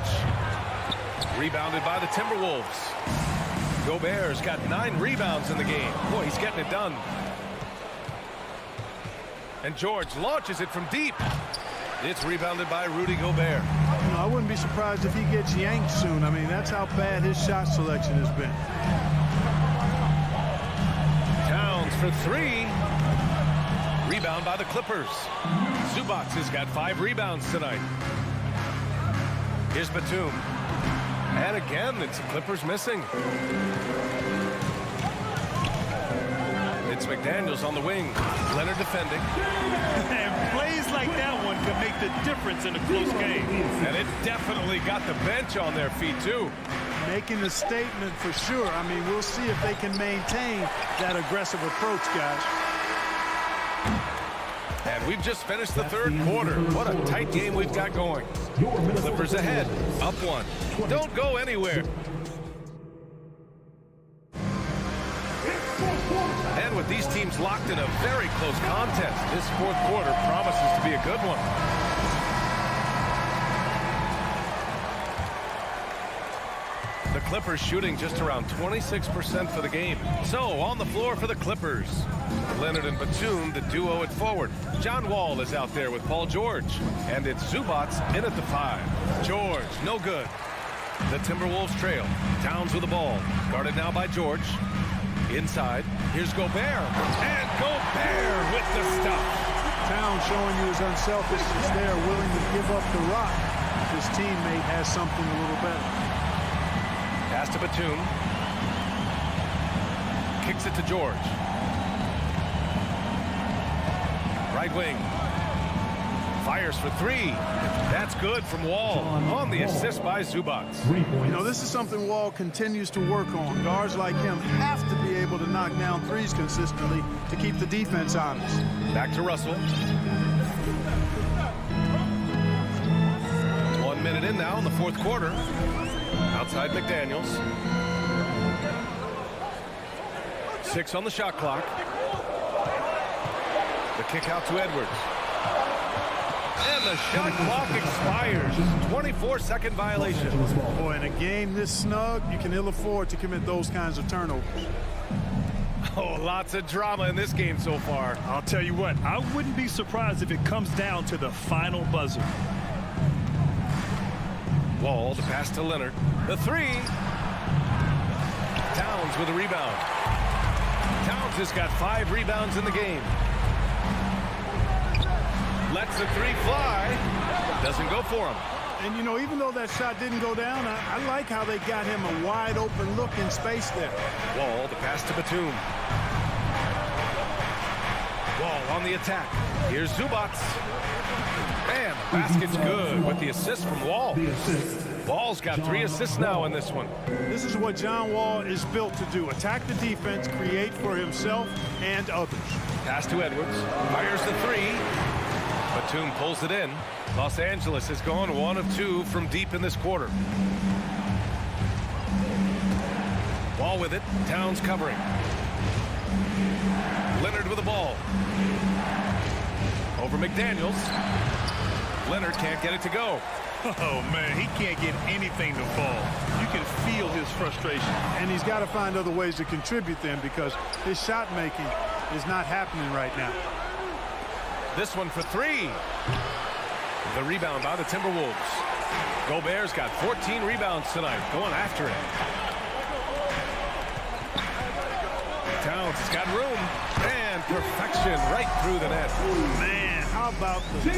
Rebounded by the Timberwolves. Gobert's got 9 rebounds in the game. Boy, he's getting it done. And George launches it from deep. It's rebounded by Rudy Gobert. You know, I wouldn't be surprised if he gets yanked soon. I mean, that's how bad his shot selection has been. Towns for 3. Rebound by the Clippers. Zubac has got 5 rebounds tonight. Here's Batum. And again, it's the Clippers missing. It's McDaniels on the wing. Leonard defending. And plays like that one can make the difference in a close game. And it definitely got the bench on their feet, too. Making a statement for sure. I mean, we'll see if they can maintain that aggressive approach, guys. And we've just finished the third quarter. What a tight game we've got going. Clippers ahead, up 1. Don't go anywhere. And with these teams locked in a very close contest, this fourth quarter promises to be a good one. The Clippers shooting just around 26% for the game. So on the floor for the Clippers. Leonard and Batum, the duo at forward. John Wall is out there with Paul George. And it's Zubats in at the 5. George, no good. The Timberwolves trail. Towns with the ball. Guarded now by George. Inside. Here's Gobert. And Gobert with the stuff. Towns showing you his unselfishness there, willing to give up the rock. His teammate has something a little better. Pass to Batum. Kicks it to George. Right wing. Fires for 3. That's good from Wall. On the assist by Zubats. You know, this is something Wall continues to work on. Guards like him have to be able to knock down threes consistently to keep the defense honest. Back to Russell. 1 minute in now in the fourth quarter. Outside McDaniels. 6 on the shot clock. The kick out to Edwards. And the shot clock expires. 24-second violation. Boy, in a game this snug, you can ill afford to commit those kinds of turnovers. Oh, lots of drama in this game so far. I'll tell you what, I wouldn't be surprised if it comes down to the final buzzer. Wall, the pass to Leonard. The 3. Towns with a rebound. Towns has got 5 rebounds in the game. Lets the 3 fly. Doesn't go for him. And, you know, even though that shot didn't go down, I like how they got him a wide open look in space there. Wall, the pass to Batum. Wall on the attack. Here's Zubats. And the basket's good with the assist from Wall. Wall's got 3 assists now in this one. This is what John Wall is built to do. Attack the defense, create for himself and others. Pass to Edwards. Fires the 3. Batum pulls it in. Los Angeles has gone 1 of 2 from deep in this quarter. Wall with it. Towns covering. Leonard with the ball. Over McDaniels. Leonard can't get it to go. Oh, man, he can't get anything to fall. You can feel his frustration. And he's got to find other ways to contribute them because his shot making is not happening right now. This one for 3. The rebound by the Timberwolves. Gobert's got 14 rebounds tonight, going after it. Towns has got room. And perfection right through the net. Man, how about the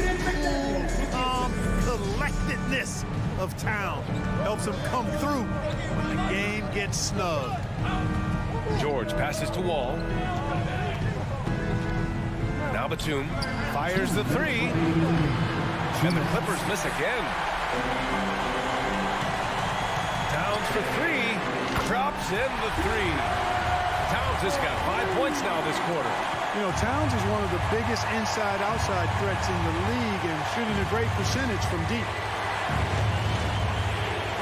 calm collectedness of Towns. Helps him come through when the game gets snug. George passes to Wall. Now Batum fires the 3. And the Clippers miss again. Towns for 3. Drops in the 3. Towns has got 5 points now this quarter. You know, Towns is one of the biggest inside-outside threats in the league and shooting a great percentage from deep.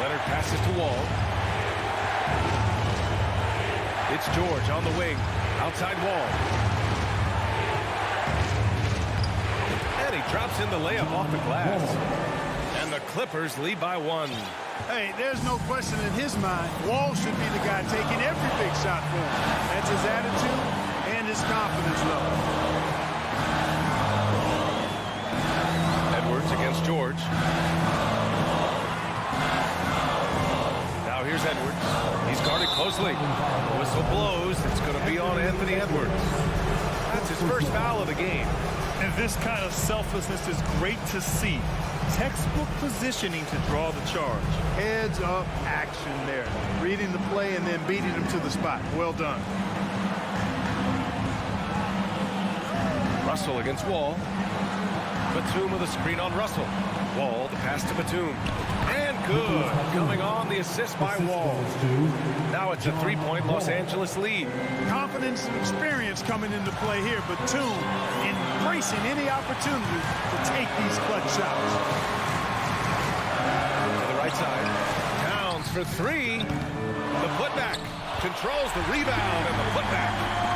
Leonard passes to Wall. It's George on the wing. Outside Wall. And he drops in the layup off the glass. And the Clippers lead by 1. Hey, there's no question in his mind. Wall should be the guy taking every big shot for him. That's his attitude and his confidence level. Edwards against George. Now here's Edwards. He's guarded closely. The whistle blows. It's going to be on Anthony Edwards. That's his first foul of the game. And this kind of selflessness is great to see. Textbook positioning to draw the charge. Heads up action there. Reading the play and then beating him to the spot. Well done. Russell against Wall. Batum with a screen on Russell. Wall, the pass to Batum. And good. Coming on the assist by Wall. Now it's a 3-point Los Angeles lead. Confidence and experience coming into play here. Batum embracing any opportunity to take these clutch shots. To the right side. Towns for 3. The putback. Controls the rebound and the putback.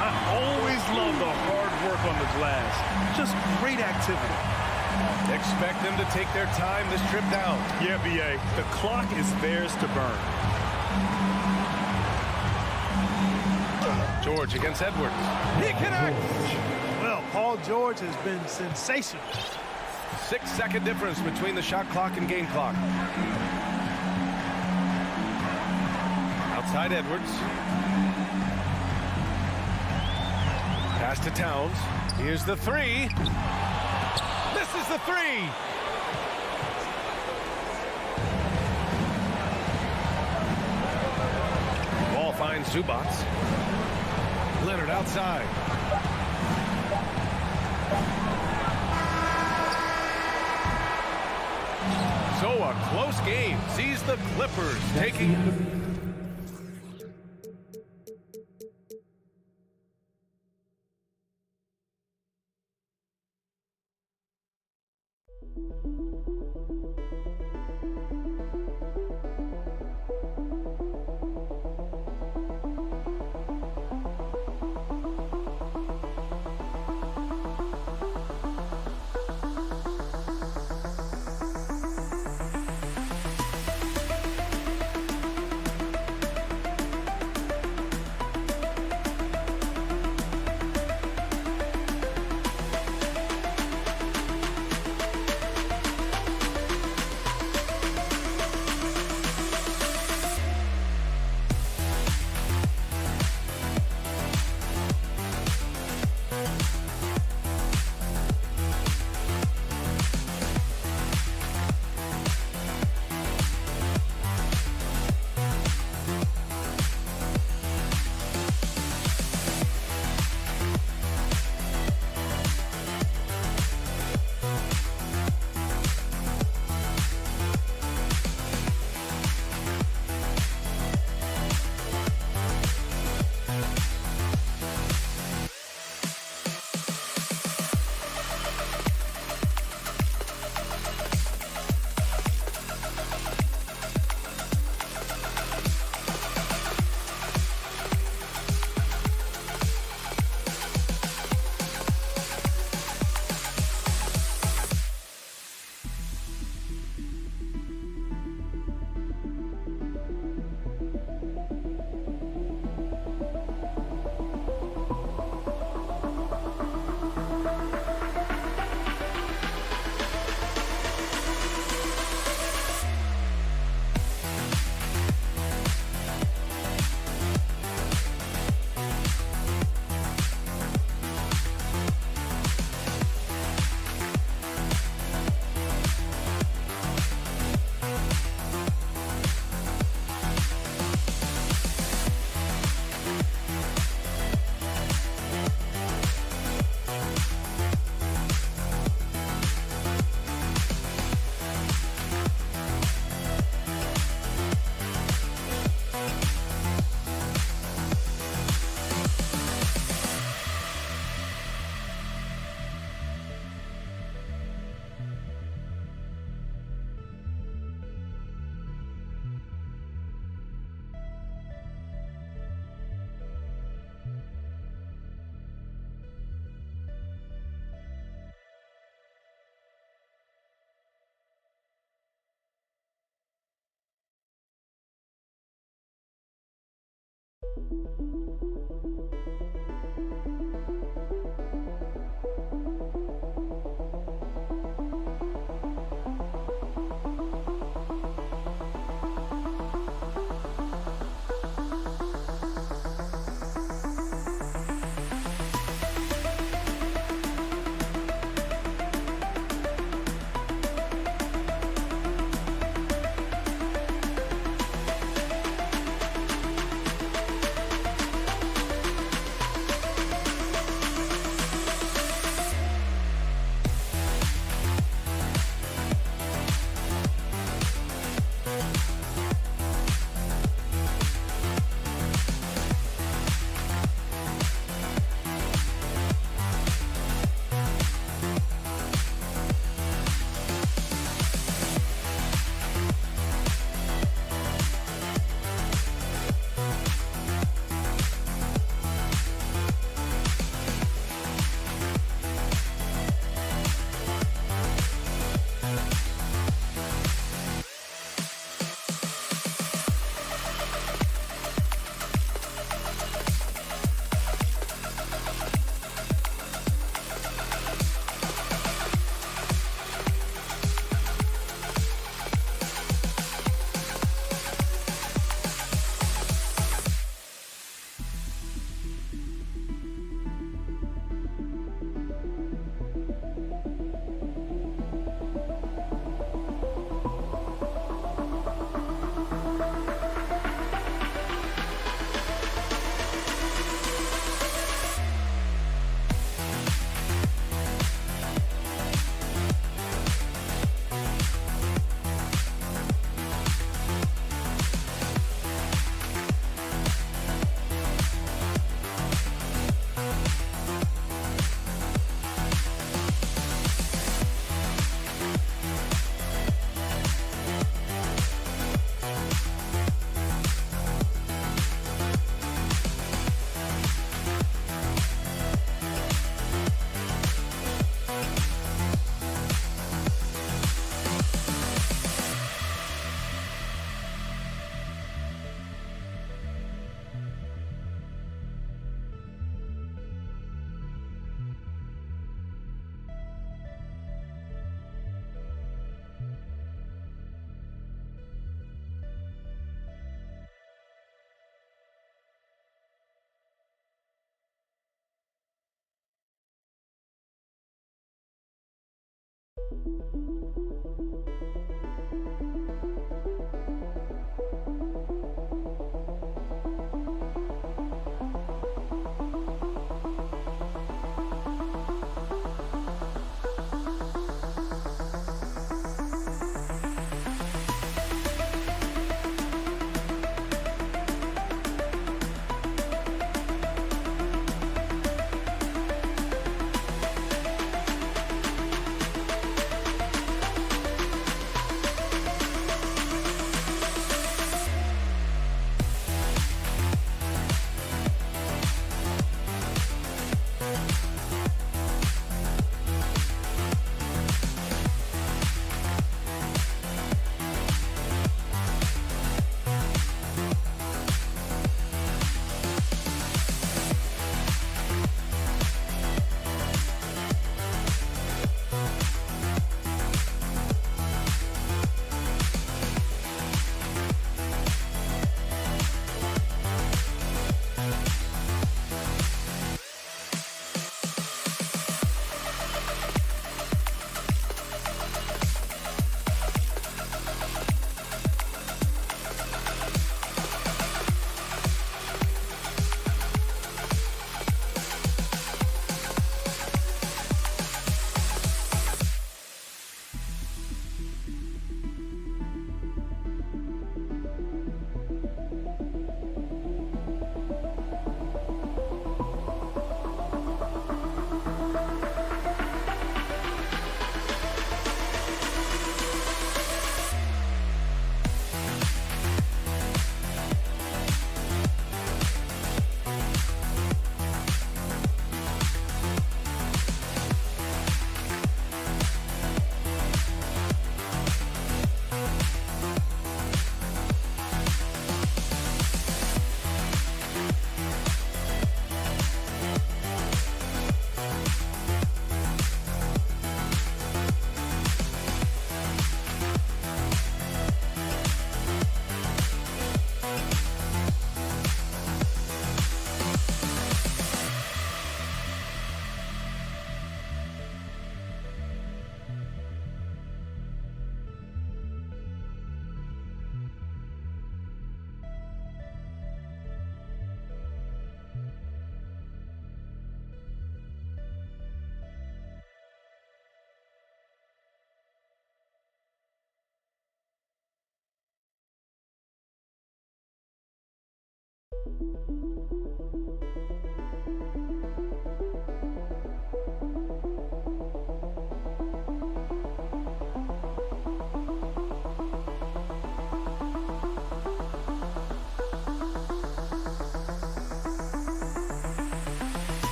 I always love the hard work on the glass. Just great activity. Expect them to take their time this trip down. Yeah, B.A. The clock is theirs to burn. George against Edwards. He connects! Well, Paul George has been sensational. 6-second difference between the shot clock and game clock. Outside Edwards. Pass to Towns. Here's the three. This is the three. Ball finds Zubats. Leonard outside. So a close game sees the Clippers taking...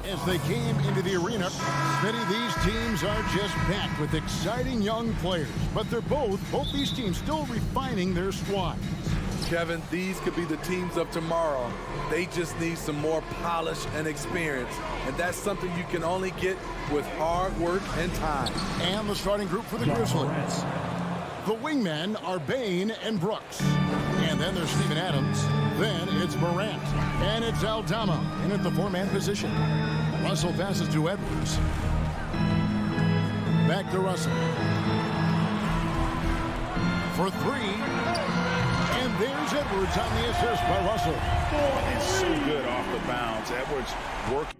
As they came into the arena, Smitty, these teams are just packed with exciting young players. But they're both these teams still refining their squad. Kevin, these could be the teams of tomorrow. They just need some more polish and experience. And that's something you can only get with hard work and time. And the starting group for the Grizzlies. The wingmen are Bain and Brooks. And then there's Steven Adams. Then it's Morant. And it's Aldama in at the four-man position. Russell passes to Edwards. Back to Russell. For three. And there's Edwards on the assist by Russell. Oh, it's so good off the bounce. Edwards working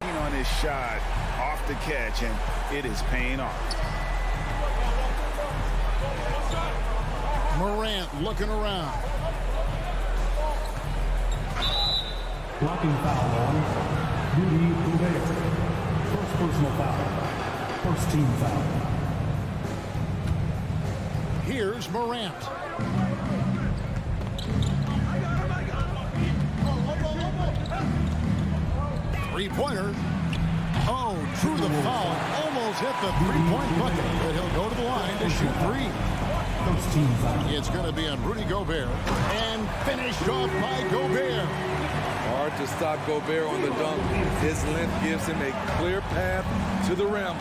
on his shot off the catch, and it is paying off. Morant looking around. Blocking foul on Rudy Gobert. First personal foul. First team foul. Here's Morant. Three-pointer. Oh, drew the foul. Almost hit the three-point bucket. But he'll go to the line to shoot three. First team foul. It's going to be on Rudy Gobert. And finished off by Gobert. Hard to stop Gobert on the dunk. His length gives him a clear path to the rim.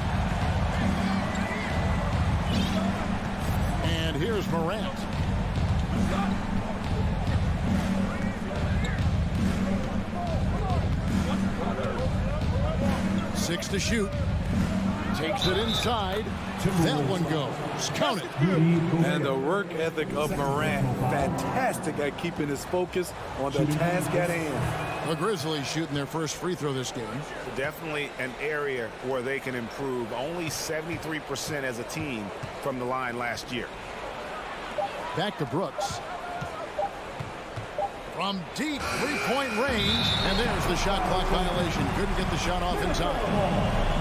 And here's Morant. Six to shoot. Takes it inside. That one goes. Count it. And the work ethic of Morant, fantastic at keeping his focus on the task at hand. The Grizzlies shooting their first free throw this game. Definitely an area where they can improve. Only 73% as a team from the line last year. Back to Brooks. From deep three-point range. And there's the shot clock violation. Couldn't get the shot off in time.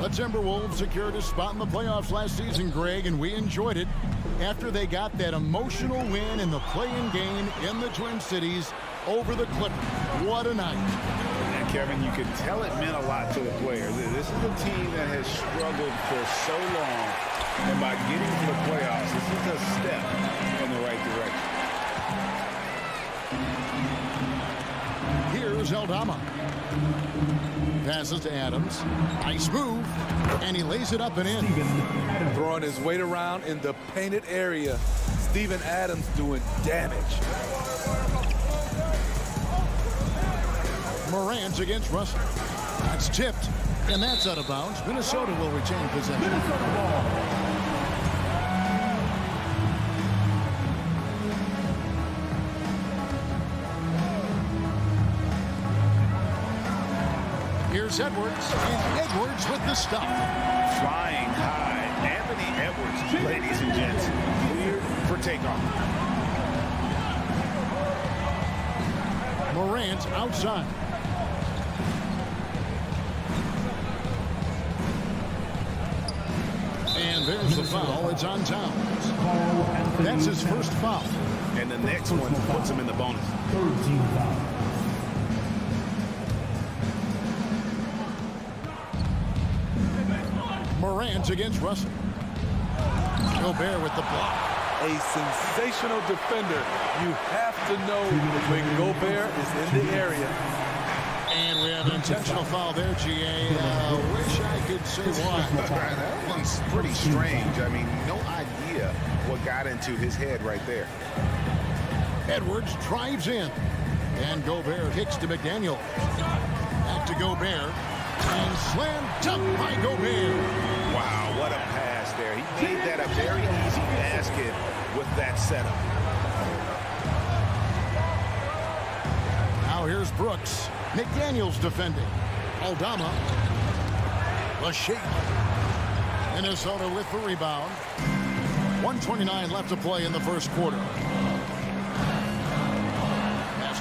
The Timberwolves secured a spot in the playoffs last season, Greg, and we enjoyed it after they got that emotional win in the play-in game in the Twin Cities over the Clippers. What a night. And Kevin, you can tell it meant a lot to the players. This is a team that has struggled for so long, and by getting to the playoffs, this is a step in the right direction. Here's Aldama. Passes to Adams. Nice move. And he lays it up and in. Throwing his weight around in the painted area. Steven Adams doing damage. Morant against Russell. That's tipped. And that's out of bounds. Minnesota will retain possession. Here's Edwards, and Edwards with the stop. Flying high. Anthony Edwards, ladies and gents, cleared for takeoff. Morant outside. And there's the foul. It's on Towns. That's his first foul. And the next one puts him in the bonus. Third team foul. Morant against Russell. Gobert with the block. A sensational defender. You have to know when Gobert is in the area. And we have an intentional foul there, GA. Wish I could say why. That one's pretty strange. I mean, no idea what got into his head right there. Edwards drives in. And Gobert kicks to McDaniel. Back to Gobert. And slam dunk by Gobert. Wow, what a pass there. He made that a very easy basket with that setup. Now here's Brooks. McDaniel's defending. Aldama. Lachey. Minnesota with the rebound. 1:29 left to play in the first quarter.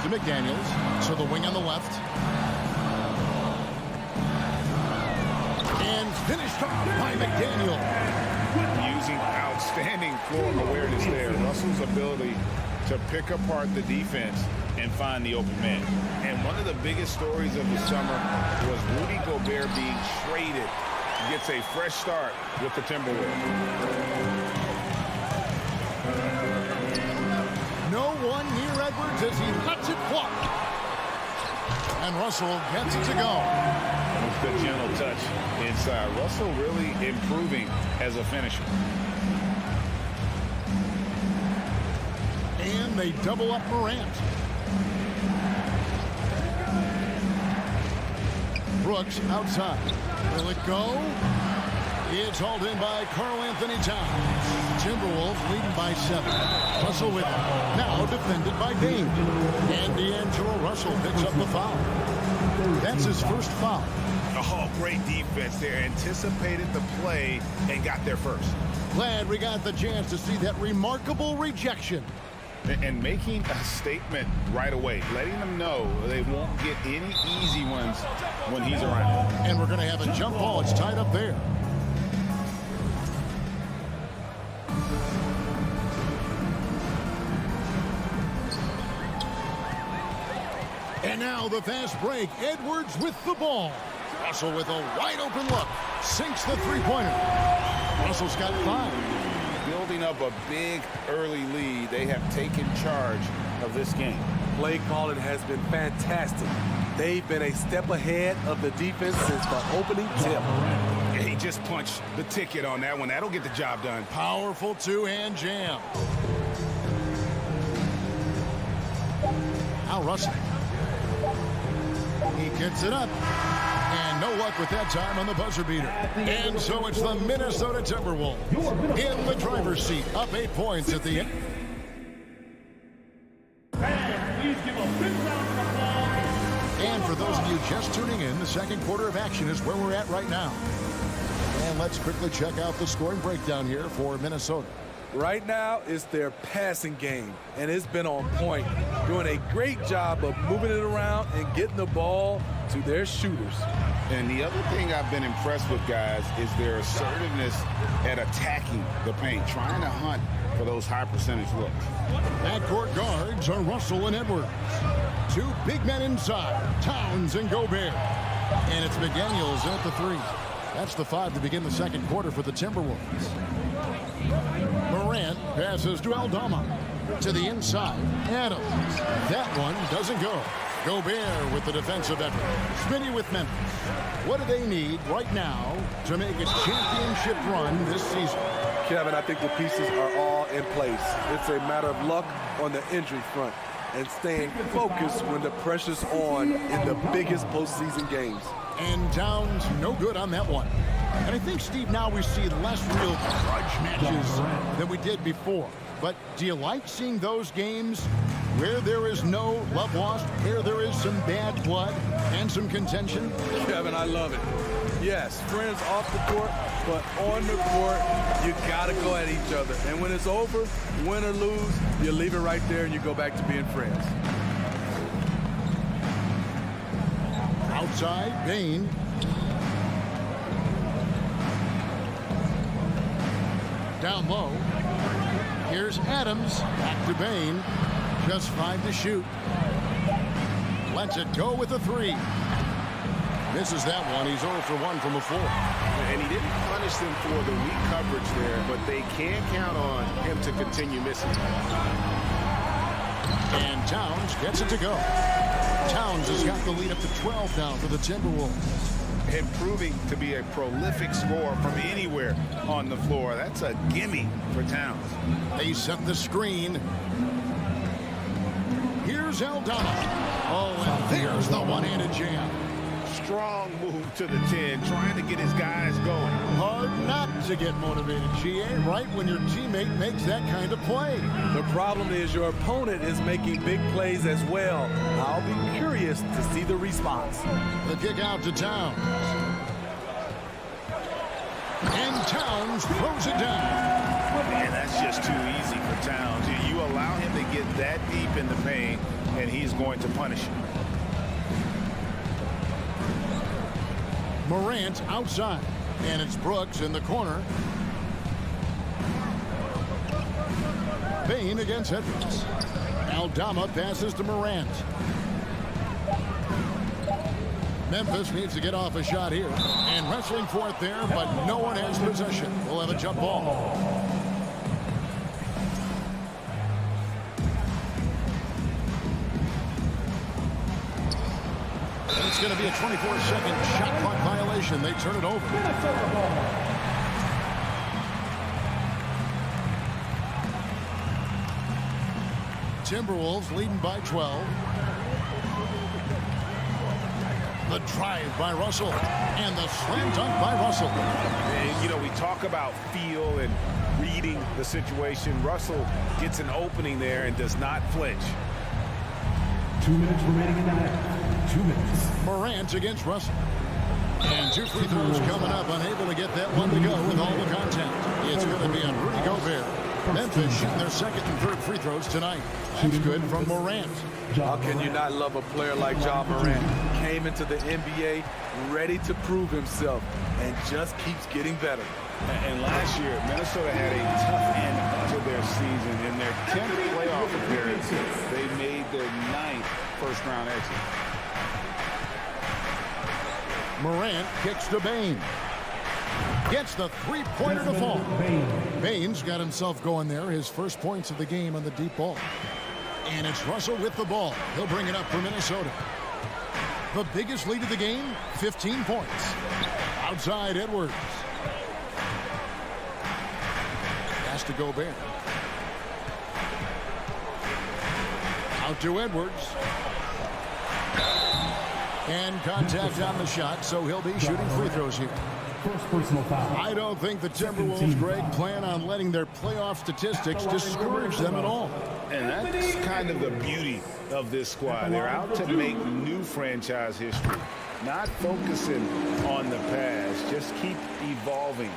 to McDaniels. So the wing on the left. And finished off by McDaniel. Using outstanding floor awareness there. Russell's ability to pick apart the defense and find the open man. And one of the biggest stories of the summer was Rudy Gobert being traded. He gets a fresh start with the Timberwolves. No one near Edwards as he lets it fly. And Russell gets it to go. Good gentle touch inside. Russell really improving as a finisher. And they double up Morant. Brooks outside. Will it go? It's hauled in by Karl-Anthony Towns. Timberwolves leading by 7. Russell with it. Now defended by Dame. And D'Angelo Russell picks up the foul. That's his first foul. Oh, great defense there. Anticipated the play and got there first. Glad we got the chance to see that remarkable rejection. And making a statement right away, letting them know they won't get any easy ones when he's around. And we're going to have a jump ball. It's tied up there. And now the fast break. Edwards with the ball. Russell with a wide open look. Sinks the three-pointer. Russell's got 5. Building up a big early lead, they have taken charge of this game. Play calling has been fantastic. They've been a step ahead of the defense since the opening tip. Yeah, he just punched the ticket on that one. That'll get the job done. Powerful two-hand jam. Now Russell. He gets it up. And no luck with that time on the buzzer beater. And so it's the Minnesota Timberwolves in the driver's seat, up 8 points at the end. And for those of you just tuning in, the second quarter of action is where we're at right now. And let's quickly check out the scoring breakdown here for Minnesota. Right now, it's their passing game, and it's been on point, doing a great job of moving it around and getting the ball to their shooters. And the other thing I've been impressed with, guys, is their assertiveness at attacking the paint, trying to hunt for those high percentage looks. Backcourt guards are Russell and Edwards. 2 big men inside, Towns and Gobert. And it's McDaniels in at the 3. That's the 5 to begin the second quarter for the Timberwolves. Morant passes to Aldama. To the inside, Adams. That one doesn't go. Gobert with the defensive effort. Smitty with Memphis. What do they need right now to make a championship run this season? Kevin, I think the pieces are all in place. It's a matter of luck on the injury front and staying focused when the pressure's on in the biggest postseason games. And Towns no good on that one. And I think, Steve, now we see less real grudge matches than we did before. But do you like seeing those games where there is no love lost, where there is some bad blood and some contention? Kevin, I love it. Yes, friends off the court, but on the court, you got to go at each other. And when it's over, win or lose, you leave it right there and you go back to being friends. Outside, Bane. Down low. Here's Adams. Back to Bane. Just 5 to shoot. Lets it go with a 3. Misses that one. He's 0 for 1 from the floor. And he didn't punish them for the weak coverage there, but they can't count on him to continue missing. And Towns gets it to go. Towns has got the lead up to 12 now for the Timberwolves. Improving to be a prolific scorer from anywhere on the floor. That's a gimme for Towns. They set the screen. Here's Aldama. Oh, and there's the one-handed jam. Strong move to the 10, trying to get his guys going. Hard not to get motivated, GA, right when your teammate makes that kind of play. The problem is your opponent is making big plays as well. I'll be curious to see the response. The kick out to Towns. And Towns throws it down. Man, that's just too easy for Towns. You allow him to get that deep in the paint, and he's going to punish you. Morant outside, and it's Brooks in the corner. Bain against Edwards. Aldama passes to Morant. Memphis needs to get off a shot here. And wrestling for it there, but no one has possession. We'll have a jump ball. It's going to be a 24-second shot clock violation. They turn it over. Timberwolves leading by 12. The drive by Russell. And the slam dunk by Russell. And, you know, we talk about feel and reading the situation. Russell gets an opening there and does not flinch. 2 minutes remaining in the half. 2 minutes. Morant against Russell. And 2 free throws coming up. Unable to get that one to go with all the contact. It's going to be on Rudy Gobert. Memphis shooting their second and third free throws tonight. That's good from Morant. How can you not love a player like Ja Morant? Came into the NBA ready to prove himself and just keeps getting better. And last year, Minnesota had a tough end to their season. In their 10th playoff appearance, they made their 9th first-round exit. Morant kicks to Bain. Gets the three-pointer to fall. Bain's got himself going there. His first points of the game on the deep ball. And it's Russell with the ball. He'll bring it up for Minnesota. The biggest lead of the game, 15 points. Outside Edwards. Pass to Gobert. Out to Edwards. And contact on the shot, so he'll be shooting free throws here. First personal foul. I don't think the Timberwolves, Greg, plan on letting their playoff statistics discourage them at all. And that's kind of the beauty of this squad. They're out to make new franchise history, not focusing on the past, just keep evolving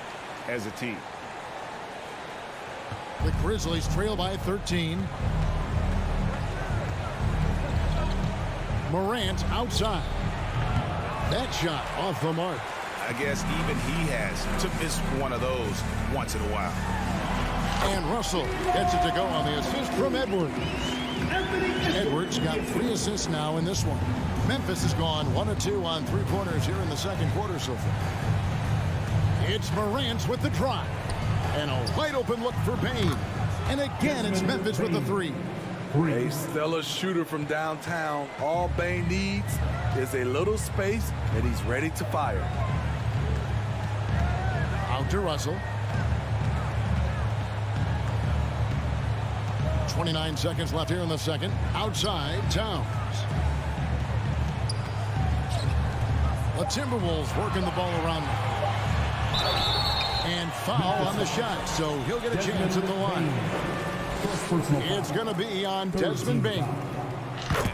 as a team. The Grizzlies trail by 13. Morant outside. That shot off the mark. I guess even he has to miss one of those once in a while. And Russell gets it to go on the assist from Edwards. Edwards got 3 assists now in this one. Memphis has gone 1 of 2 on three-pointers here in the second quarter so far. It's Morant with the drive. And a wide open look for Bain. And again, it's Memphis with the 3. A stellar shooter from downtown. All Bain needs is a little space, and he's ready to fire. Out to Russell. 29 seconds left here in the second. Outside, Towns. The Timberwolves working the ball around. And foul on the shot, so he'll get a chance at the line. It's going to be on Desmond Bain.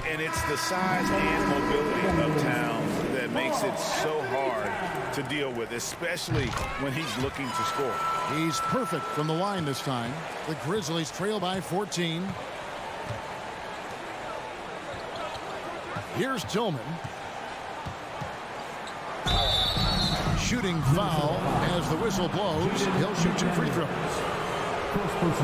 And it's the size and mobility of Towns that makes it so hard to deal with, especially when he's looking to score. He's perfect from the line this time. The Grizzlies trail by 14. Here's Tillman. Shooting foul as the whistle blows. He'll shoot 2 free throws.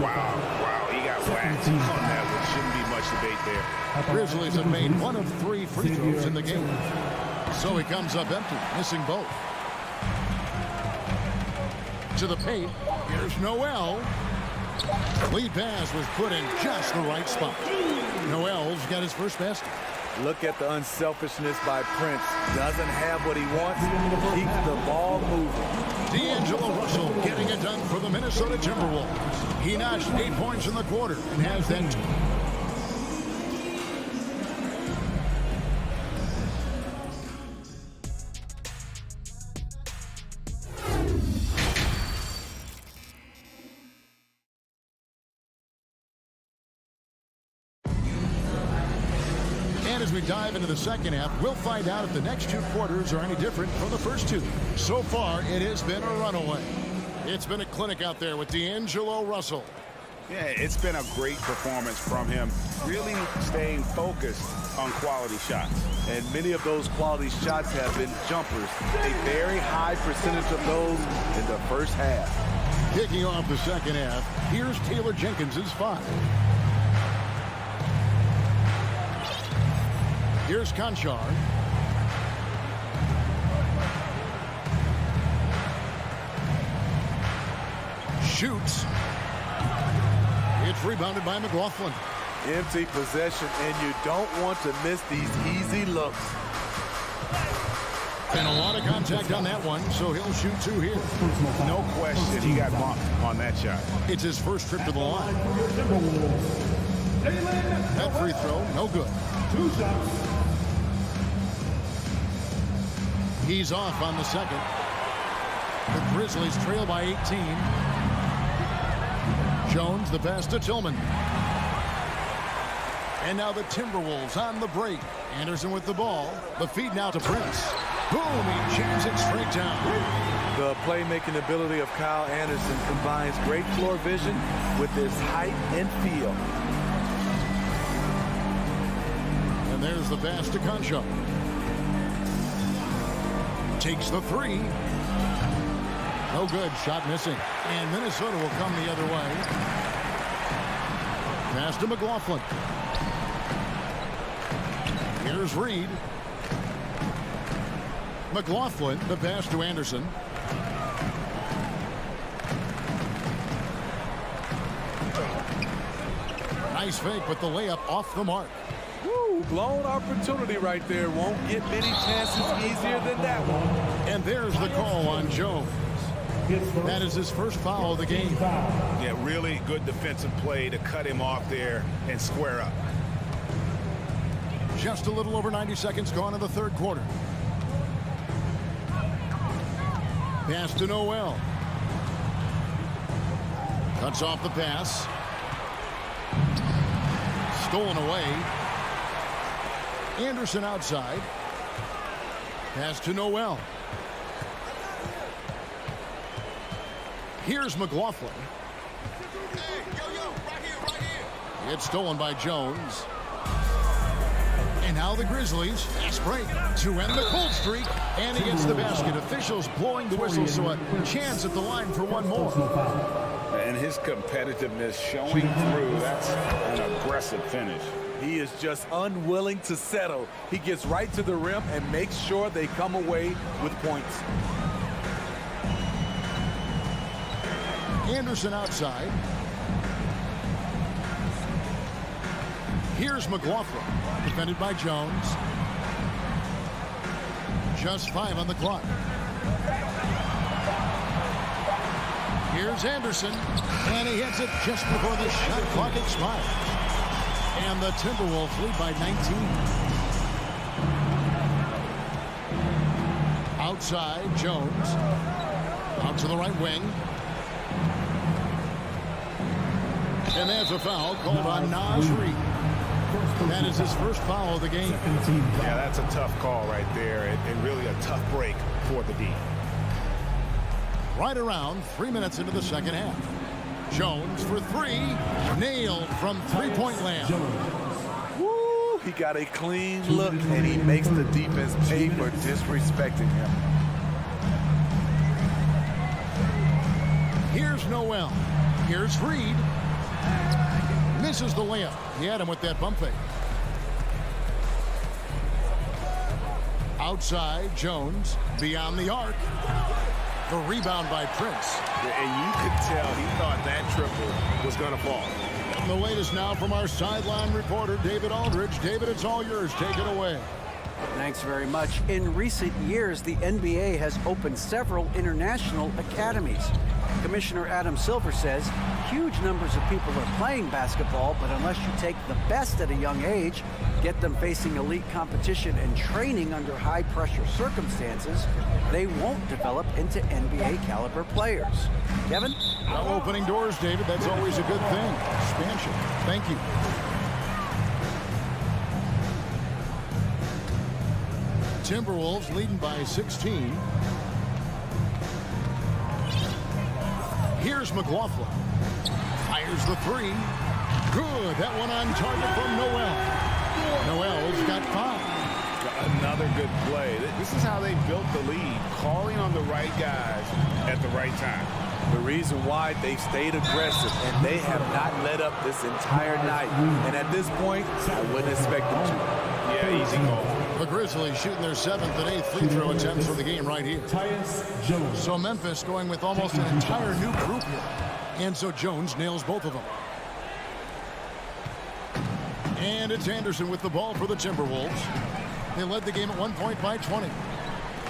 Wow, he got whacked on that one. Shouldn't be much debate there. Grizzlies have made 1 of 3 free throws in the game. So he comes up empty, missing both. To the paint, here's Noel. Lead pass was put in just the right spot. Noel's got his first basket. Look at the unselfishness by Prince. Doesn't have what he wants. Keeps the ball moving. D'Angelo Russell getting it done for the Minnesota Timberwolves. He notched 8 points in the quarter and has that. As we dive into the second half, we'll find out if the next 2 quarters are any different from the first 2. So far, it has been a runaway. It's been a clinic out there with D'Angelo Russell. Yeah, it's been a great performance from him, really staying focused on quality shots. And many of those quality shots have been jumpers. A very high percentage of those in the first half. Kicking off the second half, here's Taylor Jenkins' 5. Here's Conchar. Shoots. It's rebounded by McLaughlin. Empty possession, and you don't want to miss these easy looks. And a lot of contact on that one, so he'll shoot 2 here. No question, he got bumped on that shot. It's his first trip to the line. That free throw, no good. 2 shots. He's off on the second. The Grizzlies trail by 18. Jones, the pass to Tillman. And now the Timberwolves on the break. Anderson with the ball. The feed now to Prince. Boom, he jams it straight down. The playmaking ability of Kyle Anderson combines great floor vision with his height and feel. And there's the pass to Concho. Takes the 3. No good, shot missing. And Minnesota will come the other way. Pass to McLaughlin. Here's Reed. McLaughlin, the pass to Anderson. Nice fake, but the layup off the mark. Woo, blown opportunity right there. Won't get many chances easier than that one. And there's the call on Jones. That is his first foul of the game. Yeah, really good defensive play to cut him off there and square up. Just a little over 90 seconds gone in the third quarter. Pass to Noel. Cuts off the pass. Stolen away. Anderson outside. Pass to Noel. Here's McLaughlin. It's stolen by Jones. And now the Grizzlies, fast break to end the cold streak. And he gets the basket. Officials blowing the whistle, so a chance at the line for one more. And his competitiveness showing through. That's an aggressive finish. He is just unwilling to settle. He gets right to the rim and makes sure they come away with points. Anderson outside. Here's McLaughlin, defended by Jones. Just 5 on the clock. Here's Anderson, and he hits it just before the shot clock expires. And the Timberwolves lead by 19. Outside, Jones. Out to the right wing. And there's a foul called on Naz Reid. That is his first foul of the game. Yeah, that's a tough call right there, and really a tough break for the D. Right around 3 minutes into the second half. Jones for 3. Nailed from three-point land. Woo, he got a clean look, and he makes the defense pay for disrespecting him. Here's Noel. Here's Reed. Misses the layup. He had him with that bump fake. Outside, Jones. Beyond the arc. The rebound by Prince. And you could tell he thought that triple was going to fall. And the latest now from our sideline reporter, David Aldridge. David, it's all yours. Take it away. Thanks very much. In recent years, the NBA has opened several international academies. Commissioner Adam Silver says huge numbers of people are playing basketball, but unless you take the best at a young age, get them facing elite competition and training under high-pressure circumstances, they won't develop into NBA-caliber players. Kevin? Well, opening doors, David. That's always a good thing. Expansion. Thank you. Timberwolves leading by 16. Here's McLaughlin. Fires the three. Good. That one on target from Noel. Noel's got 5. Another good play. This is how they built the lead, calling on the right guys at the right time. The reason why they've stayed aggressive, and they have not let up this entire night. And at this point, I wouldn't expect them to. Yeah, easy call. The Grizzlies shooting their 7th and 8th free throw attempts for the game right here. So Memphis going with almost an entire new group here. And so Jones nails both of them. And it's Anderson with the ball for the Timberwolves. They led the game at 1 point by 20.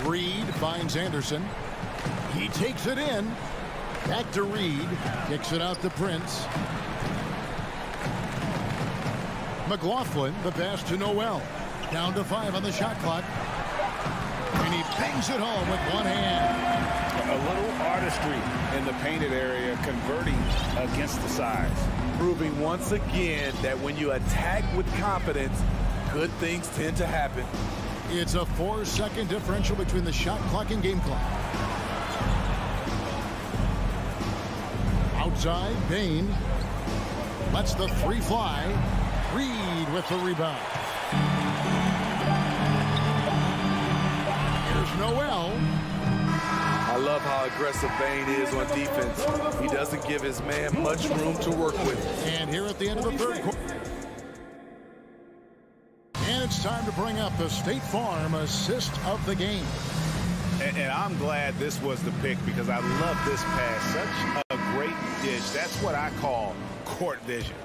Reed finds Anderson. He takes it in. Back to Reed. Kicks it out to Prince. McLaughlin, the pass to Noel. Down to 5 on the shot clock. And he bangs it home with one hand. A little artistry in the painted area, converting against the size. Proving once again that when you attack with confidence, good things tend to happen. It's a 4-second differential between the shot clock and game clock. Outside, Bain lets the three fly. Reed with the rebound. Here's Noel. I love how aggressive Bain is on defense. He doesn't give his man much room to work with. And here at the end of the third quarter. And it's time to bring up the State Farm assist of the game. And I'm glad this was the pick because I love this pass. Such a great dish. That's what I call court vision.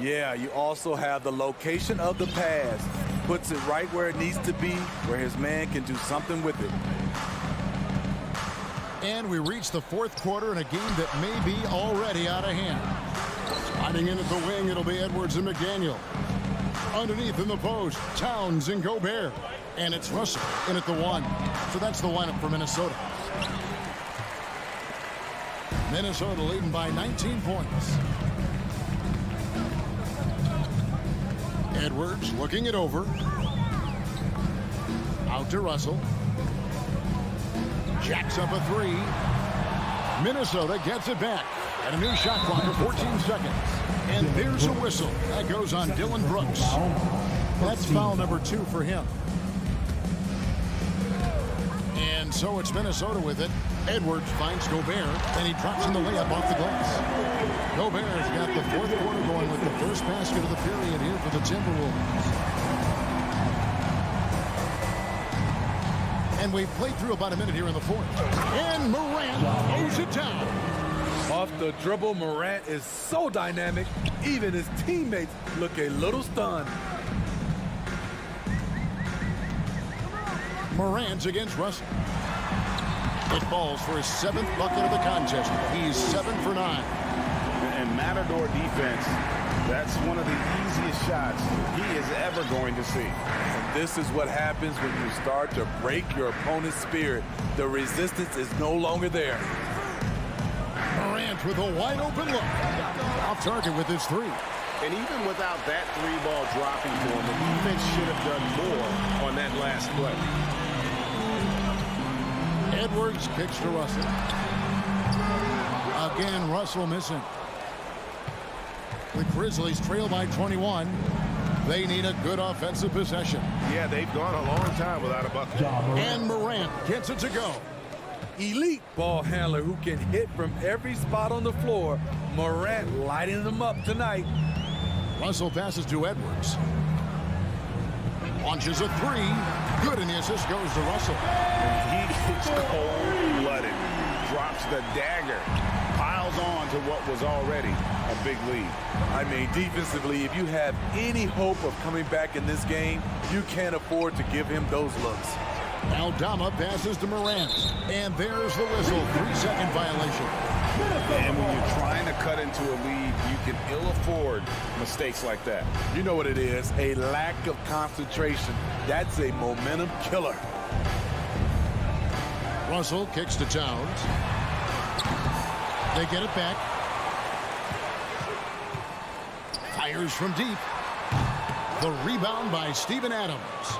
Yeah, you also have the location of the pass. Puts it right where it needs to be, where his man can do something with it. And we reach the fourth quarter in a game that may be already out of hand. Sliding in at the wing, it'll be Edwards and McDaniel. Underneath in the post, Towns and Gobert. And it's Russell in at the 1. So that's the lineup for Minnesota. Minnesota leading by 19 points. Edwards looking it over. Out to Russell. Jacks up a 3. Minnesota gets it back. And a new shot clock of 14 seconds. And there's a whistle. That goes on Dylan Brooks. That's foul number 2 for him. And so it's Minnesota with it. Edwards finds Gobert, and he drops in the layup off the glass. Gobert has got the fourth quarter going with the first basket of the period here for the Timberwolves. And we've played through about a minute here in the fourth. And Morant mows it down. Off the dribble, Morant is so dynamic, even his teammates look a little stunned. Morant against Russell. It falls for his 7th bucket of the contest. He's 7 for 9. And Matador defense, that's one of the easiest shots he is ever going to see. And this is what happens when you start to break your opponent's spirit. The resistance is no longer there. Morant with a wide open look. Off target with his 3. And even without that 3-ball dropping for him, the defense should have done more on that last play. Edwards kicks to Russell. Again, Russell missing. The Grizzlies trail by 21. They need a good offensive possession. Yeah, they've gone a long time without a bucket. And Morant gets it to go. Elite ball handler who can hit from every spot on the floor. Morant lighting them up tonight. Russell passes to Edwards. Launches a 3. Good, and the assist goes to Russell. He is cold-blooded. Drops the dagger. Piles on to what was already a big lead. I mean, defensively, if you have any hope of coming back in this game, you can't afford to give him those looks. Aldama passes to Morant. And there's the whistle. 3-second violation. And when you're trying to cut into a lead, you can ill afford mistakes like that. You know what it is, a lack of concentration. That's a momentum killer. Russell kicks to Towns. They get it back. Fires from deep. The rebound by Steven Adams.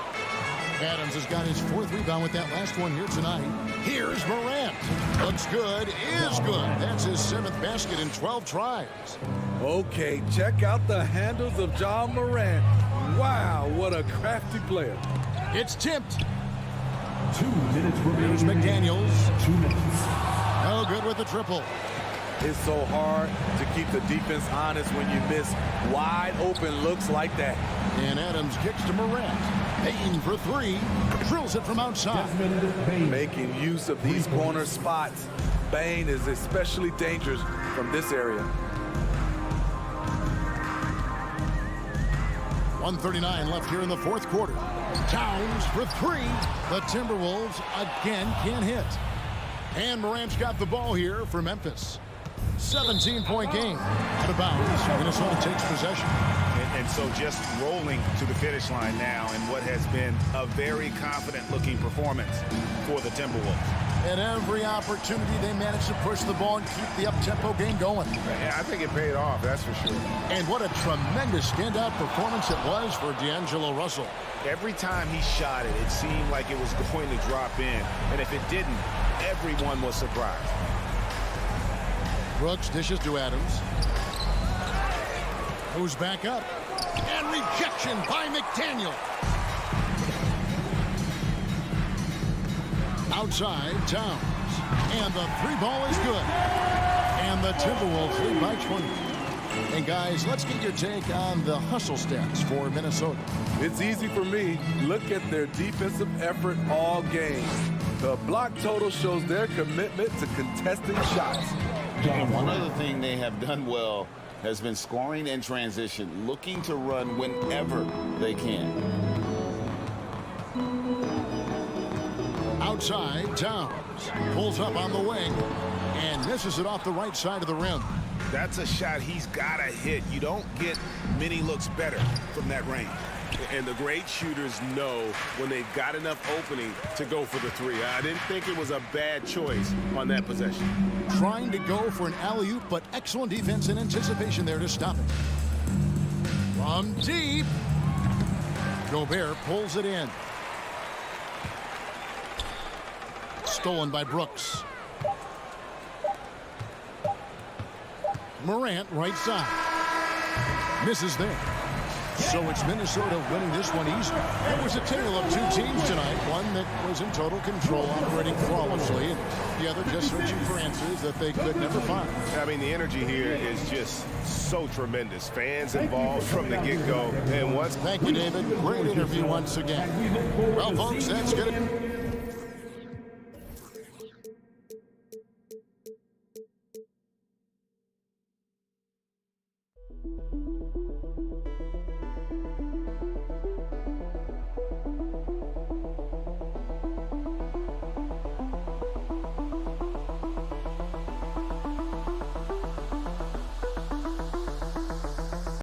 Adams has got his 4th rebound with that last one here tonight. Here's Morant. Looks good, is good. That's his 7th basket in 12 tries. Okay, check out the handles of John Morant. Wow, what a crafty player. It's tipped. 2 minutes remaining. Here's McDaniels. 2 minutes. No good with the triple. It's so hard to keep the defense honest when you miss wide open looks like that. And Adams kicks to Morant. Payton for 3. Drills it from outside. Making use of these corner spots. Bane is especially dangerous from this area. 1:39 left here in the 4th quarter. Towns for 3. The Timberwolves again can't hit. And Morant's got the ball here for Memphis. 17-point game. Out of bounds. Minnesota takes possession. And so just rolling to the finish line now in what has been a very confident-looking performance for the Timberwolves. At every opportunity, they managed to push the ball and keep the up-tempo game going. Yeah, I think it paid off, that's for sure. And what a tremendous standout performance it was for D'Angelo Russell. Every time he shot it, it seemed like it was going to drop in. And if it didn't, everyone was surprised. Brooks dishes to Adams. Goes back up. And rejection by McDaniel. Outside, Towns. And the 3 ball is good. And the Timberwolves lead by 20. And guys, let's get your take on the hustle stats for Minnesota. It's easy for me. Look at their defensive effort all game. The block total shows their commitment to contesting shots. And one other thing they have done well has been scoring in transition, looking to run whenever they can. Outside, Towns pulls up on the wing and misses it off the right side of the rim. That's a shot he's got to hit. You don't get many looks better from that range. And the great shooters know when they've got enough opening to go for the 3. I didn't think it was a bad choice on that possession. Trying to go for an alley-oop, but excellent defense and anticipation there to stop it. From deep. Gobert pulls it in. Stolen by Brooks. Morant right side. Misses there. So it's Minnesota winning this one easily. It was a tale of 2 teams tonight. One that was in total control, operating flawlessly, and the other just searching for answers that they could never find. I mean, the energy here is just so tremendous. Fans involved from the get-go. And once... Thank you, David. Great interview once again. Well, folks, that's good.